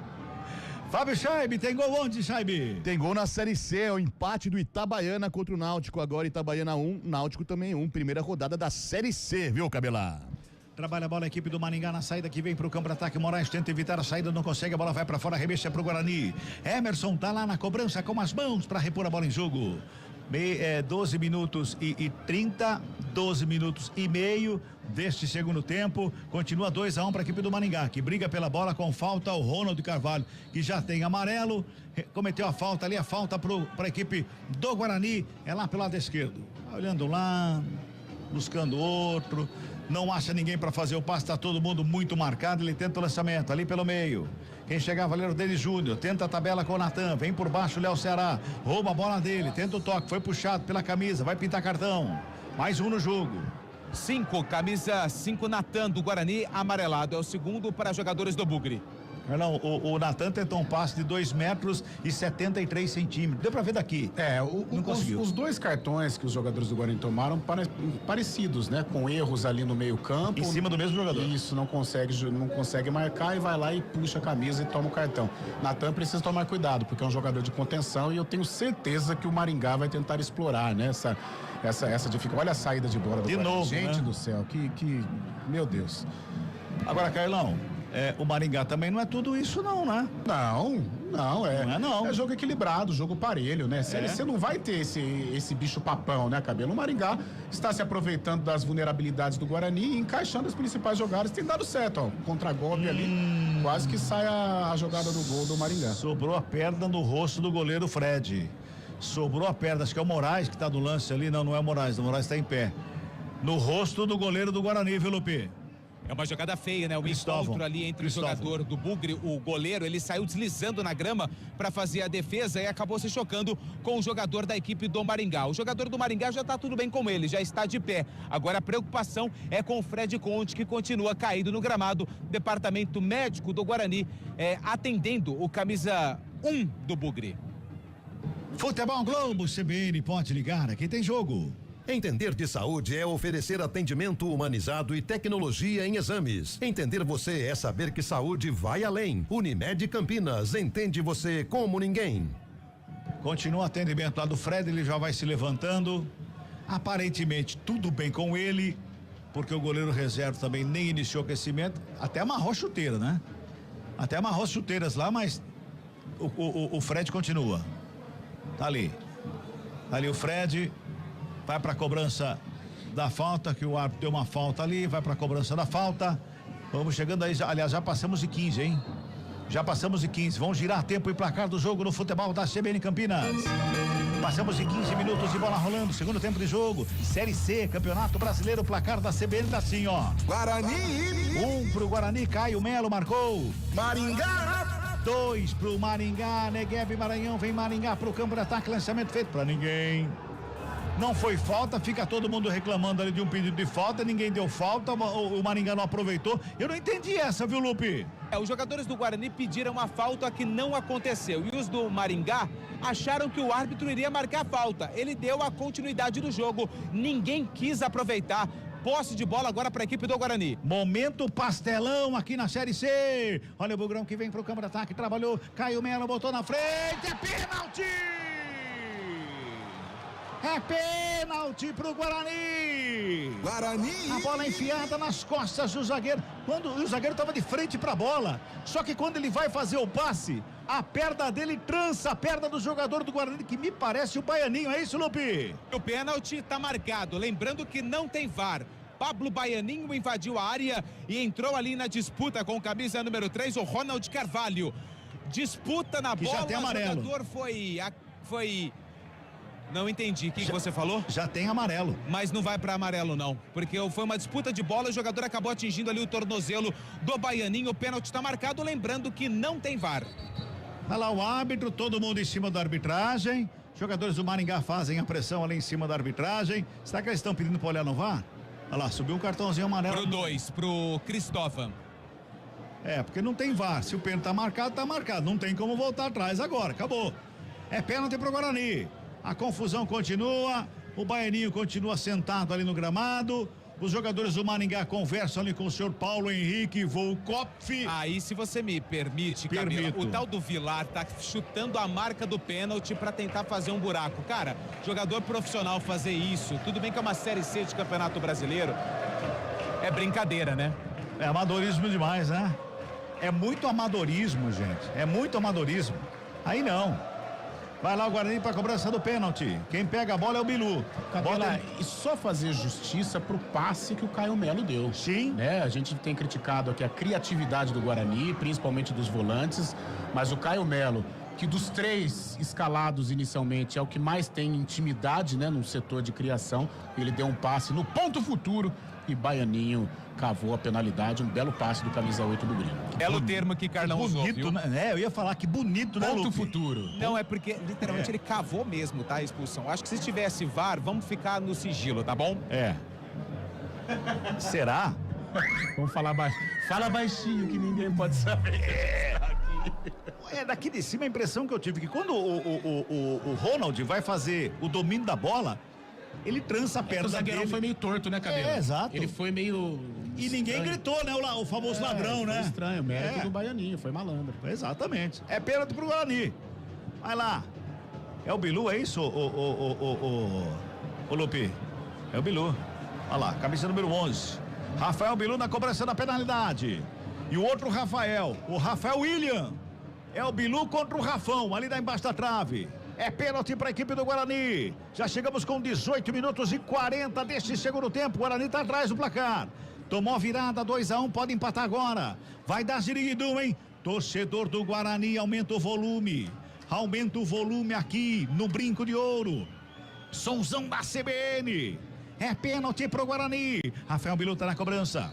Fábio Scheibe, tem gol onde, Scheibe?
Tem gol na Série C, é o empate do Itabaiana contra o Náutico, agora Itabaiana 1, Náutico também 1, primeira rodada da Série C, viu, Cabelá?
Trabalha a bola a equipe do Maringá na saída que vem pro campo de ataque. Moraes tenta evitar a saída, não consegue, a bola vai pra fora, arremesso é pro Guarani. Emerson tá lá na cobrança com as mãos pra repor a bola em jogo. 12 minutos e 30, 12 minutos e meio deste segundo tempo. Continua 2-1 para a equipe do Maringá, que briga pela bola com falta. O Ronald Carvalho, que já tem amarelo, cometeu a falta ali, a falta para a equipe do Guarani, é lá pelo lado esquerdo. Olhando lá, buscando outro, não acha ninguém para fazer o passe, tá todo mundo muito marcado, ele tenta o lançamento ali pelo meio. Quem chegava ali era o Denis Júnior, tenta a tabela com o Natan, vem por baixo o Léo Ceará, rouba a bola dele, tenta o toque, foi puxado pela camisa, vai pintar cartão. Mais um no jogo.
5, camisa 5, Natan do Guarani, amarelado, é o segundo para jogadores do Bugre.
Não, o Natan tentou um passe de 2 metros e 73 centímetros. Deu pra ver daqui.
Não conseguiu. Os 2 cartões que os jogadores do Guarani tomaram parecidos, né? Com erros ali no meio campo.
Em cima do mesmo jogador.
Isso, não consegue marcar e vai lá e puxa a camisa e toma o cartão. Natan precisa tomar cuidado, porque é um jogador de contenção e eu tenho certeza que o Maringá vai tentar explorar, né? Essa dificuldade. Olha a saída de bola do
De
Guarani.
novo,
Gente
né?
do céu, meu Deus.
Agora, Carlão, o Maringá também não é tudo isso não, né?
Não. É jogo equilibrado, jogo parelho, né? Você não vai ter esse bicho papão, né, Cabelo? O Maringá está se aproveitando das vulnerabilidades do Guarani e encaixando as principais jogadas. Tem dado certo, ó. Contra-golpe ali, quase que sai a jogada do gol do Maringá.
Sobrou a perna no rosto do goleiro Fred. Sobrou a perna, acho que é o Moraes que tá do lance ali. Não é o Moraes está em pé. No rosto do goleiro do Guarani, viu, Lupi?
É uma jogada feia, né? O encontro ali entre o jogador do Bugre, o goleiro, ele saiu deslizando na grama para fazer a defesa e acabou se chocando com o jogador da equipe do Maringá. O jogador do Maringá já tá tudo bem com ele, já está de pé. Agora a preocupação é com o Fred Conte, que continua caído no gramado. Departamento médico do Guarani atendendo o camisa 1 do Bugre.
Futebol Globo, CBN, pode ligar, aqui tem jogo.
Entender de saúde é oferecer atendimento humanizado e tecnologia em exames. Entender você é saber que saúde vai além. Unimed Campinas, entende você como ninguém.
Continua o atendimento lá do Fred, ele já vai se levantando. Aparentemente tudo bem com ele, porque o goleiro reserva também nem iniciou o aquecimento. Até amarrou chuteira, né? Até amarrou chuteiras lá, mas o Fred continua. Tá ali o Fred. Vai para a cobrança da falta, que o árbitro deu uma falta ali, vai para a cobrança da falta. Vamos chegando aí, aliás, já passamos de 15, hein? Já passamos de 15. Vamos girar tempo e placar do jogo no futebol da CBN Campinas. Passamos de 15 minutos de bola rolando, segundo tempo de jogo. Série C, Campeonato Brasileiro, placar da CBN tá assim, ó.
Guarani.
1 pro Guarani, Caio Melo marcou.
Maringá.
2 pro Maringá, Negueb Maranhão, vem Maringá pro campo de ataque, lançamento feito pra ninguém. Não foi falta, fica todo mundo reclamando ali de um pedido de falta, ninguém deu falta, o Maringá não aproveitou. Eu não entendi essa, viu, Lupe?
Os jogadores do Guarani pediram a falta que não aconteceu. E os do Maringá acharam que o árbitro iria marcar a falta. Ele deu a continuidade do jogo, ninguém quis aproveitar. Posse de bola agora para a equipe do Guarani.
Momento pastelão aqui na Série C. Olha o Bugrão que vem pro campo de ataque, trabalhou, Caio Melo botou na frente, é pênalti! É pênalti pro Guarani. A bola enfiada nas costas do zagueiro. O zagueiro estava de frente pra bola. Só que quando ele vai fazer o passe, a perna dele trança a perna do jogador do Guarani, que me parece o Baianinho. É isso, Lupe?
O pênalti tá marcado. Lembrando que não tem VAR. Pablo Baianinho invadiu a área e entrou ali na disputa com camisa número 3, o Ronald Carvalho. Disputa na bola.
Já tem amarelo.
O jogador foi... Não entendi. O que você falou?
Já tem amarelo.
Mas não vai para amarelo, não. Porque foi uma disputa de bola, o jogador acabou atingindo ali o tornozelo do Baianinho. O pênalti está marcado, lembrando que não tem VAR.
Olha lá o árbitro, todo mundo em cima da arbitragem. Jogadores do Maringá fazem a pressão ali em cima da arbitragem. Será que eles estão pedindo para olhar no VAR? Olha lá, subiu um cartãozinho amarelo.
Pro 2, pro Cristóvão.
Porque não tem VAR. Se o pênalti tá marcado. Não tem como voltar atrás agora. Acabou. É pênalti pro Guarani. A confusão continua, o Baianinho continua sentado ali no gramado, os jogadores do Maringá conversam ali com o senhor Paulo Henrique Volkopf.
Aí, se você me permite, Camila, o tal do Vilar tá chutando a marca do pênalti para tentar fazer um buraco. Cara, jogador profissional fazer isso, tudo bem que é uma Série C de Campeonato Brasileiro, é brincadeira, né?
É amadorismo demais, né? É muito amadorismo, gente, é muito amadorismo. Aí não. Vai lá o Guarani para a cobrança do pênalti. Quem pega a bola é o Bilu.
Cabela, e só fazer justiça pro passe que o Caio Melo deu.
Sim.
A gente tem criticado aqui a criatividade do Guarani, principalmente dos volantes, mas o Caio Melo, que dos 3 escalados inicialmente é o que mais tem intimidade, né, no setor de criação, ele deu um passe no ponto futuro e Baianinho cavou a penalidade, um belo passe do camisa 8 do Grêmio.
Belo termo que Carlão usou,
viu? Né? Eu ia falar que bonito, né,
Ponto futuro.
Não, é porque literalmente ele cavou mesmo, tá, a expulsão. Acho que se tivesse VAR, vamos ficar no sigilo, tá bom?
Será?
Vamos falar baixo. Fala baixinho que ninguém pode saber.
Daqui de cima a impressão que eu tive que quando o Ronald vai fazer o domínio da bola, ele trança a perna
O zagueirão
dele.
foi meio torto, né, Cabelo?
Exato.
Ele foi meio...
E ninguém gritou, né? O famoso ladrão, né?
Foi estranho, mérito do Baianinho, foi malandro.
Exatamente. É pênalti pro Guarani. Vai lá. É o Bilu, é isso, o Lupi? É o Bilu. Olha lá, camisa número 11. Rafael Bilu na cobrança da penalidade. E o outro Rafael, o Rafael William. É o Bilu contra o Rafão, ali da embaixo da trave. É pênalti para a equipe do Guarani. Já chegamos com 18 minutos e 40 deste segundo tempo. O Guarani está atrás do placar. Tomou virada, 2-1, pode empatar agora. Vai dar Ziriguidum, hein? Torcedor do Guarani, aumenta o volume. Aumenta o volume aqui no Brinco de Ouro. Sonzão da CBN. É pênalti pro Guarani. Rafael Bilu tá na cobrança.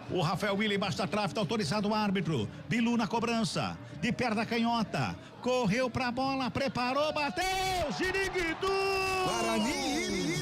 O Rafael William embaixo da trave, tá autorizado o árbitro. Bilu na cobrança, de perna canhota. Correu pra bola, preparou, bateu. Ziriguidum.
Guarani.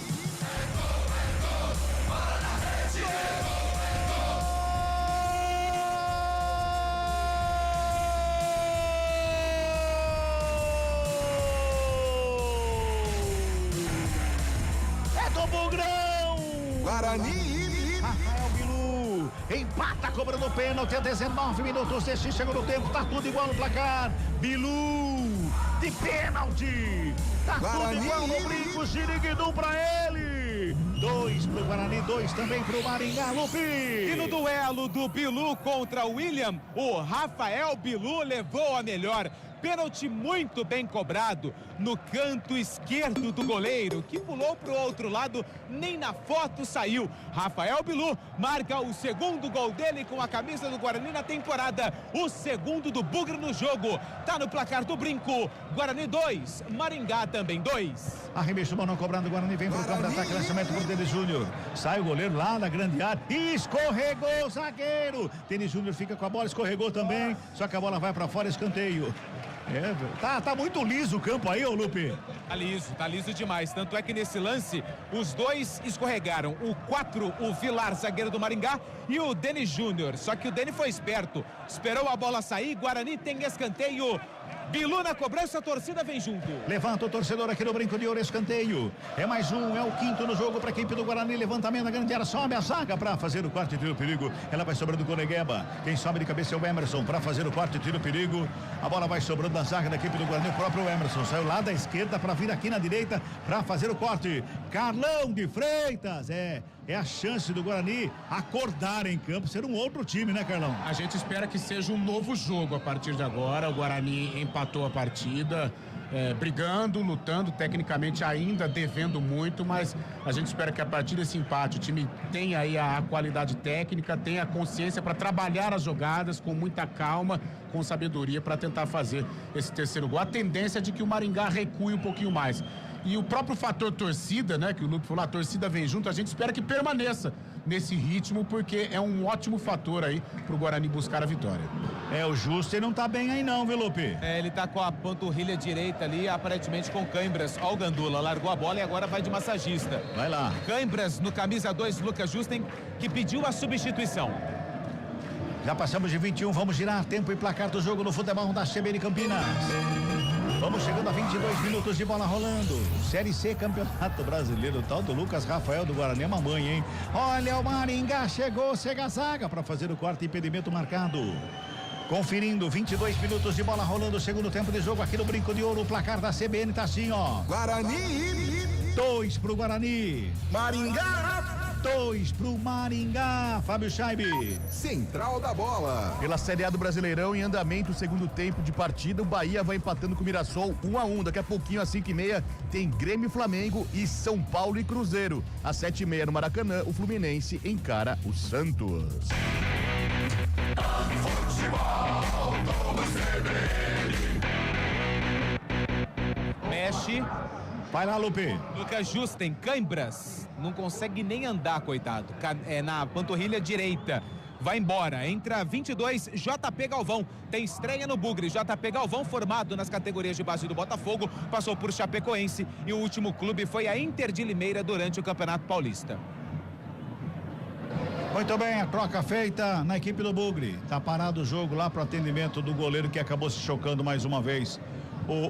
Guarani.
Rafael Bilu empata cobrando o pênalti a 19 minutos deste segundo tempo. Tá tudo igual no placar. Bilu de pênalti. Tá
Guarani.
tudo igual no brinco. Ziriguidum pra ele. 2 pro Guarani, 2 também pro Maringá, Lupi.
E no duelo do Bilu contra o William, o Rafael Bilu levou a melhor. Pênalti muito bem cobrado no canto esquerdo do goleiro, que pulou pro outro lado, nem na foto saiu. Rafael Bilu marca o segundo gol dele com a camisa do Guarani na temporada, o segundo do Bugre no jogo. Tá no placar do Brinco, Guarani 2, Maringá também 2.
Arremesso mano cobrando, o Guarani vem pro campo de ataque, lançamento pro Denis Júnior. Sai o goleiro lá na grande área, escorregou o zagueiro. Denis Júnior fica com a bola, escorregou também, só que a bola vai pra fora, escanteio. Tá muito liso o campo aí, ô Lupe.
Tá liso demais. Tanto é que nesse lance, os dois escorregaram. O 4, o Vilar, zagueiro do Maringá, e o Denis Júnior. Só que o Denis foi esperto. Esperou a bola sair. Guarani tem escanteio. Bilu na cobrança, a torcida vem junto.
Levanta o torcedor aqui no Brinco de Ouro, escanteio. É mais um, é o quinto no jogo para a equipe do Guarani. Levantamento na grande área, sobe a zaga para fazer o quarto e tiro perigo. Ela vai sobrando com o Negueba. Quem sobe de cabeça é o Emerson para fazer o quarto e tiro perigo. A bola vai sobrando na zaga da equipe do Guarani. O próprio Emerson saiu lá da esquerda para vir aqui na direita para fazer o corte. Carlão de Freitas, é a chance do Guarani acordar em campo, ser um outro time, né, Carlão?
A gente espera que seja um novo jogo a partir de agora. O Guarani empatou a partida, brigando, lutando, tecnicamente ainda devendo muito, mas a gente espera que a partir desse empate o time tenha aí a qualidade técnica, tenha a consciência para trabalhar as jogadas com muita calma, com sabedoria para tentar fazer esse terceiro gol. A tendência é de que o Maringá recue um pouquinho mais. E o próprio fator torcida, né, que o Lupe falou, a torcida vem junto, a gente espera que permaneça nesse ritmo, porque é um ótimo fator aí pro Guarani buscar a vitória.
O Justo não tá bem aí não, viu, Lupe?
Ele tá com a panturrilha direita ali, aparentemente com câimbras. Ó o Gandula, largou a bola e agora vai de massagista.
Vai lá.
Câimbras no camisa 2, Lucas Justen, que pediu a substituição.
Já passamos de 21, vamos girar tempo e placar do jogo no futebol da CBN Campinas. Vamos chegando a 22 minutos de bola rolando. Série C, Campeonato Brasileiro. O tal do Lucas Rafael do Guarani é mamãe, hein? Olha, o Maringá chegou, chega a zaga para fazer o quarto impedimento marcado. Conferindo, 22 minutos de bola rolando, segundo tempo de jogo aqui no Brinco de Ouro. O placar da CBN tá assim, ó.
Guarani.
2 pro Guarani.
Maringá.
2 pro Maringá. Fábio Scheibe.
Central da bola.
Pela Série A do Brasileirão, em andamento, o segundo tempo de partida, o Bahia vai empatando com o Mirassol 1-1. Daqui a pouquinho, às 5h30, tem Grêmio e Flamengo e São Paulo e Cruzeiro. Às 7h30 no Maracanã, o Fluminense encara o Santos.
Mexe.
Vai lá, Lupe.
Lucas Justen, câimbras. Não consegue nem andar, coitado. Na panturrilha direita. Vai embora. Entra 22, JP Galvão. Tem estreia no Bugre. JP Galvão, formado nas categorias de base do Botafogo, passou por Chapecoense e o último clube foi a Inter de Limeira durante o Campeonato Paulista.
Muito bem, a troca feita na equipe do Bugre. Tá parado o jogo lá pro atendimento do goleiro que acabou se chocando mais uma vez.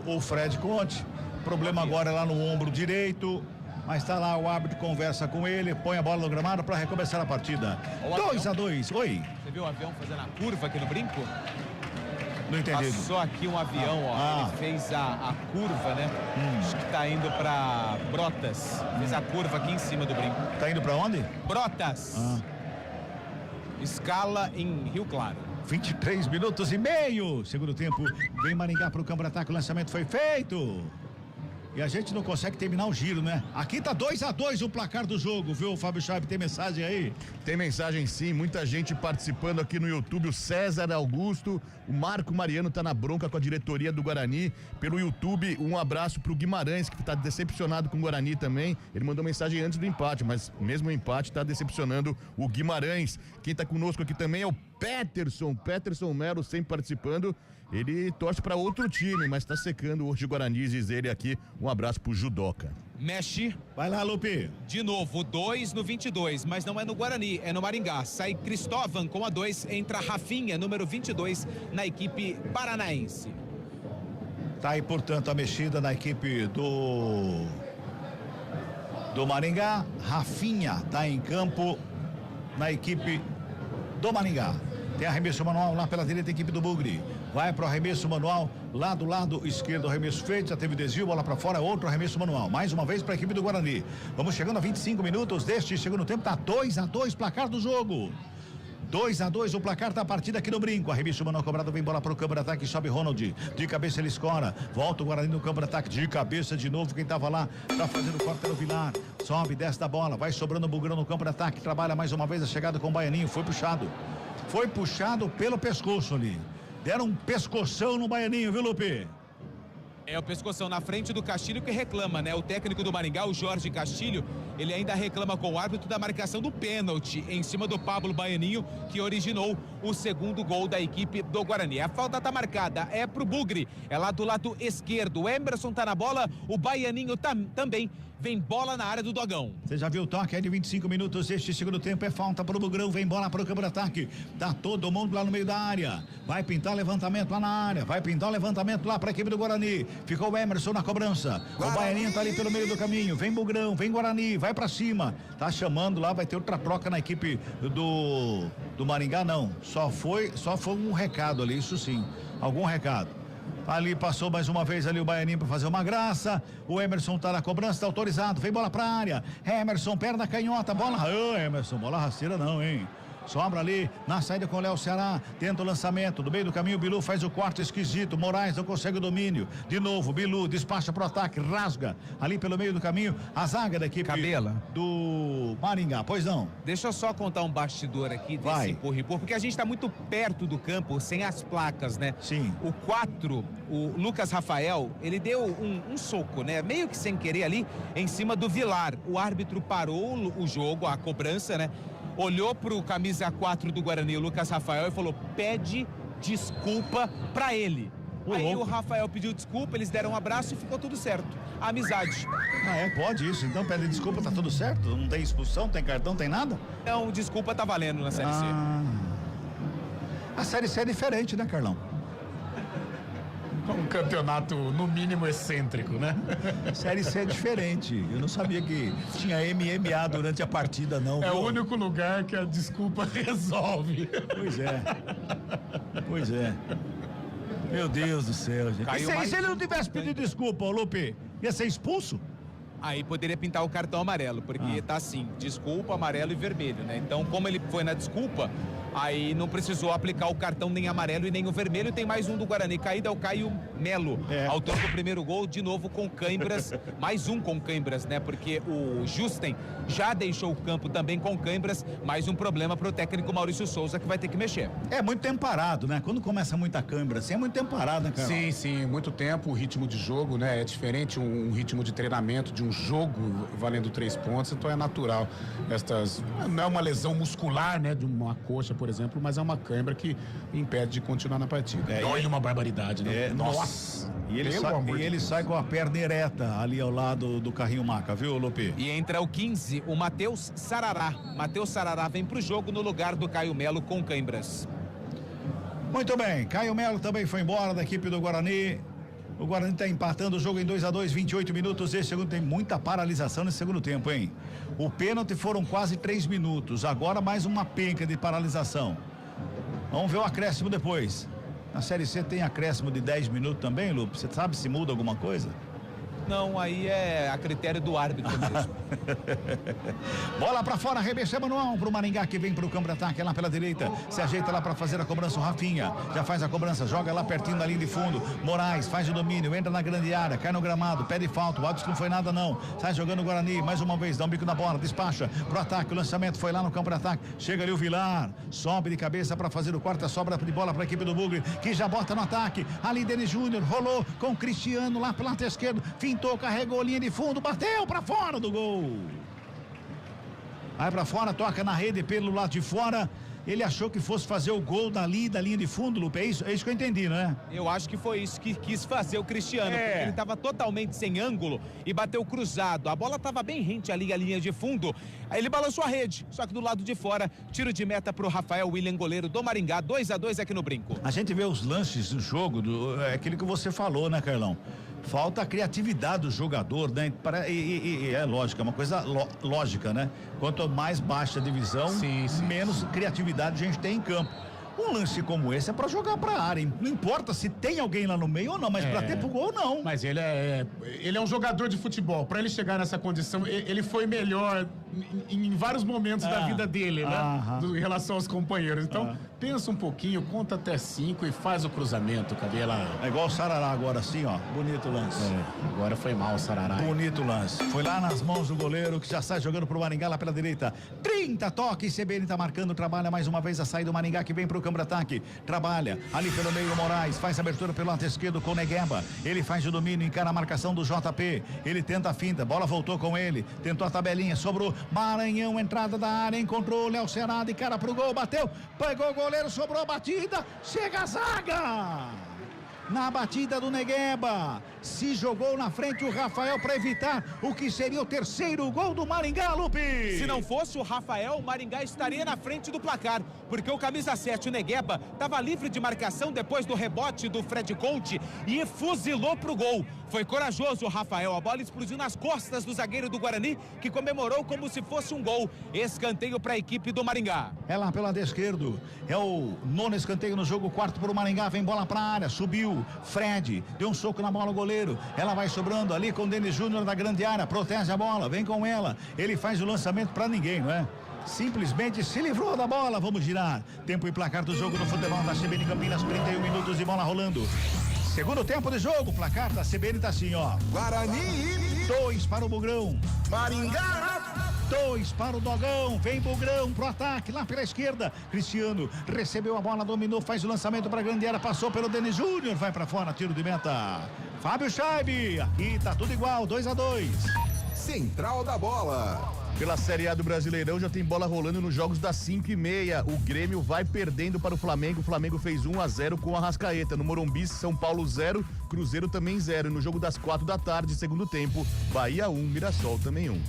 O Fred Conte. Problema agora é lá no ombro direito. Mas tá lá, o árbitro conversa com ele, põe a bola no gramado para recomeçar a partida. 2-2. Oi.
Você viu o avião fazendo a curva aqui no brinco?
Não entendi.
Passou aqui um avião, ó. Ele fez a curva, né? Acho que tá indo pra Brotas. Fez a curva aqui em cima do brinco.
Tá indo pra onde?
Brotas. Escala em Rio Claro.
23 minutos e meio. Segundo tempo. Vem Maringá pro campo de ataque. O lançamento foi feito. E a gente não consegue terminar o giro, né? Aqui tá 2-2 o placar do jogo, viu, Fábio Chaib? Tem mensagem aí?
Tem mensagem sim, muita gente participando aqui no YouTube. O César Augusto, o Marco Mariano tá na bronca com a diretoria do Guarani. Pelo YouTube, um abraço pro Guimarães, que tá decepcionado com o Guarani também. Ele mandou mensagem antes do empate, mas mesmo o empate tá decepcionando o Guimarães. Quem tá conosco aqui também é o Peterson Melo, sempre participando. Ele torce para outro time, mas tá secando hoje o Guarani, diz ele aqui. Um abraço pro Judoca.
Mexe.
Vai lá, Lupe.
De novo, 2 no 22, mas não é no Guarani, é no Maringá. Sai Cristóvão com a 2, entra Rafinha, número 22, na equipe paranaense.
Tá aí, portanto, a mexida na equipe do Maringá. Rafinha tá em campo na equipe do Maringá. Tem arremesso manual lá pela direita, a equipe do Bugre. Vai pro arremesso manual lá do lado esquerdo, arremesso feito, já teve desvio, bola pra fora, outro arremesso manual. Mais uma vez pra equipe do Guarani. Vamos chegando a 25 minutos deste segundo tempo, tá 2-2 placar do jogo. 2-2 o placar da partida aqui no brinco. Arremesso manual cobrado, vem bola pro campo de ataque, sobe Ronald. De cabeça ele escora. Volta o Guarani no campo de ataque, de cabeça de novo. Quem tava lá tá fazendo corte no Vilar. Sobe, desce da bola, vai sobrando o Bugrão no campo de ataque. Trabalha mais uma vez a chegada com o Baianinho. Foi puxado pelo pescoço ali. Deram um pescoção no Baianinho, viu, Lupe?
É o pescoção na frente do Castilho que reclama, né? O técnico do Maringá, o Jorge Castilho, ele ainda reclama com o árbitro da marcação do pênalti em cima do Pablo Baianinho, que originou o segundo gol da equipe do Guarani. A falta tá marcada, é pro Bugre, é lá do lado esquerdo. O Emerson tá na bola, o Baianinho também. Vem bola na área do Dogão.
Você já viu o toque aí de 25 minutos este segundo tempo, é falta pro Bugrão, vem bola pro campo de ataque. Tá todo mundo lá no meio da área. Vai pintar levantamento lá na área, vai pintar o levantamento lá pra equipe do Guarani. Ficou o Emerson na cobrança. Guarani. O Baianinho tá ali pelo meio do caminho. Vem Bugrão, vem Guarani, vai pra cima. Tá chamando lá, vai ter outra troca na equipe do Maringá, não. Só foi um recado ali, isso sim. Algum recado. Ali passou mais uma vez ali o Baianinho para fazer uma graça. O Emerson tá na cobrança, tá autorizado. Vem bola pra área. Emerson, perna canhota, bola. Emerson, bola rasteira não, hein? Sobra ali na saída com o Léo Ceará. Tenta o lançamento. Do meio do caminho, o Bilu faz o corte esquisito. Moraes não consegue o domínio. De novo, Bilu despacha pro ataque, rasga ali pelo meio do caminho a zaga da equipe do Maringá. Pois não.
Deixa eu só contar um bastidor aqui desse empurra-empurra, porque a gente tá muito perto do campo, sem as placas, né?
Sim.
O 4, o Lucas Rafael, ele deu um soco, né? Meio que sem querer ali, em cima do Vilar. O árbitro parou o jogo, a cobrança, né? Olhou pro camisa 4 do Guarani, o Lucas Rafael, e falou: pede desculpa pra ele. Aí o Rafael pediu desculpa, eles deram um abraço e ficou tudo certo. Amizade.
Pode isso. Então pede desculpa, tá tudo certo? Não tem expulsão, não tem cartão, não tem nada?
Então, desculpa tá valendo na Série C.
A Série C é diferente, né, Carlão?
Um campeonato, no mínimo, excêntrico, né?
Série C é diferente. Eu não sabia que tinha MMA durante a partida, não.
É o único lugar que a desculpa resolve.
Pois é. Meu Deus do céu, gente. E se ele não tivesse pedido desculpa, Lupe, ia ser expulso?
Aí poderia pintar o cartão amarelo, porque tá assim, desculpa, amarelo e vermelho, né? Então, como ele foi na desculpa, aí não precisou aplicar o cartão nem amarelo e nem o vermelho. Tem mais um do Guarani, caída é o Caio Melo, autor do primeiro gol, de novo com câimbras, mais um com câimbras, né? Porque o Justen já deixou o campo também com câimbras, mais um problema pro técnico Maurício Souza, que vai ter que mexer.
É muito tempo parado, né? Quando começa muita câimbra, assim, é muito tempo parado, né, cara?
Sim, muito tempo, o ritmo de jogo, né? É diferente um ritmo de treinamento de um jogo valendo 3 pontos, então é natural. Não é uma lesão muscular, né? De uma coxa,
por exemplo, mas é uma câimbra que impede de continuar na partida.
Dói uma barbaridade, né?
Nossa!
E ele sai com a perna ereta ali ao lado do carrinho maca, viu, Lupe?
E entra o 15, o Matheus Sarará. Matheus Sarará vem pro jogo no lugar do Caio Melo com câimbras.
Muito bem, Caio Melo também foi embora da equipe do Guarani. O Guarani está empatando o jogo em 2-2, 28 minutos. Esse segundo tem muita paralisação nesse segundo tempo, hein? O pênalti foram quase 3 minutos. Agora mais uma penca de paralisação. Vamos ver o acréscimo depois. Na Série C tem acréscimo de 10 minutos também, Lupe? Você sabe se muda alguma coisa?
Não, aí é a critério do árbitro mesmo.
Bola pra fora, arremesso manual pro Maringá que vem pro campo de ataque lá pela direita. Se ajeita lá pra fazer a cobrança o Rafinha. Já faz a cobrança, joga lá pertinho da linha de fundo. Moraes faz o domínio, entra na grande área, cai no gramado, pede falta. O Adson não foi nada não. Sai jogando o Guarani, mais uma vez, dá um bico na bola, despacha pro ataque. O lançamento foi lá no campo de ataque. Chega ali o Vilar, sobe de cabeça pra fazer o quarto, sobra de bola pra equipe do Bugre, que já bota no ataque. Ali Denis Júnior, rolou com o Cristiano lá pelo lado esquerdo. Carregou linha de fundo, bateu pra fora do gol. Vai pra fora, toca na rede pelo lado de fora. Ele achou que fosse fazer o gol dali, da linha de fundo, Lupe. É isso que eu entendi, não é?
Eu acho que foi isso que quis fazer o Cristiano, porque ele estava totalmente sem ângulo e bateu cruzado. A bola estava bem rente ali, a linha de fundo. Aí ele balançou a rede, só que do lado de fora, tiro de meta pro Rafael William, goleiro do Maringá, 2-2 aqui no Brinco.
A gente vê os lances do jogo, é aquilo que você falou, né, Carlão? Falta a criatividade do jogador, né? E é lógico, é uma coisa lógica, né? Quanto mais baixa a divisão, menos criatividade a gente tem em campo. Um lance como esse é pra jogar pra área, hein? Não importa se tem alguém lá no meio ou não, mas pra ter pro gol, não.
Mas ele é um jogador de futebol. Pra ele chegar nessa condição, ele foi melhor em vários momentos da vida dele, né? Em relação aos companheiros. Então, pensa um pouquinho, conta até 5 e faz o cruzamento, Cabela.
É igual o Sarará agora, assim, ó. Bonito lance.
Agora foi mal o Sarará.
Bonito lance. Foi lá nas mãos do goleiro, que já sai jogando pro Maringá lá pela direita. 30 toques, CBN tá marcando, trabalha mais uma vez a saída do Maringá que vem pro campo de ataque. Trabalha ali pelo meio o Moraes, faz a abertura pelo lado esquerdo com o Negueba. Ele faz o domínio, encara a marcação do JP. Ele tenta a finta, bola voltou com ele. Tentou a tabelinha, sobrou Maranhão, entrada da área, encontrou o Léo Ceará de cara pro gol, bateu, pegou o goleiro, sobrou a batida, chega a zaga! Na batida do Negueba, se jogou na frente o Rafael para evitar o que seria o terceiro gol do Maringá, Lupe.
Se não fosse o Rafael, o Maringá estaria na frente do placar, porque o camisa 7, o Negueba, estava livre de marcação depois do rebote do Fred Conte e fuzilou pro gol. Foi corajoso o Rafael, a bola explodiu nas costas do zagueiro do Guarani, que comemorou como se fosse um gol. Escanteio para a equipe do Maringá.
É lá pelo lado esquerdo, é o 9º escanteio no jogo, 4º para o Maringá, vem bola para a área, subiu, Fred, deu um soco na bola o goleiro, ela vai sobrando ali com o Denis Júnior da grande área, protege a bola, vem com ela, ele faz o lançamento para ninguém, não é? Simplesmente se livrou da bola, vamos girar. Tempo e placar do jogo no futebol da CBN Campinas, 31 minutos de bola rolando. Segundo tempo de jogo, placar da CBN tá assim, ó.
Guarani
2 para o Bugrão.
Maringá
2 para o Dogão, vem Bugrão pro ataque, lá pela esquerda, Cristiano recebeu a bola, dominou, faz o lançamento para a grande área, passou pelo Denis Júnior, vai para fora, tiro de meta, Fábio Scheibe, aqui tá tudo igual, 2-2.
Central da Bola.
Pela Série A do Brasileirão já tem bola rolando nos jogos das 5h30. O Grêmio vai perdendo para o Flamengo. O Flamengo fez 1-0 com a Arrascaeta. No Morumbi, São Paulo 0, Cruzeiro também 0. No jogo das 4 da tarde, segundo tempo, Bahia 1, Mirassol também 1.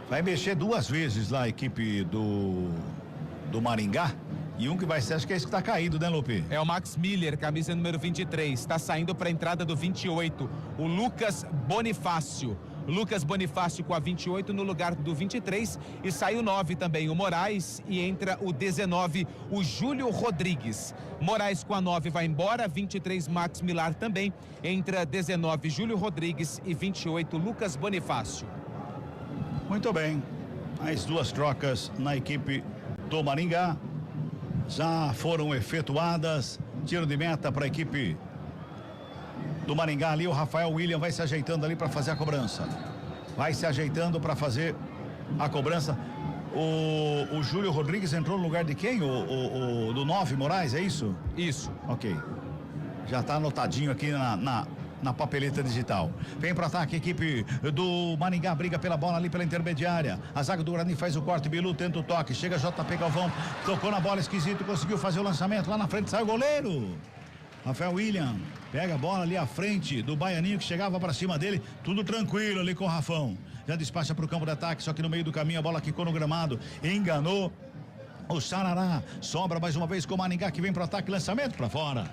Vai mexer 2 vezes lá a equipe do Maringá. E um que vai ser, acho que é esse que tá caído, né, Lupe?
É o Max Miller, camisa número 23. Está saindo para a entrada do 28, o Lucas Bonifácio. Lucas Bonifácio com a 28 no lugar do 23 e sai o 9 também, o Moraes, e entra o 19, o Júlio Rodrigues. Moraes com a 9 vai embora, 23 Max Miller também, entra 19 Júlio Rodrigues e 28 Lucas Bonifácio.
Muito bem, as 2 trocas na equipe do Maringá já foram efetuadas. Tiro de meta para a equipe do Maringá ali, o Rafael William vai se ajeitando ali para fazer a cobrança. Vai se ajeitando para fazer a cobrança. O Júlio Rodrigues entrou no lugar de quem? Do 9 Moraes, é isso?
Isso.
Ok. Já está anotadinho aqui na papeleta digital. Vem pro ataque, a equipe do Maringá briga pela bola ali pela intermediária. A zaga do Guarani faz o corte, Bilu tenta o toque, chega JP Galvão, tocou na bola esquisito, conseguiu fazer o lançamento lá na frente, sai o goleiro. Rafael William pega a bola ali à frente do Baianinho que chegava para cima dele, tudo tranquilo ali com o Rafão. Já despacha para o campo de ataque, só que no meio do caminho a bola quicou no gramado, enganou o Sarará. Sobra mais uma vez com o Maringá que vem para o ataque, lançamento para fora.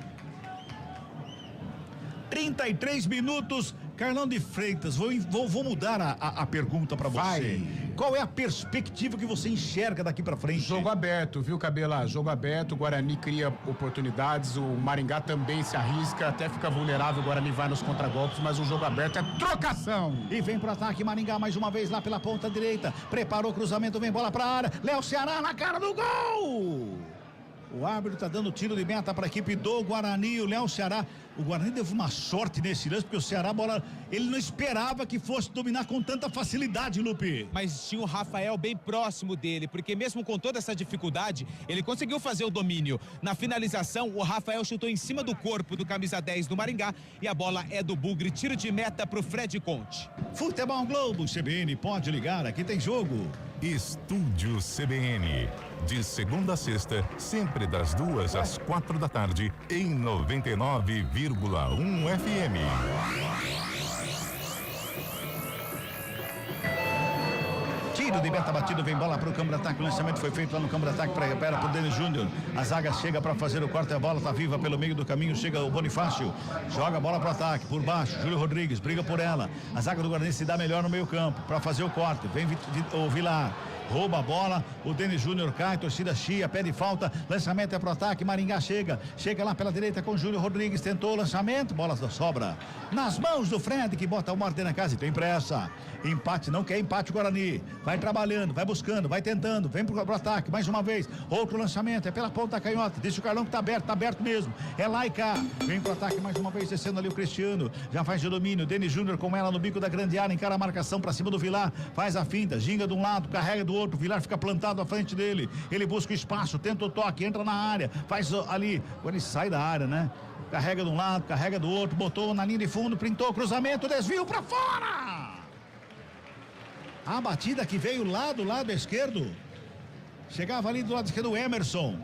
33 minutos. Carlão de Freitas, vou mudar a pergunta para você. Qual é a perspectiva que você enxerga daqui para frente?
Jogo aberto, viu, Cabela? Jogo aberto, o Guarani cria oportunidades, o Maringá também se arrisca, até fica vulnerável, o Guarani vai nos contragolpes, mas o jogo aberto é trocação.
E vem pro ataque, Maringá mais uma vez lá pela ponta direita, preparou o cruzamento, vem bola pra área, Léo Ceará na cara do gol! O árbitro tá dando tiro de meta para a equipe do Guarani, o Léo Ceará. O Guarani teve uma sorte nesse lance, porque o Ceará, bola, ele não esperava que fosse dominar com tanta facilidade, Lupe.
Mas tinha o Rafael bem próximo dele, porque mesmo com toda essa dificuldade, ele conseguiu fazer o domínio. Na finalização, o Rafael chutou em cima do corpo do camisa 10 do Maringá e a bola é do Bugre. Tiro de meta pro Fred Conte.
Futebol Globo, CBN, pode ligar, aqui tem jogo.
Estúdio CBN, de segunda a sexta, sempre das 2 às 4 da tarde, em 99,1 FM.
Tiro de meta batido, vem bola pro campo de ataque, o lançamento foi feito lá no campo de ataque, para pro Denis Júnior. A zaga chega para fazer o corte, a bola tá viva pelo meio do caminho, chega o Bonifácio, joga a bola pro ataque, por baixo, Júlio Rodrigues, briga por ela. A zaga do Guarani se dá melhor no meio campo, para fazer o corte, vem o Vilar. Rouba a bola, o Denis Júnior cai, torcida chia, pede falta, lançamento é pro ataque, Maringá chega lá pela direita com o Júlio Rodrigues, tentou o lançamento, bola sobra nas mãos do Fred, que bota uma ordem na casa e tem pressa. Empate, não quer empate o Guarani, vai trabalhando, vai buscando, vai tentando, vem pro ataque, mais uma vez, outro lançamento, é pela ponta canhota, deixa o Carlão que tá aberto mesmo, é lá e cá, vem pro ataque mais uma vez, descendo ali o Cristiano, já faz de domínio, Denis Júnior com ela no bico da grande área, encara a marcação pra cima do Vilar, faz a finta, ginga de um lado, carrega do outro, Vilar fica plantado à frente dele, ele busca o espaço, tenta o toque, entra na área, faz ali, quando ele sai da área, né? Carrega de um lado, carrega do outro, botou na linha de fundo, printou o cruzamento, desvio pra fora! A batida que veio lá do lado esquerdo, chegava ali do lado esquerdo o Emerson.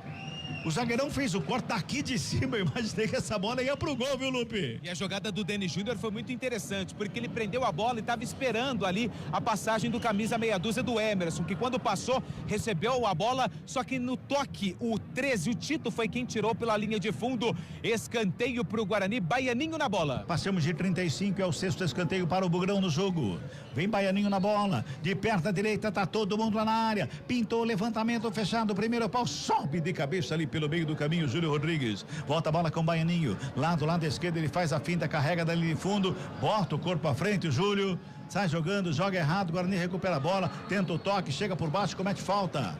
O zagueirão fez o corte daqui de cima, eu imaginei que essa bola ia pro gol, viu, Lupe?
E a jogada do Denis Júnior foi muito interessante, porque ele prendeu a bola e estava esperando ali a passagem do camisa meia dúzia do Emerson, que quando passou, recebeu a bola, só que no toque, o 13, o Tito foi quem tirou pela linha de fundo, escanteio pro Guarani, Baianinho na bola.
Passamos de 35, é o sexto escanteio para o Bugrão no jogo. Vem Baianinho na bola, de perto à direita, tá todo mundo lá na área, pintou o levantamento fechado, primeiro pau, sobe de cabeça ali pelo meio do caminho, Júlio Rodrigues, volta a bola com o Baianinho, lá do lado esquerdo ele faz a finta, carrega dali de fundo, bota o corpo à frente, o Júlio sai jogando, joga errado, Guarani recupera a bola, tenta o toque, chega por baixo, comete falta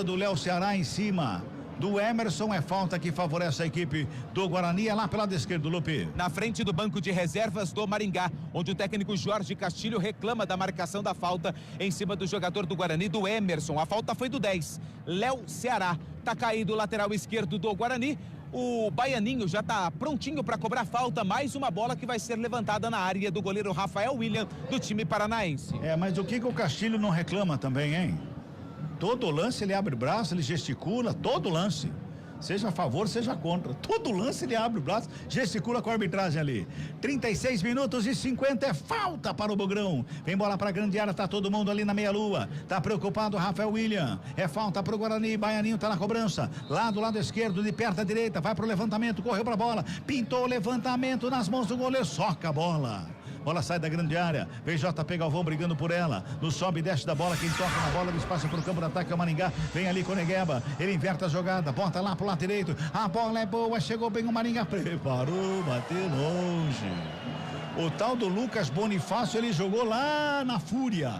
do Léo Ceará em cima do Emerson, é falta que favorece a equipe do Guarani, é lá pelo lado esquerdo, Lupe.
Na frente do banco de reservas do Maringá, onde o técnico Jorge Castilho reclama da marcação da falta em cima do jogador do Guarani, do Emerson. A falta foi do 10, Léo Ceará. Tá caído o lateral esquerdo do Guarani. O Baianinho já tá prontinho para cobrar falta, mais uma bola que vai ser levantada na área do goleiro Rafael William, do time paranaense.
Mas o que o Castilho não reclama também, hein? Todo lance ele abre o braço, ele gesticula, todo lance. Seja a favor, seja contra. Todo lance ele abre o braço, gesticula com a arbitragem ali. 36 minutos e 50 é falta para o Bugrão. Vem bola para a grande área, tá todo mundo ali na meia-lua. Tá preocupado o Rafael William. É falta para o Guarani, Baianinho tá na cobrança. Lá do lado esquerdo, de perto à direita, vai pro levantamento, correu pra bola, pintou o levantamento nas mãos do goleiro, soca a bola. Bola sai da grande área, vem JP Galvão brigando por ela, no sobe e desce da bola, quem toca na bola, espaço pro campo de ataque é o Maringá, vem ali com o Negueba, ele inverte a jogada, bota lá pro lado direito, a bola é boa, chegou bem o Maringá, preparou, bateu longe. O tal do Lucas Bonifácio, ele jogou lá na Fúria,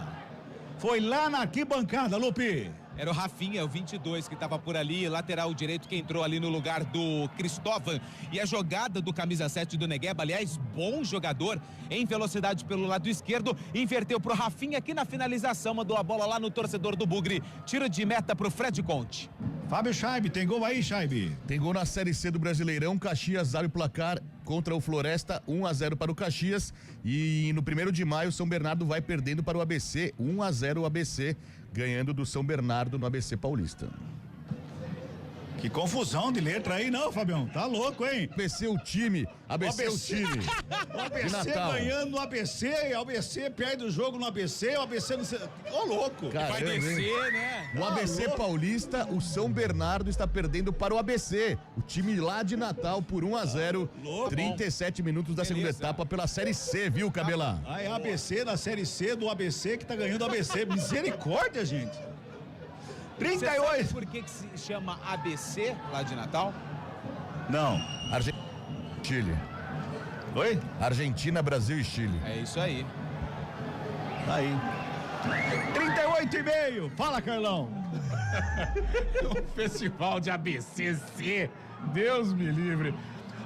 foi lá na arquibancada, Lupe.
Era o Rafinha, o 22, que estava por ali, lateral direito, que entrou ali no lugar do Cristóvão. E a jogada do camisa 7 do Negueba, aliás, bom jogador, em velocidade pelo lado esquerdo, inverteu pro Rafinha, aqui na finalização, mandou a bola lá no torcedor do Bugre. Tiro de meta pro Fred Conte.
Fábio Scheibe, tem gol aí, Scheibe?
Tem gol na Série C do Brasileirão. Caxias abre o placar contra o Floresta, 1-0 para o Caxias. E no 1º de maio, São Bernardo vai perdendo para o ABC, 1-0 o ABC, ganhando do São Bernardo no ABC Paulista.
Que confusão de letra aí, não, Fabião? Tá louco, hein?
ABC o time, ABC o time.
O ABC ganhando no ABC, o ABC perde o jogo no ABC, o ABC não sei... Ô, louco.
Caramba,
vai descer, né?
No ABC Paulista, o São Bernardo está perdendo para o ABC. O time lá de Natal por 1-0. 37 minutos da segunda etapa pela Série C, viu, Cabelá?
Aí ABC da Série C do ABC que tá ganhando o ABC. Misericórdia, gente. 38.
Você sabe por que se chama ABC lá de Natal?
Não.
Chile.
Oi?
Argentina, Brasil e Chile.
É isso aí.
Tá aí. 38,5. Fala, Carlão.
Um festival de ABCC. Deus me livre.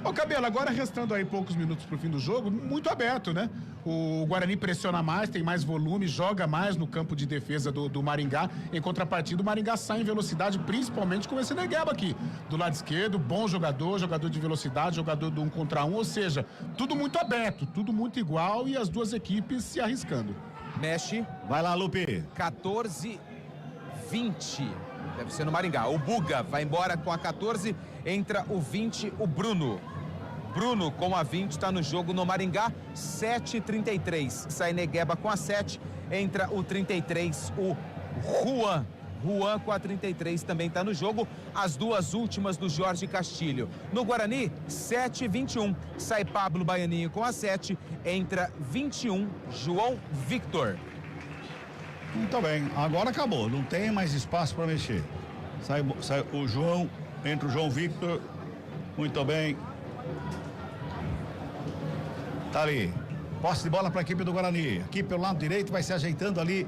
Ô, Cabelo, agora restando aí poucos minutos pro fim do jogo, muito aberto, né? O Guarani pressiona mais, tem mais volume, joga mais no campo de defesa do Maringá. Em contrapartida, o Maringá sai em velocidade, principalmente com esse Negueba aqui. Do lado esquerdo, bom jogador de velocidade, jogador do 1 contra 1, ou seja, tudo muito aberto, tudo muito igual e as duas equipes se arriscando.
Mexe.
Vai lá, Lupe.
14-20. Deve ser no Maringá. O Buga vai embora com a 14, entra o 20, o Bruno. Bruno com a 20 está no jogo no Maringá, 7:33. Sai Negueba com a 7, entra o 33, o Juan. Juan com a 33 também está no jogo. As duas últimas do Jorge Castilho. No Guarani, 7:21. Sai Pablo Baianinho com a 7, entra 21, João Victor.
Muito bem, agora acabou, não tem mais espaço para mexer. Sai o João, entra o João Victor. Muito bem. Tá ali. Posse de bola para a equipe do Guarani. Aqui pelo lado direito vai se ajeitando ali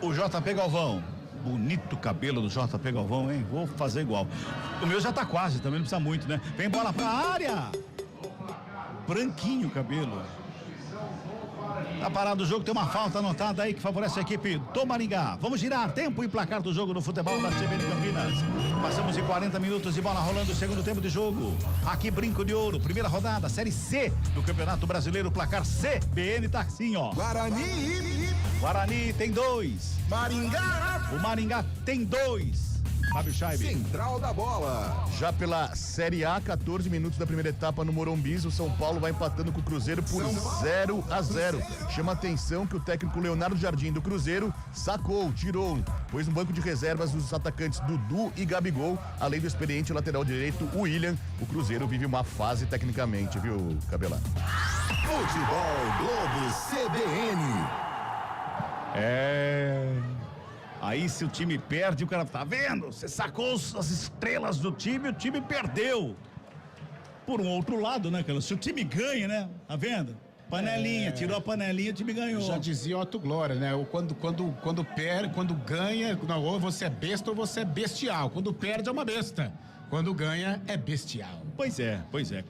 o JP Galvão. Bonito cabelo do JP Galvão, hein? Vou fazer igual. O meu já tá quase, também não precisa muito, né? Vem bola pra área. Branquinho o cabelo. Tá parado o jogo, tem uma falta anotada aí que favorece a equipe do Maringá. Vamos girar tempo e placar do jogo no futebol da CBN Campinas. Passamos de 40 minutos de bola rolando o segundo tempo de jogo. Aqui Brinco de Ouro, primeira rodada, Série C do Campeonato Brasileiro, placar CBN tá assim, ó. Guarani tem 2. O Maringá tem 2. Fábio Scheibe.
Central da bola.
Já pela Série A, 14 minutos da primeira etapa no Morumbi, o São Paulo vai empatando com o Cruzeiro por 0-0. Chama atenção que o técnico Leonardo Jardim do Cruzeiro tirou, pois no banco de reservas os atacantes Dudu e Gabigol, além do experiente lateral direito William. O Cruzeiro vive uma fase tecnicamente, viu, Cabelá?
Futebol Globo CBN.
Aí se o time perde, o cara tá vendo? Você sacou as estrelas do time, o time perdeu. Por um outro lado, né, cara? Se o time ganha, né? Tá vendo? Panelinha, tirou a panelinha, o time ganhou.
Já dizia Otto Glória, né? Quando perde, quando ganha, não, ou você é besta ou você é bestial. Quando perde é uma besta. Quando ganha é bestial.
Pois é.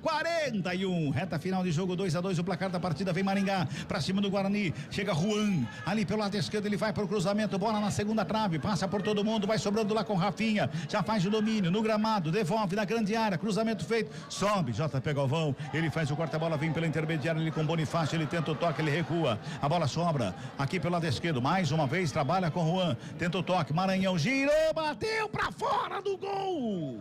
41, reta final de jogo, 2-2, o placar da partida vem Maringá, pra cima do Guarani, chega Juan, ali pelo lado esquerdo ele vai pro cruzamento, bola na segunda trave, passa por todo mundo, vai sobrando lá com Rafinha, já faz o domínio no gramado, devolve na grande área, cruzamento feito, sobe, JP Galvão, ele faz o corta-bola, vem pela intermediária, ele com Bonifácio, ele tenta o toque, ele recua, a bola sobra, aqui pelo lado esquerdo, mais uma vez, trabalha com Juan, tenta o toque, Maranhão, girou, bateu pra fora do gol!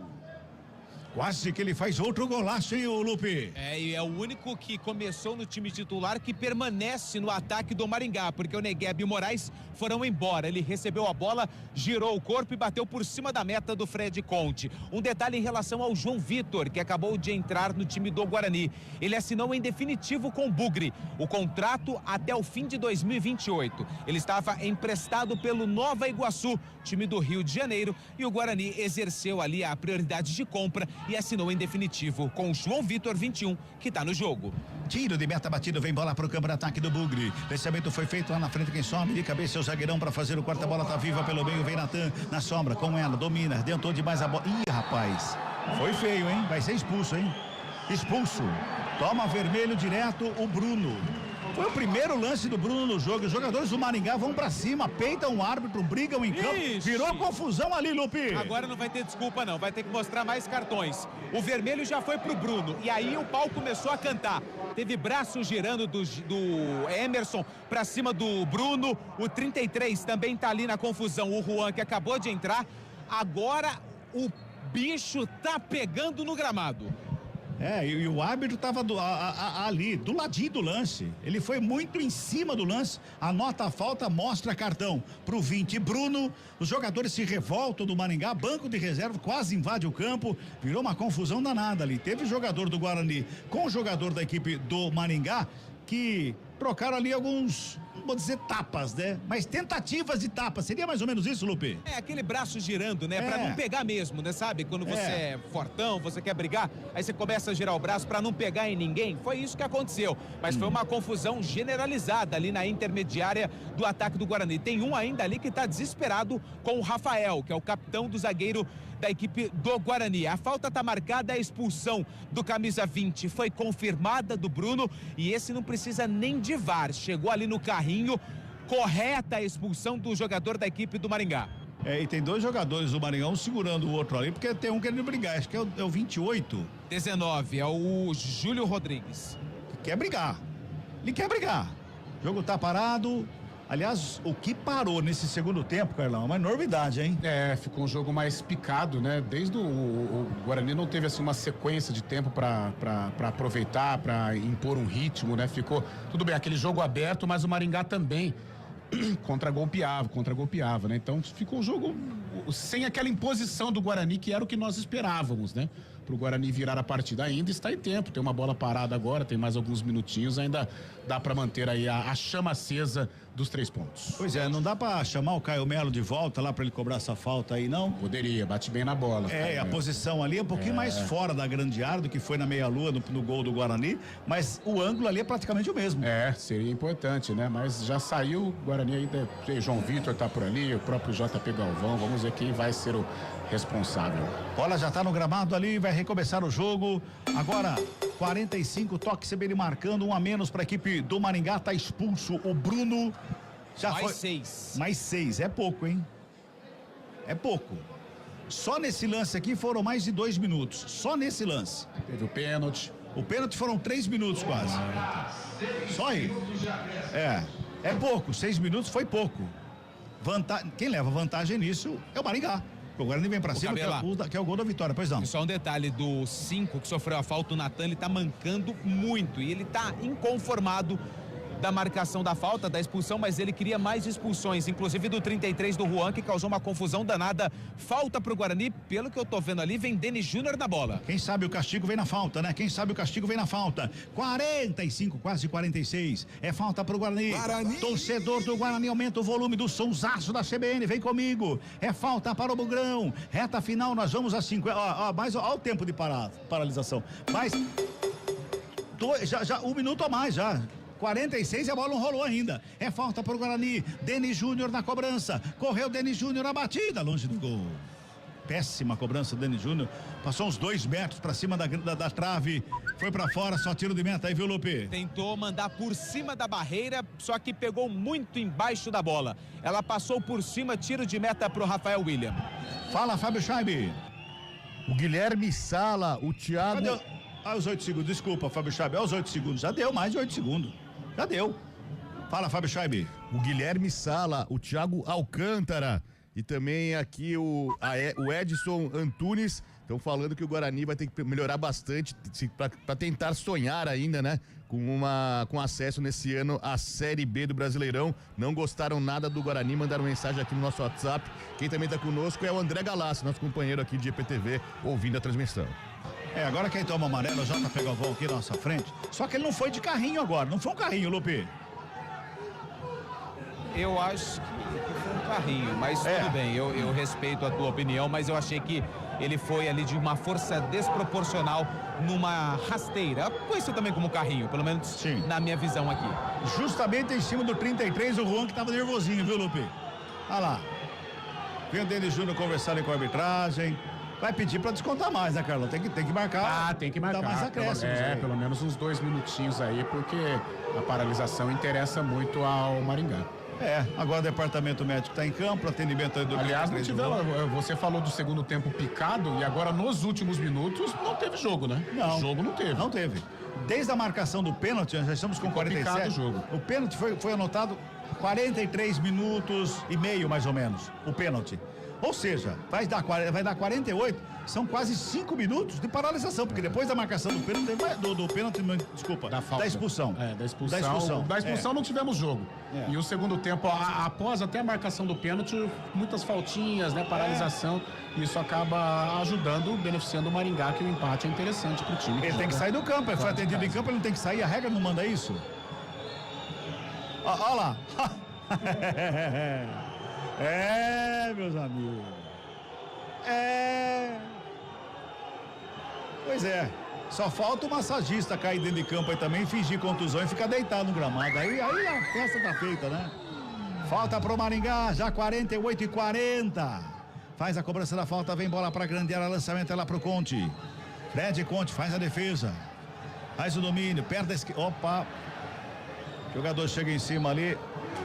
Quase que ele faz outro golaço, hein, o Lupe?
E é o único que começou no time titular que permanece no ataque do Maringá, porque o Negueba e o Moraes foram embora. Ele recebeu a bola, girou o corpo e bateu por cima da meta do Fred Conte. Um detalhe em relação ao João Victor, que acabou de entrar no time do Guarani. Ele assinou em definitivo com o Bugre, o contrato até o fim de 2028. Ele estava emprestado pelo Nova Iguaçu, time do Rio de Janeiro, e o Guarani exerceu ali a prioridade de compra e assinou em definitivo com o João Victor 21, que está no jogo.
Tiro de meta batido, vem bola para o campo de ataque do Bugre. Pensamento foi feito lá na frente, quem sobe de cabeça é o zagueirão para fazer o quarta, bola tá viva pelo meio, vem Natan na sombra com ela, domina, adiantou demais a bola. Ih, rapaz, foi feio, hein? Vai ser expulso, hein? Expulso. Toma vermelho direto o Bruno. Foi o primeiro lance do Bruno no jogo. Os jogadores do Maringá vão pra cima, peitam o árbitro, brigam em campo. Virou confusão ali, Lupe.
Agora não vai ter desculpa, não. Vai ter que mostrar mais cartões. O vermelho já foi pro Bruno. E aí o pau começou a cantar. Teve braço girando do Emerson pra cima do Bruno. O 33 também tá ali na confusão. O Juan, que acabou de entrar. Agora o bicho tá pegando no gramado.
E o árbitro tava ali, do ladinho do lance. Ele foi muito em cima do lance. Anota a falta, mostra cartão pro 20. Bruno, os jogadores se revoltam do Maringá, banco de reserva quase invade o campo. Virou uma confusão danada ali. Teve jogador do Guarani com o jogador da equipe do Maringá que trocaram ali alguns, não vou dizer tapas, né? Mas tentativas de tapas. Seria mais ou menos isso, Lupe?
Aquele braço girando, né? Pra não pegar mesmo, né? Sabe? Quando você é fortão, você quer brigar, aí você começa a girar o braço pra não pegar em ninguém. Foi isso que aconteceu. Mas foi uma confusão generalizada ali na intermediária do ataque do Guarani. Tem um ainda ali que tá desesperado com o Rafael, que é o capitão do zagueiro da equipe do Guarani. A falta tá marcada, a expulsão do camisa 20 foi confirmada do Bruno e esse não precisa nem de VAR. Chegou ali no carrinho, correta a expulsão do jogador da equipe do Maringá.
E tem dois jogadores do Maringá, um segurando o outro ali, porque tem um querendo brigar, acho que é o 28.
19, é o Júlio Rodrigues.
Quer brigar. Ele quer brigar. O jogo tá parado. Aliás, o que parou nesse segundo tempo, Carlão, é uma enormidade, hein?
Ficou um jogo mais picado, né? Desde o Guarani não teve assim uma sequência de tempo para aproveitar, para impor um ritmo, né? Ficou tudo bem, aquele jogo aberto, mas o Maringá também contra-golpeava, né? Então ficou um jogo sem aquela imposição do Guarani, que era o que nós esperávamos, né? Pro Guarani virar a partida. Ainda está em tempo, tem uma bola parada agora, tem mais alguns minutinhos, ainda dá para manter aí a chama acesa dos 3 pontos.
Pois é, não dá para chamar o Caio Melo de volta lá para ele cobrar essa falta aí, não?
Poderia, bate bem na bola.
A posição ali é um pouquinho mais fora da grande área do que foi na meia-lua no gol do Guarani, mas o ângulo ali é praticamente o mesmo.
Seria importante, né? Mas já saiu, o Guarani ainda, João Vitor tá por ali, o próprio JP Galvão, vamos ver quem vai ser o responsável.
Bola já tá no gramado ali, vai recomeçar o jogo. Agora, 45, toque CBN marcando, 1 a menos para a equipe do Maringá, tá expulso o Bruno.
Mais 6.
Mais 6, é pouco, hein? É pouco. Só nesse lance aqui foram mais de 2 minutos. Só nesse lance.
Teve o pênalti.
O pênalti foram 3 minutos quase. Só aí. É pouco. 6 minutos foi pouco. Quem leva vantagem nisso é o Maringá. O Guarani vem pra cima, que é o gol da vitória, pois não.
E só um detalhe, do 5 que sofreu a falta, o Natan, ele tá mancando muito e ele tá inconformado da marcação da falta, da expulsão, mas ele queria mais expulsões, inclusive do 33 do Juan, que causou uma confusão danada. Falta pro Guarani, pelo que eu tô vendo ali, vem Denis Júnior na bola.
Quem sabe o castigo vem na falta, né? 45, quase 46. É falta pro Guarani. Torcedor do Guarani, aumenta o volume do sonsaço da CBN, vem comigo. É falta para o Bugrão. Reta final, nós vamos a 50. Ó o tempo de paralisação. Mais. Já 1 minuto a mais já. 46 e a bola não rolou ainda. É falta para o Guarani. Denis Júnior na cobrança. Correu Denis Júnior, a batida longe do gol. Péssima cobrança do Denis Júnior. Passou uns 2 metros para cima da trave. Foi para fora, só tiro de meta aí, viu, Lupe?
Tentou mandar por cima da barreira, só que pegou muito embaixo da bola. Ela passou por cima, tiro de meta para o Rafael William.
Fala, Fábio Scheibe. O Guilherme Sala, o Thiago...
Os 8 segundos, desculpa, Fábio Scheibe. Os 8 segundos, já deu mais de 8 segundos. Já deu. Fala, Fábio Scheibe.
O Guilherme Sala, o Thiago Alcântara e também aqui o Edson Antunes estão falando que o Guarani vai ter que melhorar bastante para tentar sonhar ainda, né? Com acesso nesse ano à Série B do Brasileirão. Não gostaram nada do Guarani, mandaram mensagem aqui no nosso WhatsApp. Quem também está conosco é o André Galassi, nosso companheiro aqui de EPTV, ouvindo a transmissão.
Agora quem toma amarelo é o JP Galvão aqui na nossa frente. Só que ele não foi de carrinho agora, não foi um carrinho, Lupe.
Eu acho que foi um carrinho, mas tudo bem, eu respeito a tua opinião, mas eu achei que ele foi ali de uma força desproporcional numa rasteira. Conhecido também como carrinho, pelo menos na minha visão aqui.
Justamente em cima do 33, o Juan que tava nervosinho, viu, Lupe? Olha lá. Vem o Denis Júnior conversarem com a arbitragem. vai pedir pra descontar mais, né, Carlão? Tem que marcar.
Tem que marcar.
Dar mais acréscimos aí.
Pelo menos uns 2 minutinhos aí, porque a paralisação interessa muito ao Maringá.
Agora o departamento médico está em campo, atendimento aí do...
Aliás, não tivemos, você falou do segundo tempo picado e agora nos últimos minutos não teve jogo, né?
Não.
O jogo não teve.
Não teve. Desde a marcação do pênalti, nós já estamos com 47.
O jogo.
O pênalti foi anotado 43 minutos e meio, mais ou menos, o pênalti. Ou seja, vai dar 48, são quase 5 minutos de paralisação, porque depois da marcação do pênalti, desculpa,
da expulsão. Da expulsão não tivemos jogo. E o segundo tempo, após até a marcação do pênalti, muitas faltinhas, né, paralisação, isso acaba ajudando, beneficiando o Maringá, que o empate é interessante pro time.
Ele tem que sair do campo, ele foi atendido em campo, ele não tem que sair, a regra não manda isso. Olha lá. Meus amigos. Pois é. Só falta o massagista cair dentro de campo aí também, fingir contusão e ficar deitado no gramado. Aí a festa tá feita, né? Falta pro Maringá, já 48-40. Faz a cobrança da falta, vem bola pra grande área, lançamento é lá pro Conte. Fred Conte faz a defesa. Faz o domínio, perde a esquerda. Opa. O jogador chega em cima ali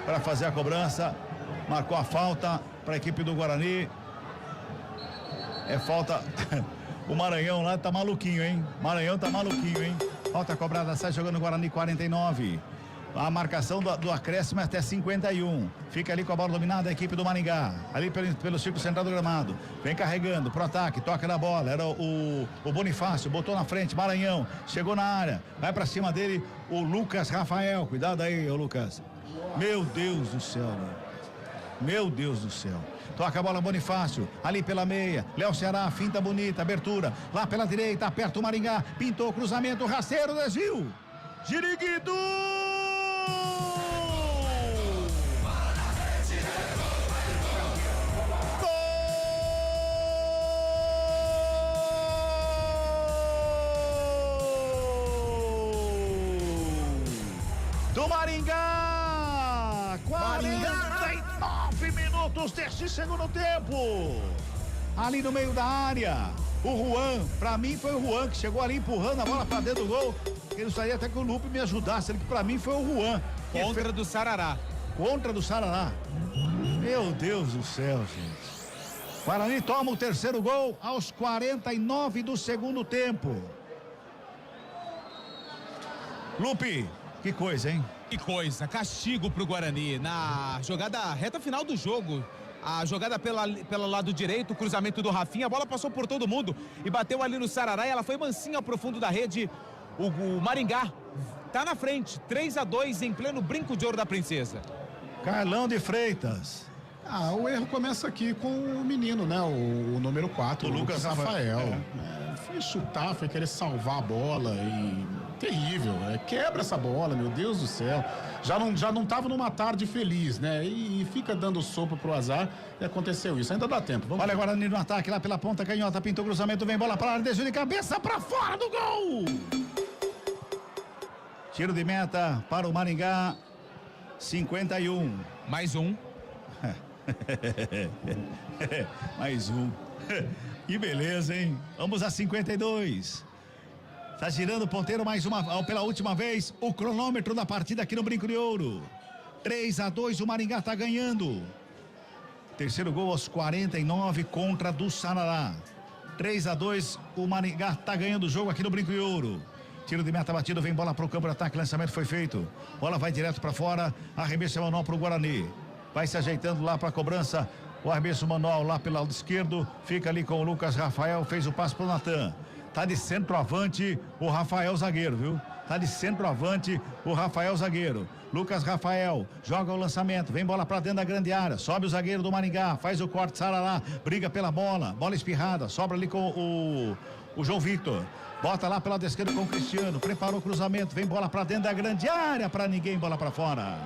para fazer a cobrança. Marcou a falta para a equipe do Guarani. É falta. O Maranhão lá tá maluquinho, hein? Maranhão tá maluquinho, hein? Falta cobrada, sai jogando o Guarani 49. A marcação do acréscimo é até 51. Fica ali com a bola dominada a equipe do Maringá. Ali pelo círculo central do gramado. Vem carregando pro ataque, toca na bola. Era o Bonifácio, botou na frente, Maranhão. Chegou na área, vai pra cima dele o Lucas Rafael. Cuidado aí, ô Lucas. Meu Deus do céu, né? Meu Deus do céu. Toca a bola Bonifácio, ali pela meia. Léo Ceará, finta bonita, abertura. Lá pela direita, aperta o Maringá. Pintou, cruzamento, rasteiro, desvio. Giriguito! Do Maringá! 49 minutos deste segundo tempo. Ali no meio da área, o Juan, pra mim foi o Juan que chegou ali empurrando a bola pra dentro do gol. Eu gostaria até que o Lupe me ajudasse, que pra mim foi o Juan.
Contra do Sarará.
Contra do Sarará. Meu Deus do céu, gente. Guarani toma o terceiro gol aos 49 do segundo tempo. Lupe, que coisa, hein?
Que coisa, castigo pro Guarani na jogada reta final do jogo. A jogada pelo lado direito, o cruzamento do Rafinha, a bola passou por todo mundo e bateu ali no Sarará e ela foi mansinha pro fundo da rede. O Maringá tá na frente, 3-2 em pleno brinco de ouro da Princesa.
Carlão de Freitas.
O erro começa aqui com o menino, né? O número 4, o Lucas Rafael. Foi chutar, foi querer salvar a bola e terrível, quebra essa bola, meu Deus do céu. Já não tava numa tarde feliz, né? E fica dando sopa pro azar e aconteceu isso. Ainda dá tempo.
Olha agora no ataque lá pela ponta canhota, pintou o cruzamento, vem bola para área, desvio de cabeça para fora do gol. Tiro de meta para o Maringá, 51.
Mais um.
Mais um. Que beleza, hein? Vamos a 52. Tá girando o ponteiro pela última vez. O cronômetro da partida aqui no Brinco de Ouro. 3-2, o Maringá tá ganhando. Terceiro gol aos 49 contra do Sarará. 3-2, o Maringá tá ganhando o jogo aqui no Brinco de Ouro. Tiro de meta batido, vem bola pro campo de ataque, lançamento foi feito. Bola vai direto para fora, arremesso manual pro Guarani. Vai se ajeitando lá para a cobrança. O arremesso manual lá pelo lado esquerdo. Fica ali com o Lucas Rafael. Fez o passe pro Natan. Tá de centroavante o Rafael zagueiro, viu? Tá de centroavante o Rafael zagueiro. Lucas Rafael joga o lançamento. Vem bola pra dentro da grande área. Sobe o zagueiro do Maringá. Faz o corte, Sarará. Briga pela bola. Bola espirrada. Sobra ali com o João Victor. Bota lá pelo lado esquerdo com o Cristiano. Preparou o cruzamento. Vem bola pra dentro da grande área. Pra ninguém, bola pra fora.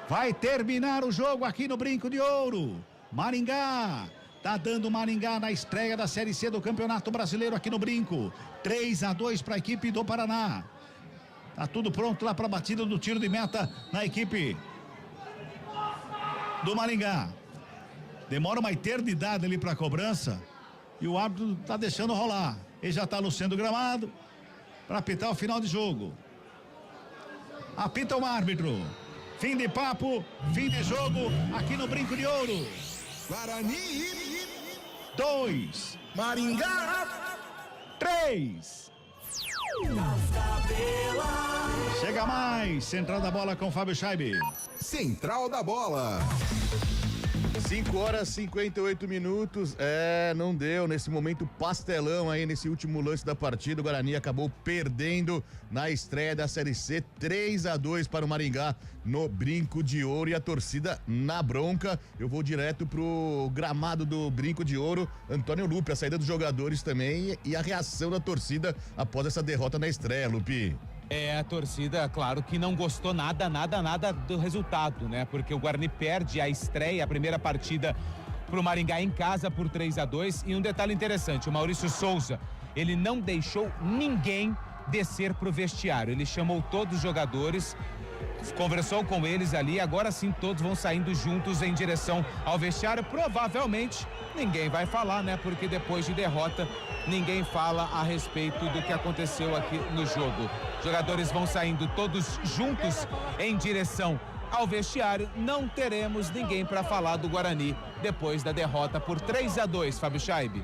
Vai terminar o jogo aqui no Brinco de Ouro. Maringá, tá dando Maringá na estreia da Série C do Campeonato Brasileiro aqui no Brinco. 3-2 para a equipe do Paraná. Tá tudo pronto lá para a batida do tiro de meta na equipe do Maringá. Demora uma eternidade ali para a cobrança. E o árbitro tá deixando rolar. Ele já tá no centro do gramado para apitar o final de jogo. Apita o árbitro. Fim de papo, fim de jogo aqui no Brinco de Ouro.
Guarani
2,
Maringá
3. Chega mais, Central da Bola com Fábio Scheibe.
Central da Bola.
5h58. Não deu. Nesse momento, pastelão aí, nesse último lance da partida. O Guarani acabou perdendo na estreia da Série C, 3-2 para o Maringá no Brinco de Ouro, e a torcida na bronca. Eu vou direto pro gramado do Brinco de Ouro. Antônio Lupe, a saída dos jogadores também e a reação da torcida após essa derrota na estreia, Lupe.
A torcida, claro que não gostou nada do resultado, né? Porque o Guarani perde a estreia, a primeira partida pro Maringá em casa por 3-2. E um detalhe interessante, o Maurício Souza, ele não deixou ninguém descer pro vestiário. Ele chamou todos os jogadores, conversou com eles ali, agora sim todos vão saindo juntos em direção ao vestiário. Provavelmente ninguém vai falar, né? Porque depois de derrota, ninguém fala a respeito do que aconteceu aqui no jogo. Jogadores vão saindo todos juntos em direção ao vestiário. Não teremos ninguém para falar do Guarani depois da derrota por 3-2, Fábio Scheibe.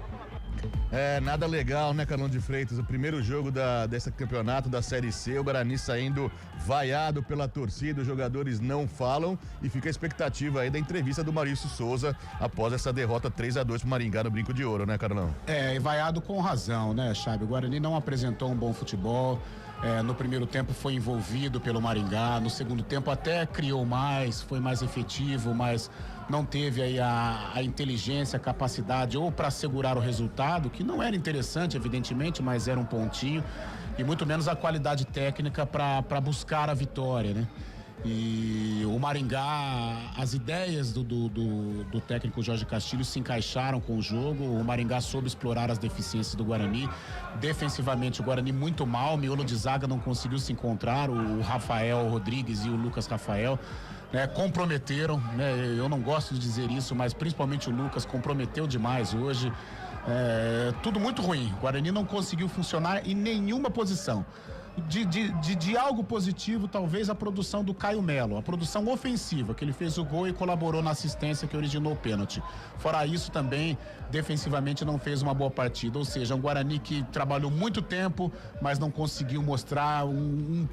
Nada legal, né, Carlão de Freitas? O primeiro jogo desse campeonato da Série C, o Guarani saindo vaiado pela torcida, os jogadores não falam, e fica a expectativa aí da entrevista do Maurício Souza após essa derrota 3-2 pro Maringá no Brinco de Ouro, né, Carlão?
E vaiado com razão, né, Scheibe? O Guarani não apresentou um bom futebol. No primeiro tempo foi envolvido pelo Maringá, no segundo tempo até criou mais, foi mais efetivo, mas não teve aí a inteligência, a capacidade ou para segurar o resultado, que não era interessante, evidentemente, mas era um pontinho, e muito menos a qualidade técnica para buscar a vitória, né? E o Maringá, as ideias do técnico Jorge Castilho se encaixaram com o jogo. O Maringá soube explorar as deficiências do Guarani. Defensivamente, o Guarani muito mal, miolo de zaga não conseguiu se encontrar. O Rafael Rodrigues e o Lucas Rafael, né, comprometeram, né? Eu não gosto de dizer isso, mas principalmente o Lucas comprometeu demais hoje. Tudo muito ruim. O Guarani não conseguiu funcionar em nenhuma posição. De algo positivo, talvez a produção do Caio Melo, a produção ofensiva, que ele fez o gol e colaborou na assistência que originou o pênalti. Fora isso, também defensivamente não fez uma boa partida, ou seja, um Guarani que trabalhou muito tempo, mas não conseguiu mostrar um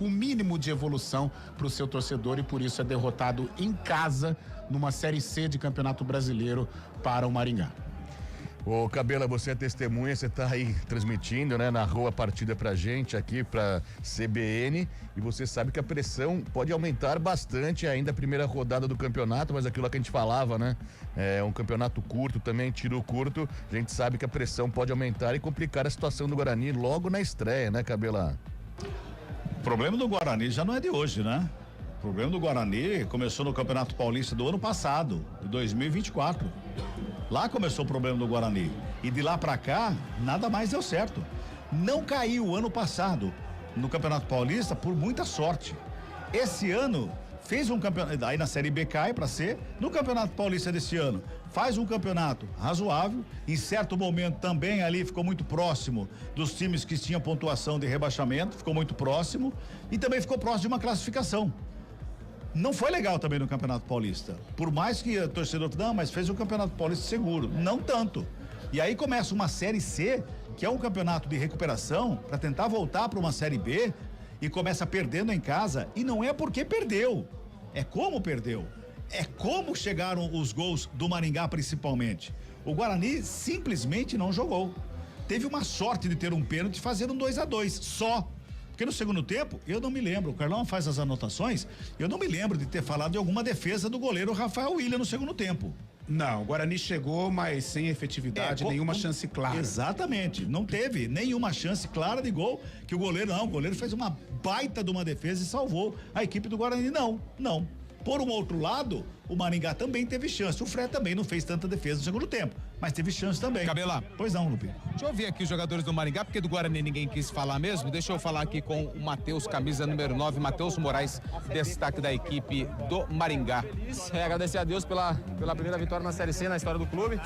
mínimo de evolução para o seu torcedor, e por isso é derrotado em casa numa Série C de Campeonato Brasileiro para o Maringá.
Ô Cabela, você é testemunha, você tá aí transmitindo, né, narrou a partida pra gente aqui, pra CBN, e você sabe que a pressão pode aumentar bastante ainda a primeira rodada do campeonato, mas aquilo que a gente falava, né, é um campeonato curto também, tiro curto, a gente sabe que a pressão pode aumentar e complicar a situação do Guarani logo na estreia, né, Cabela?
O problema do Guarani já não é de hoje, né? O problema do Guarani começou no Campeonato Paulista do ano passado, de 2024. Lá começou o problema do Guarani. E de lá pra cá, nada mais deu certo. Não caiu ano passado no Campeonato Paulista por muita sorte. Esse ano fez um campeonato, aí na Série B cai pra C. No Campeonato Paulista desse ano, faz um campeonato razoável. Em certo momento também ali ficou muito próximo dos times que tinham pontuação de rebaixamento, ficou muito próximo. E também ficou próximo de uma classificação. Não foi legal também no Campeonato Paulista. Por mais que a torcedor, não, mas fez um Campeonato Paulista seguro. Não tanto. E aí começa uma Série C, que é um campeonato de recuperação, para tentar voltar para uma Série B, e começa perdendo em casa, e não é porque perdeu. É como perdeu. É como chegaram os gols do Maringá, principalmente. O Guarani simplesmente não jogou. Teve uma sorte de ter um pênalti fazendo um 2-2, só. Porque no segundo tempo, eu não me lembro, o Carlão faz as anotações, eu não me lembro de ter falado de alguma defesa do goleiro Rafael William no segundo tempo.
Não, o Guarani chegou, mas sem efetividade, nenhuma chance clara.
Exatamente, não teve nenhuma chance clara de gol, que o goleiro fez uma baita de uma defesa e salvou a equipe do Guarani. Não. Por um outro lado, o Maringá também teve chance. O Fred também não fez tanta defesa no segundo tempo, mas teve chance também.
Cabela.
Pois não, Lupe.
Deixa eu ouvir aqui os jogadores do Maringá, porque do Guarani ninguém quis falar mesmo. Deixa eu falar aqui com o Matheus, camisa número 9, Matheus Moraes, destaque da equipe do Maringá.
Agradecer a Deus pela primeira vitória na Série C, na história do clube.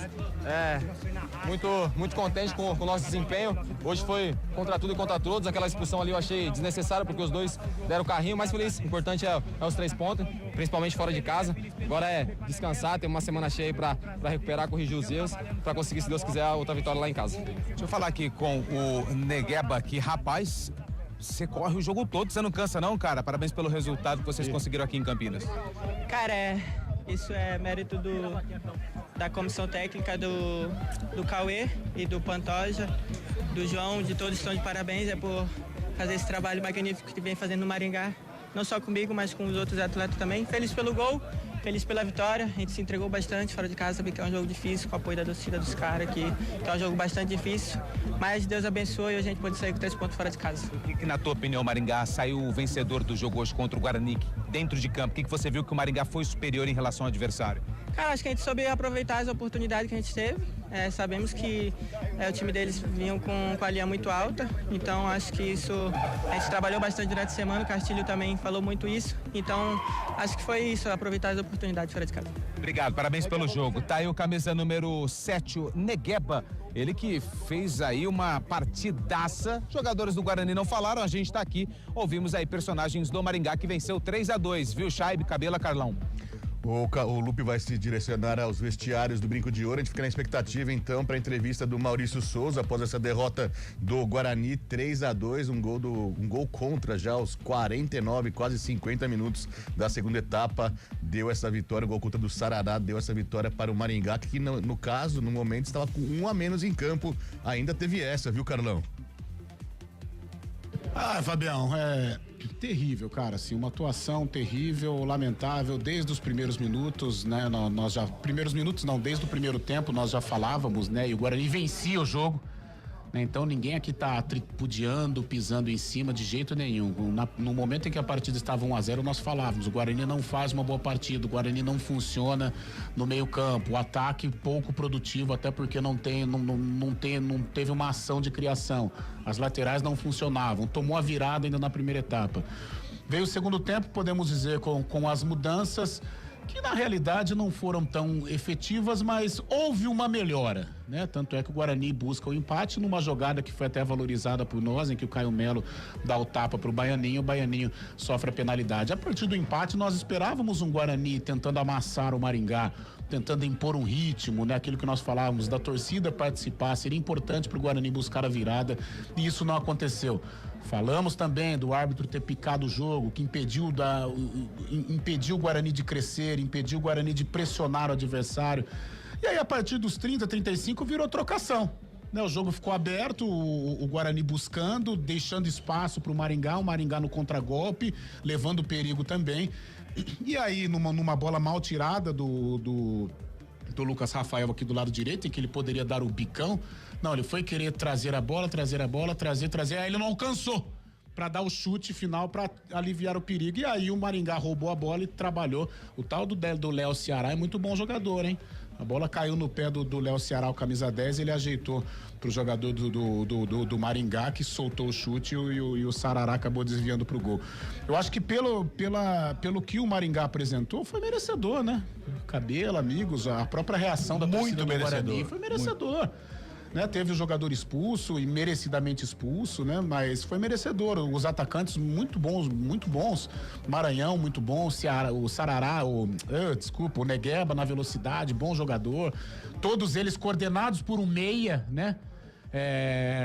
Muito contente com o nosso desempenho. Hoje foi contra tudo e contra todos. Aquela expulsão ali eu achei desnecessária, porque os dois deram o carrinho. Mais feliz, o importante é os 3 pontos, principalmente fora de casa. Agora é descansar, ter uma semana cheia para recuperar, corrigir os erros, para conseguir, se Deus quiser, a outra vitória lá em casa.
Deixa eu falar aqui com o Negueba aqui, rapaz. Você corre o jogo todo, você não cansa não, cara? Parabéns pelo resultado que vocês conseguiram aqui em Campinas.
Cara, isso é mérito da comissão técnica do Cauê e do Pantoja, do João, de todos estão de parabéns, por fazer esse trabalho magnífico que vem fazendo no Maringá. Não só comigo, mas com os outros atletas também. Feliz pelo gol, feliz pela vitória. A gente se entregou bastante fora de casa, sabia que é um jogo difícil, com o apoio da torcida dos caras, que é um jogo bastante difícil. Mas Deus abençoe e a gente pode sair com 3 pontos fora de casa.
O que na tua opinião, Maringá saiu o vencedor do jogo hoje contra o Guarani dentro de campo? O que você viu que o Maringá foi superior em relação ao adversário?
Cara, acho que a gente soube aproveitar as oportunidades que a gente teve. Sabemos que o time deles vinham com a linha muito alta, então acho que isso a gente trabalhou bastante durante a semana, o Castilho também falou muito isso, então acho que foi isso, aproveitar as oportunidades fora de casa.
Obrigado, parabéns pelo jogo. Tá aí o camisa número 7, o Negueba, ele que fez aí uma partidaça. Jogadores do Guarani não falaram, a gente tá aqui, ouvimos aí personagens do Maringá que venceu 3-2, viu, Chaibe, Cabela, Carlão?
O Lupe vai se direcionar aos vestiários do Brinco de Ouro. A gente fica na expectativa, então, para a entrevista do Maurício Souza após essa derrota do Guarani 3-2, um gol contra já aos 49, quase 50 minutos da segunda etapa. Deu essa vitória, o gol contra do Sarará deu essa vitória para o Maringá, que no caso, no momento, estava com 1 a menos em campo. Ainda teve essa, viu, Carlão?
Fabião, terrível, cara, assim, uma atuação terrível, lamentável, desde os primeiros minutos, né, desde o primeiro tempo nós já falávamos, né, e o Guarani vencia o jogo, né, então ninguém aqui tá tripudiando, pisando em cima de jeito nenhum. No momento em que a partida estava 1-0, nós falávamos, o Guarani não faz uma boa partida, o Guarani não funciona no meio campo, o ataque pouco produtivo, até porque não teve uma ação de criação, as laterais não funcionavam, tomou a virada ainda na primeira etapa. Veio o segundo tempo, podemos dizer, com as mudanças, que na realidade não foram tão efetivas, mas houve uma melhora, né? Tanto é que o Guarani busca o empate numa jogada que foi até valorizada por nós, em que o Caio Melo dá o tapa pro Baianinho, o Baianinho sofre a penalidade. A partir do empate, nós esperávamos um Guarani tentando amassar o Maringá, tentando impor um ritmo, né? Aquilo que nós falávamos, da torcida participar, seria importante pro Guarani buscar a virada, e isso não aconteceu. Falamos também do árbitro ter picado o jogo, que impediu o Guarani de crescer, impediu o Guarani de pressionar o adversário. E aí, a partir dos 30, 35, virou trocação, né? O jogo ficou aberto, o Guarani buscando, deixando espaço para o Maringá no contragolpe, levando perigo também. E aí, numa bola mal tirada do Lucas Rafael aqui do lado direito, em que ele poderia dar o bicão, não, ele foi querer trazer a bola, aí ele não alcançou para dar o chute final para aliviar o perigo, e aí o Maringá roubou a bola e trabalhou. O tal do Léo Ceará é muito bom jogador, hein? A bola caiu no pé do Léo Ceará, o camisa 10, ele ajeitou pro jogador do Maringá, que soltou o chute e o Sarará acabou desviando pro gol. Eu acho que pelo que o Maringá apresentou, foi merecedor, né? Cabelo, amigos, a própria reação da torcida do Guarani foi merecedor. Muito. Né, teve o jogador expulso e merecidamente expulso, né? Mas foi merecedor. Os atacantes muito bons. Maranhão, muito bom. O Sarará, o Negueba na velocidade, bom jogador. Todos eles coordenados por um meia, né?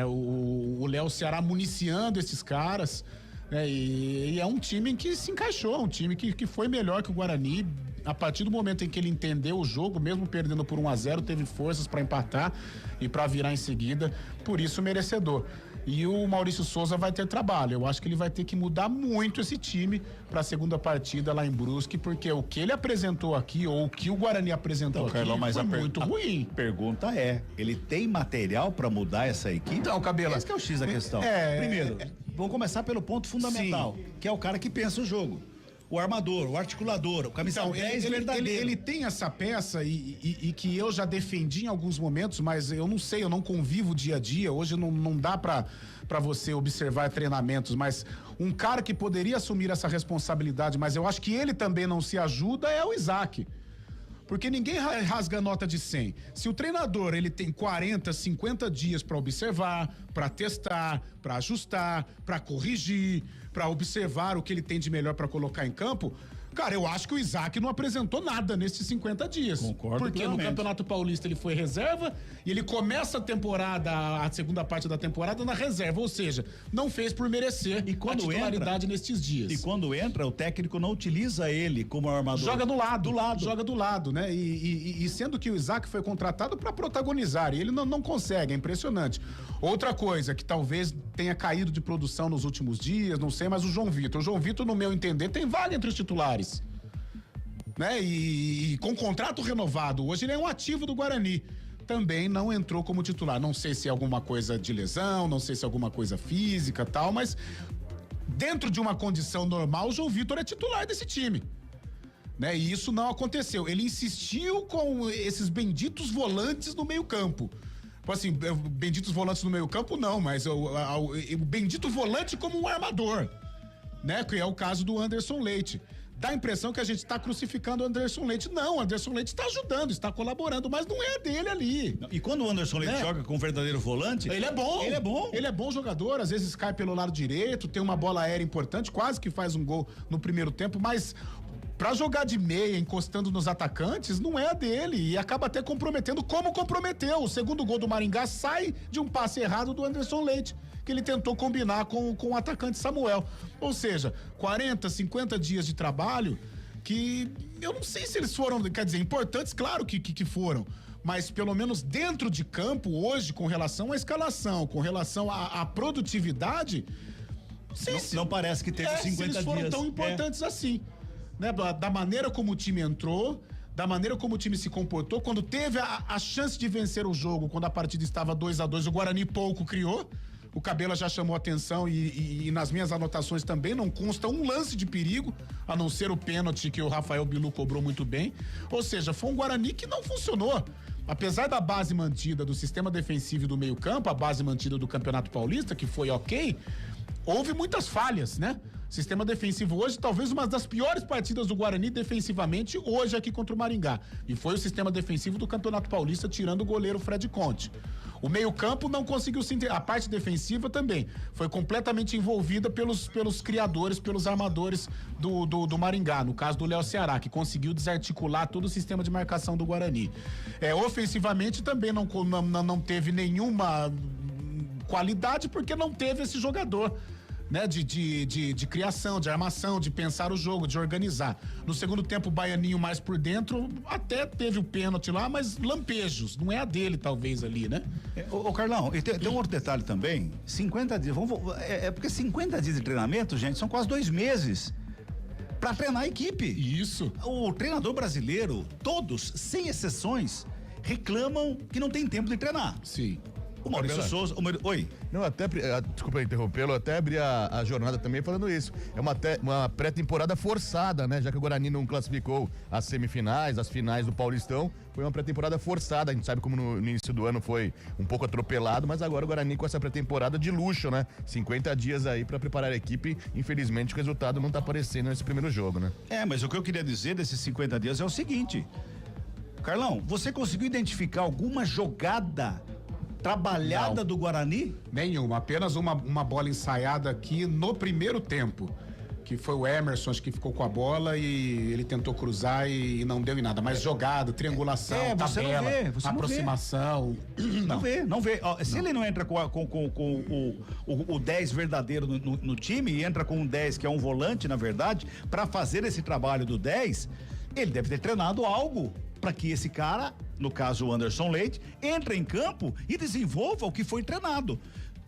O Léo Ceará municiando esses caras. E é um time que se encaixou, um time que foi melhor que o Guarani. A partir do momento em que ele entendeu o jogo, mesmo perdendo por 1-0, teve forças para empatar e para virar em seguida, por isso merecedor. E o Maurício Souza vai ter trabalho. Eu acho que ele vai ter que mudar muito esse time para a segunda partida lá em Brusque, porque o que ele apresentou aqui, ou o que o Guarani apresentou aqui,
Carlão, mas
foi muito ruim.
A pergunta é, ele tem material para mudar essa equipe?
Então, Cabela,
esse que é o X da questão. Primeiro, vamos começar pelo ponto fundamental, que é o cara que pensa o jogo. o armador, o articulador, o camisa 10 verdadeiro.
Ele tem essa peça e que eu já defendi em alguns momentos, mas eu não sei, eu não convivo dia a dia. Hoje não dá pra você observar treinamentos, mas um cara que poderia assumir essa responsabilidade, mas eu acho que ele também não se ajuda, é o Isaac. Porque ninguém rasga a nota de 100. Se o treinador ele tem 40, 50 dias para observar, para testar, para ajustar, para corrigir, para observar o que ele tem de melhor para colocar em campo, cara, eu acho que o Isaac não apresentou nada nesses 50 dias.
Concordo
Porque
plenamente.
no Campeonato Paulista ele foi reserva e ele começa a temporada, a segunda parte da temporada na reserva, ou seja, não fez por merecer a titularidade nestes dias.
E quando entra, o técnico não utiliza ele como armador.
Joga do lado. Joga do lado, né? E sendo que o Isaac foi contratado para protagonizar, e ele não consegue, é impressionante. Outra coisa que talvez tenha caído de produção nos últimos dias, não sei, mas o João Vitor. O João Vitor, no meu entender, tem vaga entre os titulares. Né? E com contrato renovado, hoje ele é um ativo do Guarani. Também não entrou como titular. Não sei se é alguma coisa de lesão, não sei se é alguma coisa física e tal, mas dentro de uma condição normal, o João Vitor é titular desse time. Né? E isso não aconteceu. Ele insistiu com esses benditos volantes no meio-campo. Assim, benditos volantes no meio-campo, não, mas o bendito volante como um armador, né? Que é o caso do Anderson Leite. Dá a impressão que a gente está crucificando o Anderson Leite. Não, o Anderson Leite está ajudando, está colaborando, mas não é dele ali.
E quando o Anderson Leite joga com um verdadeiro volante,
ele é bom.
Ele é bom.
Ele é bom jogador, às vezes cai pelo lado direito, tem uma bola aérea importante, quase que faz um gol no primeiro tempo, mas pra jogar de meia, encostando nos atacantes, não é a dele e acaba até comprometendo, como comprometeu. O segundo gol do Maringá sai de um passe errado do Anderson Leite, que ele tentou combinar com o atacante Samuel. Ou seja, 40, 50 dias de trabalho que eu não sei se eles foram, quer dizer, importantes, claro que foram, mas pelo menos dentro de campo, hoje, com relação à escalação, com relação à produtividade,
não parece que teve 50
eles foram
dias.
tão importantes assim. Né, da maneira como o time entrou, da maneira como o time se comportou, quando teve a chance de vencer o jogo, quando a partida estava 2-2, o Guarani pouco criou, o Cabela já chamou atenção e nas minhas anotações também não consta um lance de perigo, a não ser o pênalti que o Rafael Bilu cobrou muito bem, ou seja, foi um Guarani que não funcionou. Apesar da base mantida do sistema defensivo e do meio campo, a base mantida do Campeonato Paulista, que foi ok, houve muitas falhas, né? Sistema defensivo hoje, talvez uma das piores partidas do Guarani defensivamente hoje aqui contra o Maringá. E foi o sistema defensivo do Campeonato Paulista, tirando o goleiro Fred Conte. O meio-campo não conseguiu se a parte defensiva também foi completamente envolvida pelos criadores, pelos armadores do Maringá, no caso do Léo Ceará, que conseguiu desarticular todo o sistema de marcação do Guarani. Ofensivamente também não teve nenhuma qualidade, porque não teve esse jogador, né, de criação, de armação, de pensar o jogo, de organizar. No segundo tempo, o Baianinho mais por dentro, até teve o pênalti lá, mas lampejos, não é a dele talvez ali, né?
Ô Carlão, e tem um outro detalhe também, 50 dias, porque 50 dias de treinamento, gente, são quase 2 meses pra treinar a equipe.
Isso.
O treinador brasileiro, todos, sem exceções, reclamam que não tem tempo de treinar.
Sim.
O Maurício Souza, oi.
Não, até, desculpa interrompê-lo, até abri a jornada também falando isso. É uma pré-temporada forçada, né? Já que o Guarani não classificou as semifinais, as finais do Paulistão, foi uma pré-temporada forçada. A gente sabe como no início do ano foi um pouco atropelado, mas agora o Guarani com essa pré-temporada de luxo, né? 50 dias aí pra preparar a equipe. Infelizmente o resultado não tá aparecendo nesse primeiro jogo, né?
Mas o que eu queria dizer desses 50 dias é o seguinte, Carlão, você conseguiu identificar alguma jogada trabalhada do Guarani?
Nenhuma, apenas uma bola ensaiada aqui no primeiro tempo, que foi o Emerson, acho que ficou com a bola e ele tentou cruzar e não deu em nada, mas jogada, triangulação, tabela, aproximação.
Não vê. Se ele não entra com o 10 verdadeiro no time e entra com um 10 que é um volante, na verdade, para fazer esse trabalho do 10, ele deve ter treinado algo para que esse cara, no caso o Anderson Leite, entre em campo e desenvolva o que foi treinado.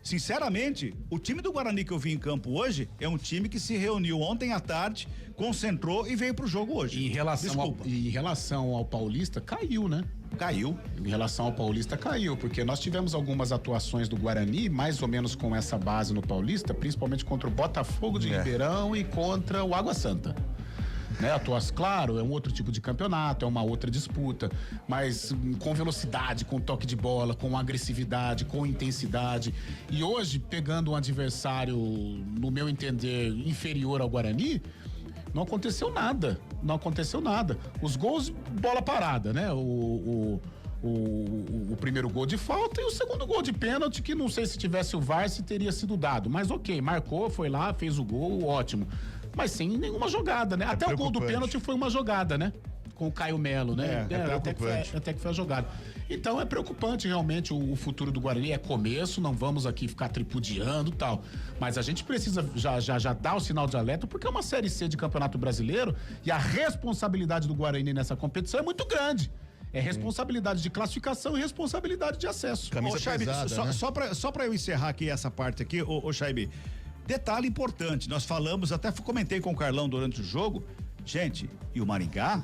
Sinceramente, o time do Guarani que eu vi em campo hoje é um time que se reuniu ontem à tarde, concentrou e veio pro jogo hoje.
Em relação ao Paulista, caiu, né?
Caiu.
Em relação ao Paulista, caiu, porque nós tivemos algumas atuações do Guarani, mais ou menos com essa base no Paulista, principalmente contra o Botafogo de Ribeirão e contra o Água Santa. né? Claro, é um outro tipo de campeonato, é uma outra disputa, mas com velocidade, com toque de bola, com agressividade, com intensidade. E hoje, pegando um adversário, no meu entender, inferior ao Guarani, não aconteceu nada. Os gols, bola parada, né? O primeiro gol de falta e o segundo gol de pênalti, que não sei se tivesse o VAR se teria sido dado, mas ok, marcou, foi lá, fez o gol, ótimo, mas sem nenhuma jogada, né? Até o gol do pênalti foi uma jogada, né? Com o Caio Melo, né? Até que foi a jogada. Então é preocupante realmente o futuro do Guarani, é começo, não vamos aqui ficar tripudiando e tal, mas a gente precisa já dar o sinal de alerta, porque é uma Série C de Campeonato Brasileiro e a responsabilidade do Guarani nessa competição é muito grande. É responsabilidade de classificação e responsabilidade de acesso.
Camisa pesada, né? Só pra eu encerrar aqui essa parte aqui, ô Chaibe, detalhe importante, nós falamos, até comentei com o Carlão durante o jogo, gente, e o Maringá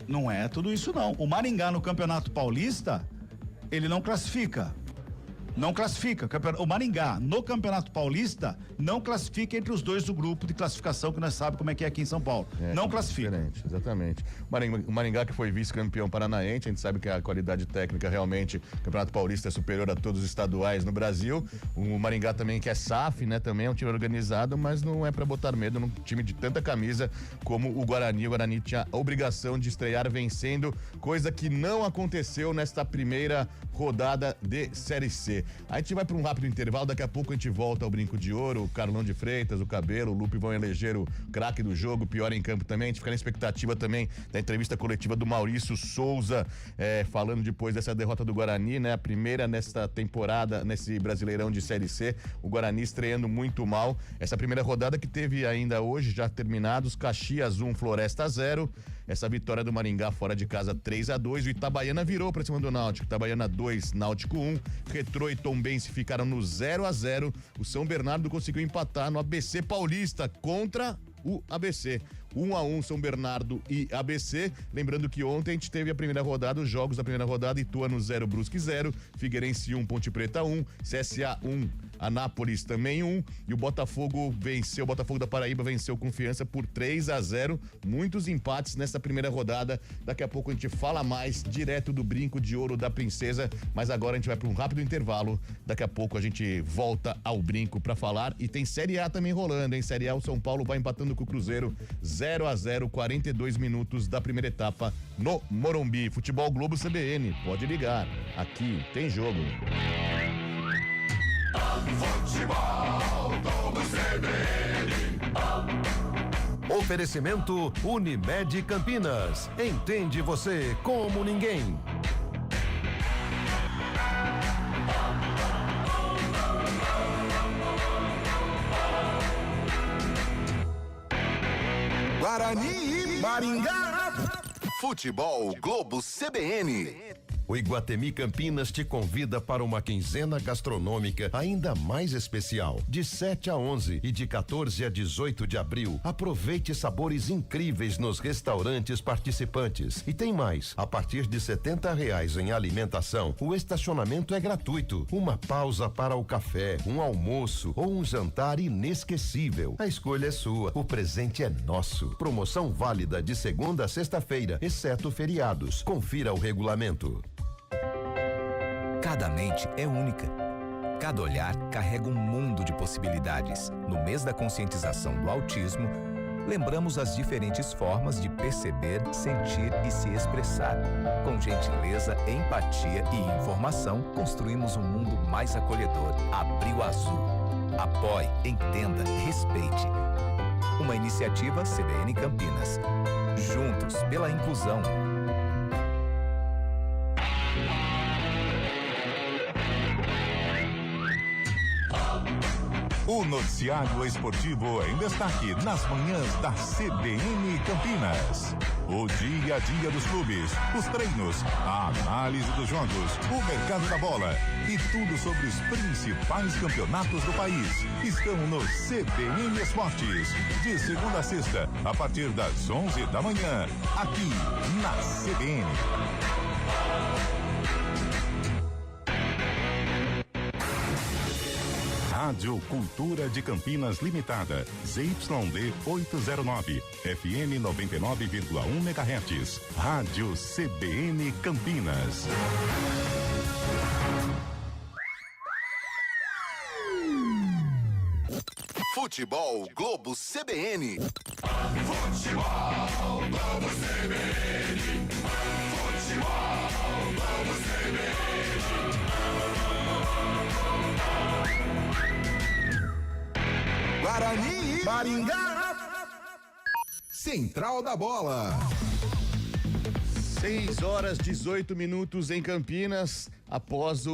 não é tudo isso não. O Maringá no Campeonato Paulista, ele não classifica. O Maringá no Campeonato Paulista não classifica entre os dois do grupo de classificação, que nós sabemos como é que é aqui em São Paulo. Não classifica.
Diferente, exatamente. O Maringá que foi vice-campeão paranaense, a gente sabe que a qualidade técnica realmente, o Campeonato Paulista é superior a todos os estaduais no Brasil. O Maringá também que é SAF, né? Também é um time organizado, mas não é pra botar medo num time de tanta camisa como o Guarani. O Guarani tinha a obrigação de estrear vencendo, coisa que não aconteceu nesta primeira rodada de Série C. A gente vai para um rápido intervalo, daqui a pouco a gente volta ao Brinco de Ouro, o Carlão de Freitas, o Cabelo, o Lupe vão eleger o craque do jogo, o pior em campo também. A gente fica na expectativa também da entrevista coletiva do Maurício Souza, falando depois dessa derrota do Guarani, né? A primeira nesta temporada, nesse Brasileirão de Série C, o Guarani estreando muito mal. Essa primeira rodada que teve ainda hoje, já terminados, Caxias 1, Floresta 0. Essa vitória do Maringá fora de casa 3-2, o Itabaiana virou pra cima do Náutico, Itabaiana 2, Náutico 1, Retrô e Tombense ficaram no 0-0, o São Bernardo conseguiu empatar no ABC Paulista contra o ABC. 1-1 São Bernardo e ABC. Lembrando que ontem a gente teve a primeira rodada, os jogos da primeira rodada, Ituano 0, Brusque 0, Figueirense 1, Ponte Preta 1, CSA 1, Anápolis também 1, e o Botafogo venceu, o Botafogo da Paraíba venceu Confiança por 3-0. Muitos empates nessa primeira rodada. Daqui a pouco a gente fala mais direto do Brinco de Ouro da Princesa, mas agora a gente vai para um rápido intervalo. Daqui a pouco a gente volta ao Brinco para falar, e tem Série A também rolando, hein? Série A, o São Paulo vai empatando com o Cruzeiro 0-0, 42 minutos da primeira etapa no Morumbi. Futebol Globo CBN, pode ligar, aqui tem jogo.
Futebol Globo CBN.
Oferecimento Unimed Campinas. Entende você como ninguém.
Guarani e Maringá. Futebol Globo CBN.
O Iguatemi Campinas te convida para uma quinzena gastronômica ainda mais especial. De 7 a 11 e de 14 a 18 de abril. Aproveite sabores incríveis nos restaurantes participantes. E tem mais, a partir de R$70 em alimentação, o estacionamento é gratuito. Uma pausa para o café, um almoço ou um jantar inesquecível. A escolha é sua, o presente é nosso. Promoção válida de segunda a sexta-feira, exceto feriados. Confira o regulamento.
Cada mente é única. Cada olhar carrega um mundo de possibilidades. No mês da conscientização do autismo, lembramos as diferentes formas de perceber, sentir e se expressar. Com gentileza, empatia e informação, construímos um mundo mais acolhedor. Abril Azul. Apoie, entenda, respeite. Uma iniciativa CBN Campinas. Juntos pela inclusão.
O noticiário esportivo em destaque nas manhãs da CBN Campinas. O dia a dia dos clubes, os treinos, a análise dos jogos, o mercado da bola e tudo sobre os principais campeonatos do país estão no CBN Esportes. De segunda a sexta, a partir das 11 da manhã, aqui na CBN. Rádio Cultura de Campinas Limitada, ZYD 809, FM 99,1 MHz. Rádio CBN Campinas.
Futebol Globo CBN.
Futebol Globo CBN. Futebol Globo CBN.
Guarani, Maringá. Central da Bola.
6h18 em Campinas. Após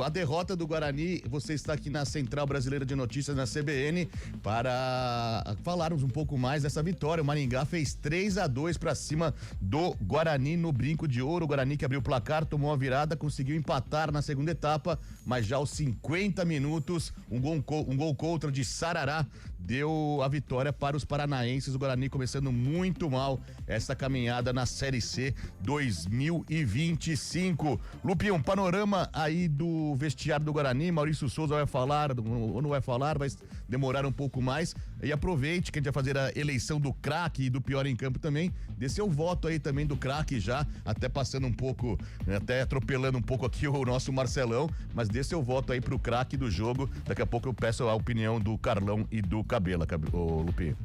a derrota do Guarani, você está aqui na Central Brasileira de Notícias, na CBN, para falarmos um pouco mais dessa vitória. O Maringá fez 3-2 para cima do Guarani no Brinco de Ouro. O Guarani que abriu o placar, tomou a virada, conseguiu empatar na segunda etapa, mas já aos 50 minutos, um gol contra de Sarará deu a vitória para os paranaenses. O Guarani começando muito mal essa caminhada na Série C 2025. Lupe, um panorama aí do vestiário do Guarani. Maurício Souza vai falar ou não vai falar, vai demorar um pouco mais. E aproveite que a gente vai fazer a eleição do craque e do pior em campo também. Dê seu voto aí também do craque já, até passando um pouco, até atropelando um pouco aqui o nosso Marcelão, mas dê seu voto aí pro craque do jogo. Daqui a pouco eu peço a opinião do Carlão e do Cabela, Lupe.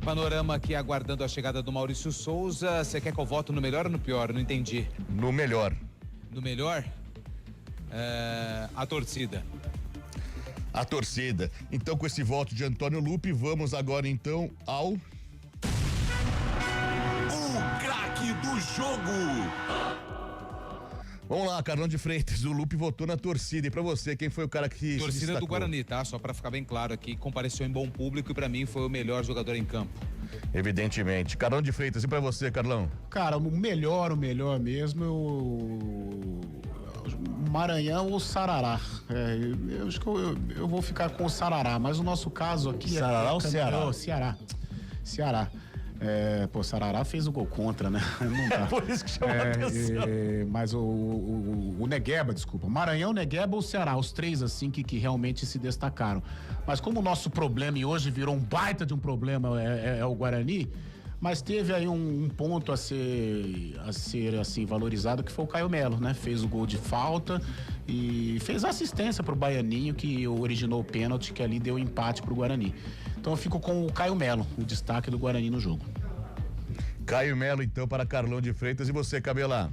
Panorama aqui aguardando a chegada do Maurício Souza. Você quer que eu voto no melhor ou no pior? Não entendi.
No melhor.
No melhor? A torcida.
A torcida. Então, com esse voto de Antônio Lupe, vamos agora então ao...
O craque do jogo.
Vamos lá, Carlão de Freitas, o Lupe votou na torcida. E pra você, quem foi o cara que
torcida do Guarani, tá? Só pra ficar bem claro aqui, compareceu em bom público e pra mim foi o melhor jogador em campo.
Evidentemente. Carlão de Freitas, e pra você, Carlão?
Cara, o melhor mesmo, o Maranhão ou Sarará. Eu acho que eu vou ficar com o Sarará, mas o nosso caso aqui
Sarará ou Ceará?
Ceará. Sarará fez o gol contra, né? Não dá.
Por isso que chamou a atenção.
Mas o Negueba, desculpa. Maranhão, Negueba ou Ceará, os três assim que realmente se destacaram. Mas como o nosso problema, e hoje virou um baita de um problema, é o Guarani, mas teve aí um ponto a ser assim valorizado, que foi o Caio Melo, né? Fez o gol de falta e fez a assistência pro Baianinho, que originou o pênalti, que ali deu empate pro Guarani. Então eu fico com o Caio Melo, o destaque do Guarani no jogo.
Caio Melo, então, para Carlão de Freitas. E você, Cabelá?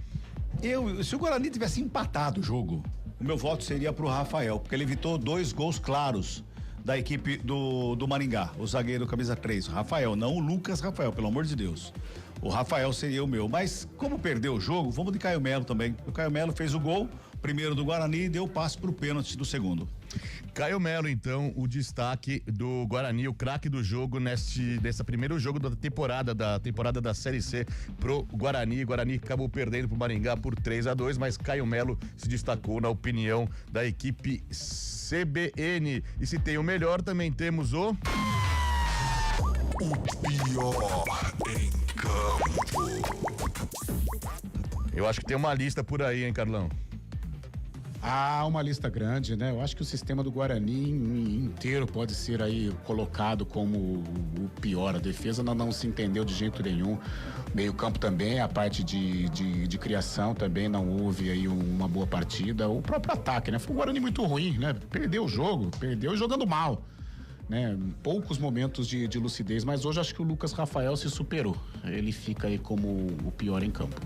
Se o Guarani tivesse empatado o jogo, o meu voto seria pro Rafael, porque ele evitou 2 gols claros da equipe do Maringá, o zagueiro camisa 3, o Rafael, não o Lucas Rafael, pelo amor de Deus. O Rafael seria o meu, mas como perdeu o jogo, vamos de Caio Melo também. O Caio Melo fez o gol, primeiro do Guarani, e deu o passe pro pênalti do segundo.
Caio Melo, então, o destaque do Guarani, o craque do jogo nesse primeiro jogo da temporada da Série C pro Guarani. O Guarani acabou perdendo pro Maringá por 3-2, mas Caio Melo se destacou na opinião da equipe CBN. E se tem o melhor, também temos o
pior em campo.
Eu acho que tem uma lista por aí, hein, Carlão?
Uma lista grande, né? Eu acho que o sistema do Guarani inteiro pode ser aí colocado como o pior. A defesa não se entendeu de jeito nenhum. Meio campo também, a parte de criação também não houve aí uma boa partida. O próprio ataque, né? Foi um Guarani muito ruim, né? Perdeu o jogo, perdeu jogando mal, né? Poucos momentos de lucidez, mas hoje acho que o Lucas Rafael se superou. Ele fica aí como o pior em campo.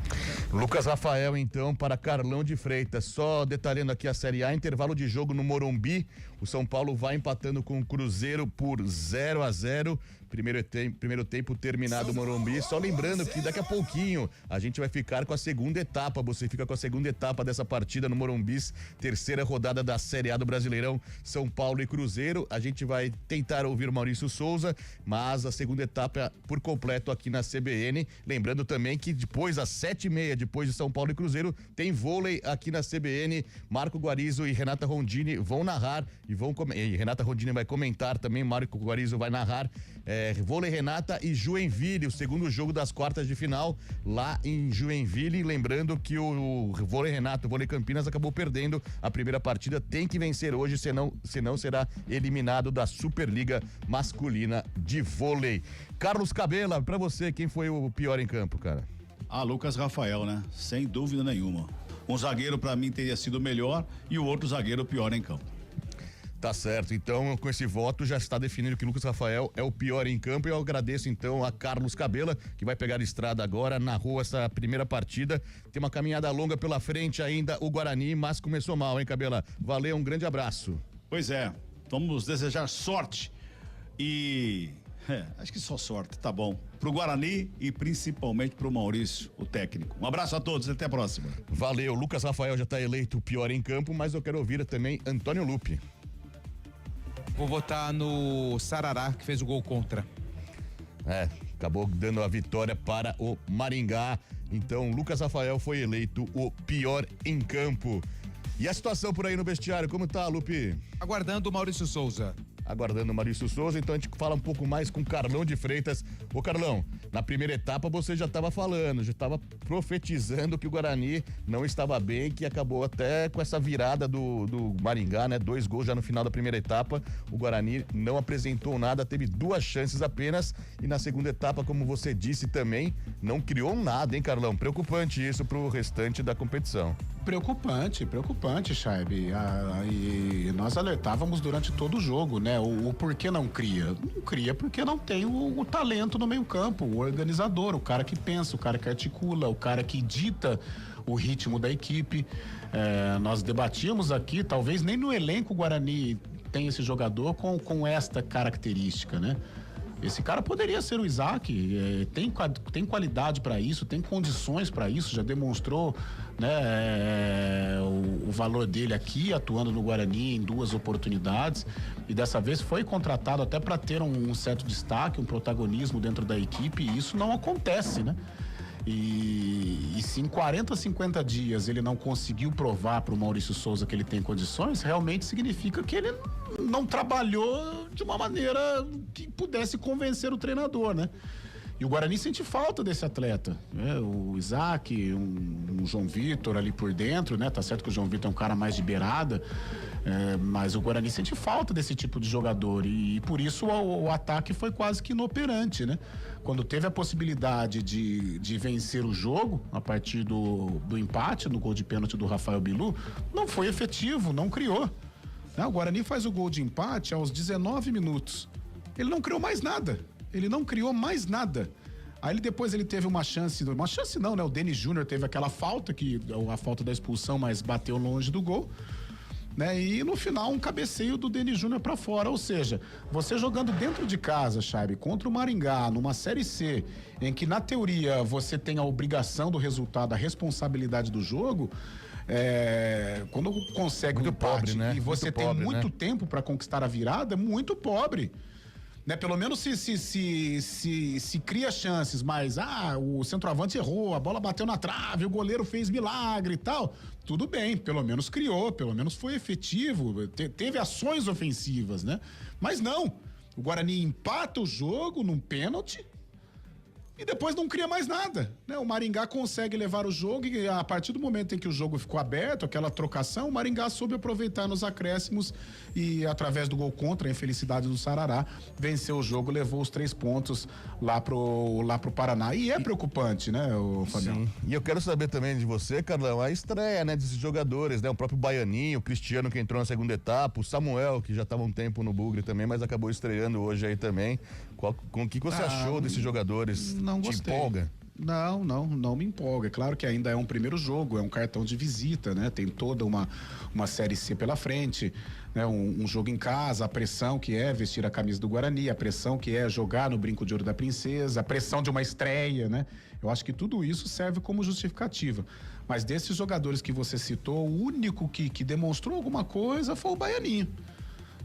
Lucas Rafael, então, para Carlão de Freitas. Só detalhando aqui a Série A, intervalo de jogo no Morumbi. O São Paulo vai empatando com o Cruzeiro por 0-0. Primeiro tempo terminado o Morumbi. Só lembrando que daqui a pouquinho a gente vai ficar com a segunda etapa. Você fica com a segunda etapa dessa partida no Morumbi. Terceira rodada da Série A do Brasileirão, São Paulo e Cruzeiro. A gente vai tentar ouvir o Maurício Souza, mas a segunda etapa por completo aqui na CBN. Lembrando também que depois, às 7h30, depois de São Paulo e Cruzeiro, tem vôlei aqui na CBN. Marco Guarizo e Renata Rondini vão narrar e Renata Rondini vai comentar também. Marco Guarizo vai narrar Vôlei Renata e Joinville, o segundo jogo das quartas de final lá em Joinville. Lembrando que o Vôlei Renata, o Vôlei Campinas acabou perdendo a primeira partida, tem que vencer hoje, senão será eliminado da Superliga Masculina de Vôlei. Carlos Cabela, pra você, quem foi o pior em campo, cara?
Lucas Rafael, né? Sem dúvida nenhuma. Um zagueiro pra mim teria sido melhor e o outro zagueiro pior em campo.
Tá certo, então com esse voto já está definido que Lucas Rafael é o pior em campo, e eu agradeço então a Carlos Cabela, que vai pegar a estrada agora, narrou essa primeira partida, tem uma caminhada longa pela frente ainda o Guarani, mas começou mal, hein, Cabela? Valeu, um grande abraço.
Pois é, vamos desejar sorte e acho que só sorte, tá bom, pro Guarani e principalmente pro Maurício, o técnico. Um abraço a todos, até a próxima.
Valeu, Lucas Rafael já está eleito o pior em campo, mas eu quero ouvir também Antônio Lupi.
Vou votar no Sarará, que fez o gol contra.
Acabou dando a vitória para o Maringá. Então, Lucas Rafael foi eleito o pior em campo. E a situação por aí no vestiário, como tá, Lupi?
Aguardando o Maurício Souza.
Aguardando o Maurício Souza, então a gente fala um pouco mais com o Carlão de Freitas. Ô Carlão, na primeira etapa você já estava falando, já estava profetizando que o Guarani não estava bem, que acabou até com essa virada do Maringá, né? 2 gols já no final da primeira etapa. O Guarani não apresentou nada, teve 2 chances apenas, e na segunda etapa, como você disse também, não criou nada, hein, Carlão? Preocupante isso pro restante da competição.
Preocupante, Chaib. E nós alertávamos durante todo o jogo, né? O porquê não cria? Não cria porque não tem o talento no meio-campo, o organizador, o cara que pensa, o cara que articula, o cara que dita o ritmo da equipe. Nós debatíamos aqui, talvez nem no elenco o Guarani tem esse jogador com esta característica, né? Esse cara poderia ser o Isaac, tem qualidade para isso, tem condições para isso, já demonstrou, né, o valor dele aqui, atuando no Guarani em 2 oportunidades, e dessa vez foi contratado até para ter um certo destaque, um protagonismo dentro da equipe, e isso não acontece, né? E se em 40, 50 dias ele não conseguiu provar para o Maurício Souza que ele tem condições, realmente significa que ele não trabalhou de uma maneira que pudesse convencer o treinador, né? E o Guarani sente falta desse atleta, né? O Isaac, um João Vitor ali por dentro, né? Tá certo que o João Vitor é um cara mais de beirada, mas o Guarani sente falta desse tipo de jogador, e por isso o ataque foi quase que inoperante, né? Quando teve a possibilidade de vencer o jogo a partir do empate, no gol de pênalti do Rafael Bilu, não foi efetivo, não criou. O Guarani faz o gol de empate aos 19 minutos. Ele não criou mais nada. Aí depois ele teve uma chance não, né? O Denis Júnior teve aquela falta, a falta da expulsão, mas bateu longe do gol, né? E no final um cabeceio do Denis Júnior pra fora, ou seja, você jogando dentro de casa, Chaib, contra o Maringá, numa Série C, em que na teoria você tem a obrigação do resultado, a responsabilidade do jogo, quando consegue
muito
um empate,
pobre, né?
E você
muito
tem
pobre,
muito
né?
tempo para conquistar a virada, muito pobre. Né, pelo menos se cria chances, mas o centroavante errou, a bola bateu na trave, o goleiro fez milagre e tal, tudo bem, pelo menos criou, pelo menos foi efetivo, teve ações ofensivas, né? Mas não, o Guarani empata o jogo num pênalti e depois não cria mais nada, né? O Maringá consegue levar o jogo, e a partir do momento em que o jogo ficou aberto, aquela trocação, o Maringá soube aproveitar nos acréscimos e, através do gol contra, a infelicidade do Sarará, venceu o jogo, levou os 3 pontos lá pro Paraná. E é preocupante, né, o Fabião?
Sim. E eu quero saber também de você, Carlão, a estreia, né, desses jogadores, né? O próprio Baianinho, o Cristiano, que entrou na segunda etapa, o Samuel, que já estava um tempo no Bugre também, mas acabou estreando hoje aí também. Com o que você achou desses jogadores?
Não gostei.
Te empolga?
Não me empolga. É claro que ainda é um primeiro jogo, é um cartão de visita, né? Tem toda uma Série C pela frente, né? Um jogo em casa, a pressão que é vestir a camisa do Guarani, a pressão que é jogar no Brinco de Ouro da Princesa, a pressão de uma estreia, né? Eu acho que tudo isso serve como justificativa. Mas desses jogadores que você citou, o único que demonstrou alguma coisa foi o Baianinho,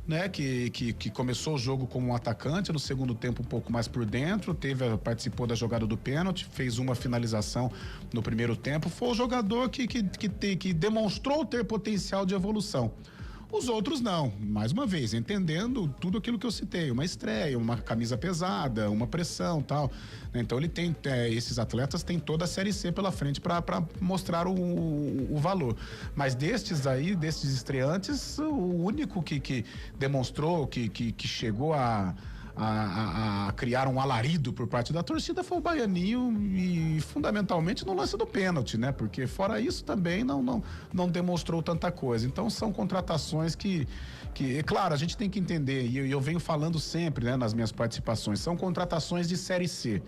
né, que começou o jogo como um atacante, no segundo tempo um pouco mais por dentro, participou da jogada do pênalti, fez uma finalização no primeiro tempo, foi o jogador que demonstrou ter potencial de evolução. Os outros não, mais uma vez, entendendo tudo aquilo que eu citei, uma estreia, uma camisa pesada, uma pressão, tal. Então ele tem, esses atletas têm toda a Série C pela frente para mostrar o valor. Mas destes estreantes, o único que demonstrou que chegou a criar um alarido por parte da torcida foi o Baianinho e fundamentalmente no lance do pênalti, né? Porque fora isso também não demonstrou tanta coisa. Então são contratações que claro, a gente tem que entender, e eu venho falando sempre, né, nas minhas participações, são contratações de Série C.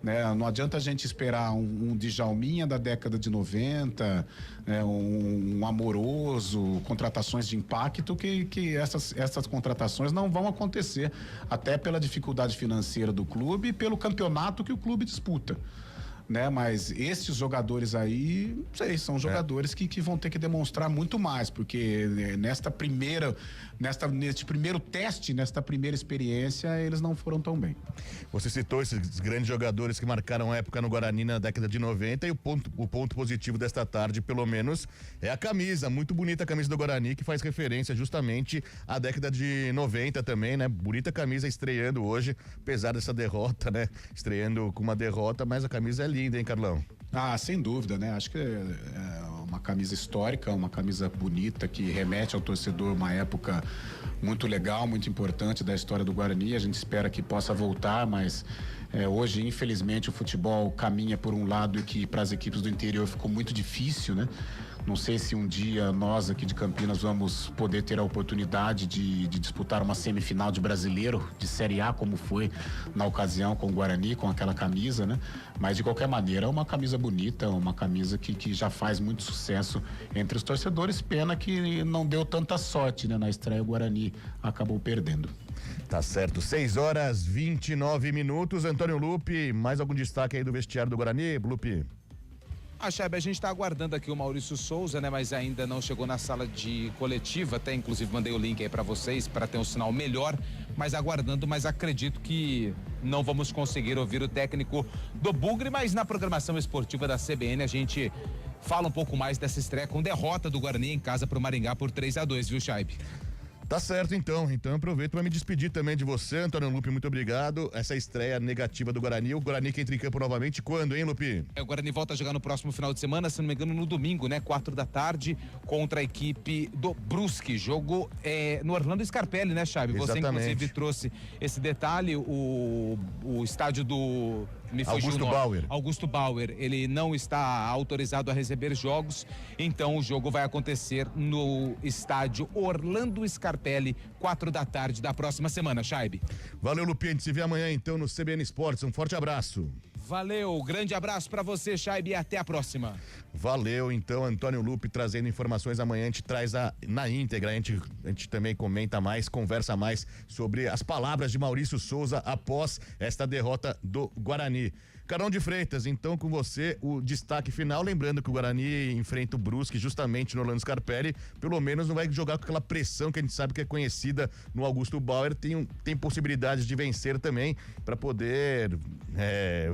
Né? Não adianta a gente esperar um Djalminha da década de 90, né? um Amoroso, contratações de impacto que essas contratações não vão acontecer, até pela dificuldade financeira do clube e pelo campeonato que o clube disputa. Né? Mas esses jogadores aí, não sei, são jogadores que vão ter que demonstrar muito mais, porque neste primeiro teste, nesta primeira experiência, eles não foram tão bem.
Você citou esses grandes jogadores que marcaram época no Guarani na década de 90 e o ponto positivo desta tarde, pelo menos, é a camisa, muito bonita a camisa do Guarani, que faz referência justamente à década de 90 também, né? Bonita camisa estreando hoje, apesar dessa derrota, né? Estreando com uma derrota, mas a camisa é linda, hein, Carlão?
Ah, sem dúvida, né? Acho que é uma camisa histórica, uma camisa bonita que remete ao torcedor uma época muito legal, muito importante da história do Guarani. A gente espera que possa voltar, mas hoje, infelizmente, o futebol caminha por um lado e que para as equipes do interior ficou muito difícil, né? Não sei se um dia nós aqui de Campinas vamos poder ter a oportunidade de disputar uma semifinal de Brasileiro, de Série A, como foi na ocasião com o Guarani, com aquela camisa, né? Mas de qualquer maneira é uma camisa bonita, uma camisa que já faz muito sucesso entre os torcedores. Pena que não deu tanta sorte, né? Na estreia o Guarani acabou perdendo.
Tá certo, 6h29. Antônio Lupe, mais algum destaque aí do vestiário do Guarani, Lupe?
Chebe, a gente está aguardando aqui o Maurício Souza, né? Mas ainda não chegou na sala de coletiva, até inclusive mandei o link aí para vocês para ter um sinal melhor, mas aguardando, mas acredito que não vamos conseguir ouvir o técnico do Bugre, mas na programação esportiva da CBN a gente fala um pouco mais dessa estreia com derrota do Guarani em casa para o Maringá por 3-2, viu, Chebe?
Tá certo, então aproveito para me despedir também de você, Antônio Lupe, muito obrigado. Essa estreia negativa do Guarani, o Guarani que entra em campo novamente quando, hein, Lupe?
O Guarani volta a jogar no próximo final de semana, se não me engano no domingo, né, 4h, contra a equipe do Brusque, jogo no Orlando Scarpelli, né, Chave? Você inclusive trouxe esse detalhe, o estádio do... Augusto Bauer, ele não está autorizado a receber jogos, então o jogo vai acontecer no estádio Orlando Scarpelli, 4h da próxima semana, Chaibe.
Valeu, Lupe, a gente se vê amanhã então no CBN Esportes, um forte abraço.
Valeu, grande abraço pra você, Chaibe, e até a próxima.
Valeu, então, Antônio Lupe trazendo informações. Amanhã a gente traz na íntegra, a gente também comenta mais, conversa mais sobre as palavras de Maurício Souza após esta derrota do Guarani. Carão de Freitas, então com você o destaque final, lembrando que o Guarani enfrenta o Brusque justamente no Orlando Scarpelli, pelo menos não vai jogar com aquela pressão que a gente sabe que é conhecida no Augusto Bauer, tem possibilidades de vencer também para poder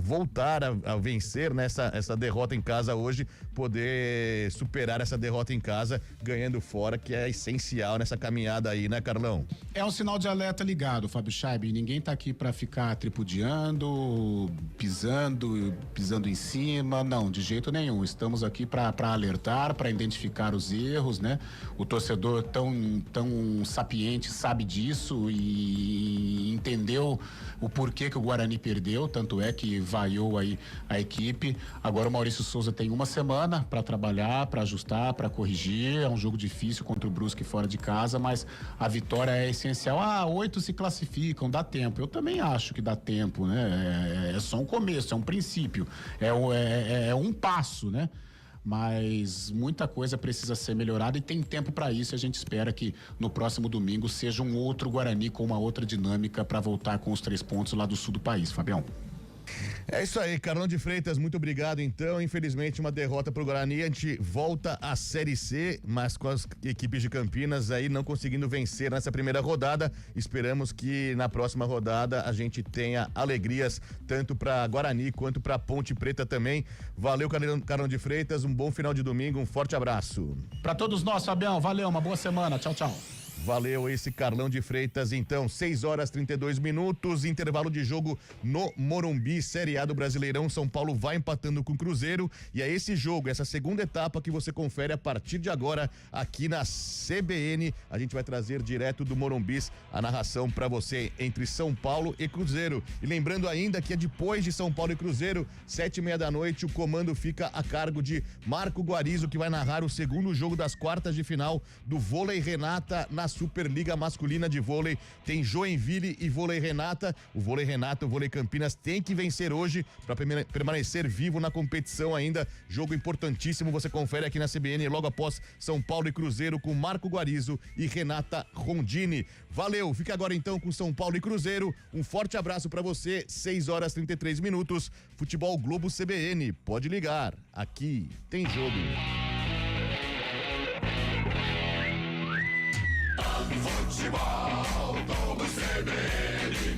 voltar a vencer essa derrota em casa hoje, poder superar essa derrota em casa ganhando fora, que é essencial nessa caminhada aí, né, Carlão?
É um sinal de alerta ligado, Fábio Scheibe, ninguém tá aqui para ficar tripudiando, pisando em cima, não, de jeito nenhum. Estamos aqui para alertar, para identificar os erros, né? O torcedor tão sapiente sabe disso e entendeu o porquê que o Guarani perdeu, tanto é que vaiou aí a equipe. Agora o Maurício Souza tem uma semana para trabalhar, para ajustar, para corrigir. É um jogo difícil contra o Brusque fora de casa, mas a vitória é essencial. 8 se classificam, dá tempo. Eu também acho que dá tempo, né? É só um começo, é um princípio, é um passo, né? Mas muita coisa precisa ser melhorada e tem tempo para isso. A gente espera que no próximo domingo seja um outro Guarani com uma outra dinâmica para voltar com os 3 pontos lá do sul do país, Fabião.
É isso aí, Carlão de Freitas, muito obrigado então. Infelizmente uma derrota pro Guarani, a gente volta à Série C, mas com as equipes de Campinas aí não conseguindo vencer nessa primeira rodada. Esperamos que na próxima rodada a gente tenha alegrias tanto para Guarani quanto para Ponte Preta também. Valeu, Carlão de Freitas, um bom final de domingo, um forte abraço.
Para todos nós, Fabião, valeu, uma boa semana, tchau, tchau.
Valeu esse Carlão de Freitas, então, 6h32, intervalo de jogo no Morumbi, Série A do Brasileirão. São Paulo vai empatando com o Cruzeiro e é esse jogo, essa segunda etapa que você confere a partir de agora aqui na CBN. A gente vai trazer direto do Morumbi a narração para você entre São Paulo e Cruzeiro. E lembrando ainda que é depois de São Paulo e Cruzeiro, 7h30, o comando fica a cargo de Marco Guarizo, que vai narrar o segundo jogo das quartas de final do Vôlei Renata na Superliga Masculina de Vôlei. Tem Joinville e Vôlei Renata. O Vôlei Renata, o Vôlei Campinas tem que vencer hoje para permanecer vivo na competição ainda. Jogo importantíssimo, você confere aqui na CBN logo após São Paulo e Cruzeiro com Marco Guarizo e Renata Rondini. Valeu, fica agora então com São Paulo e Cruzeiro. Um forte abraço para você, 6h33. Futebol Globo CBN, pode ligar, aqui tem jogo.
Futebol, Globo CBN.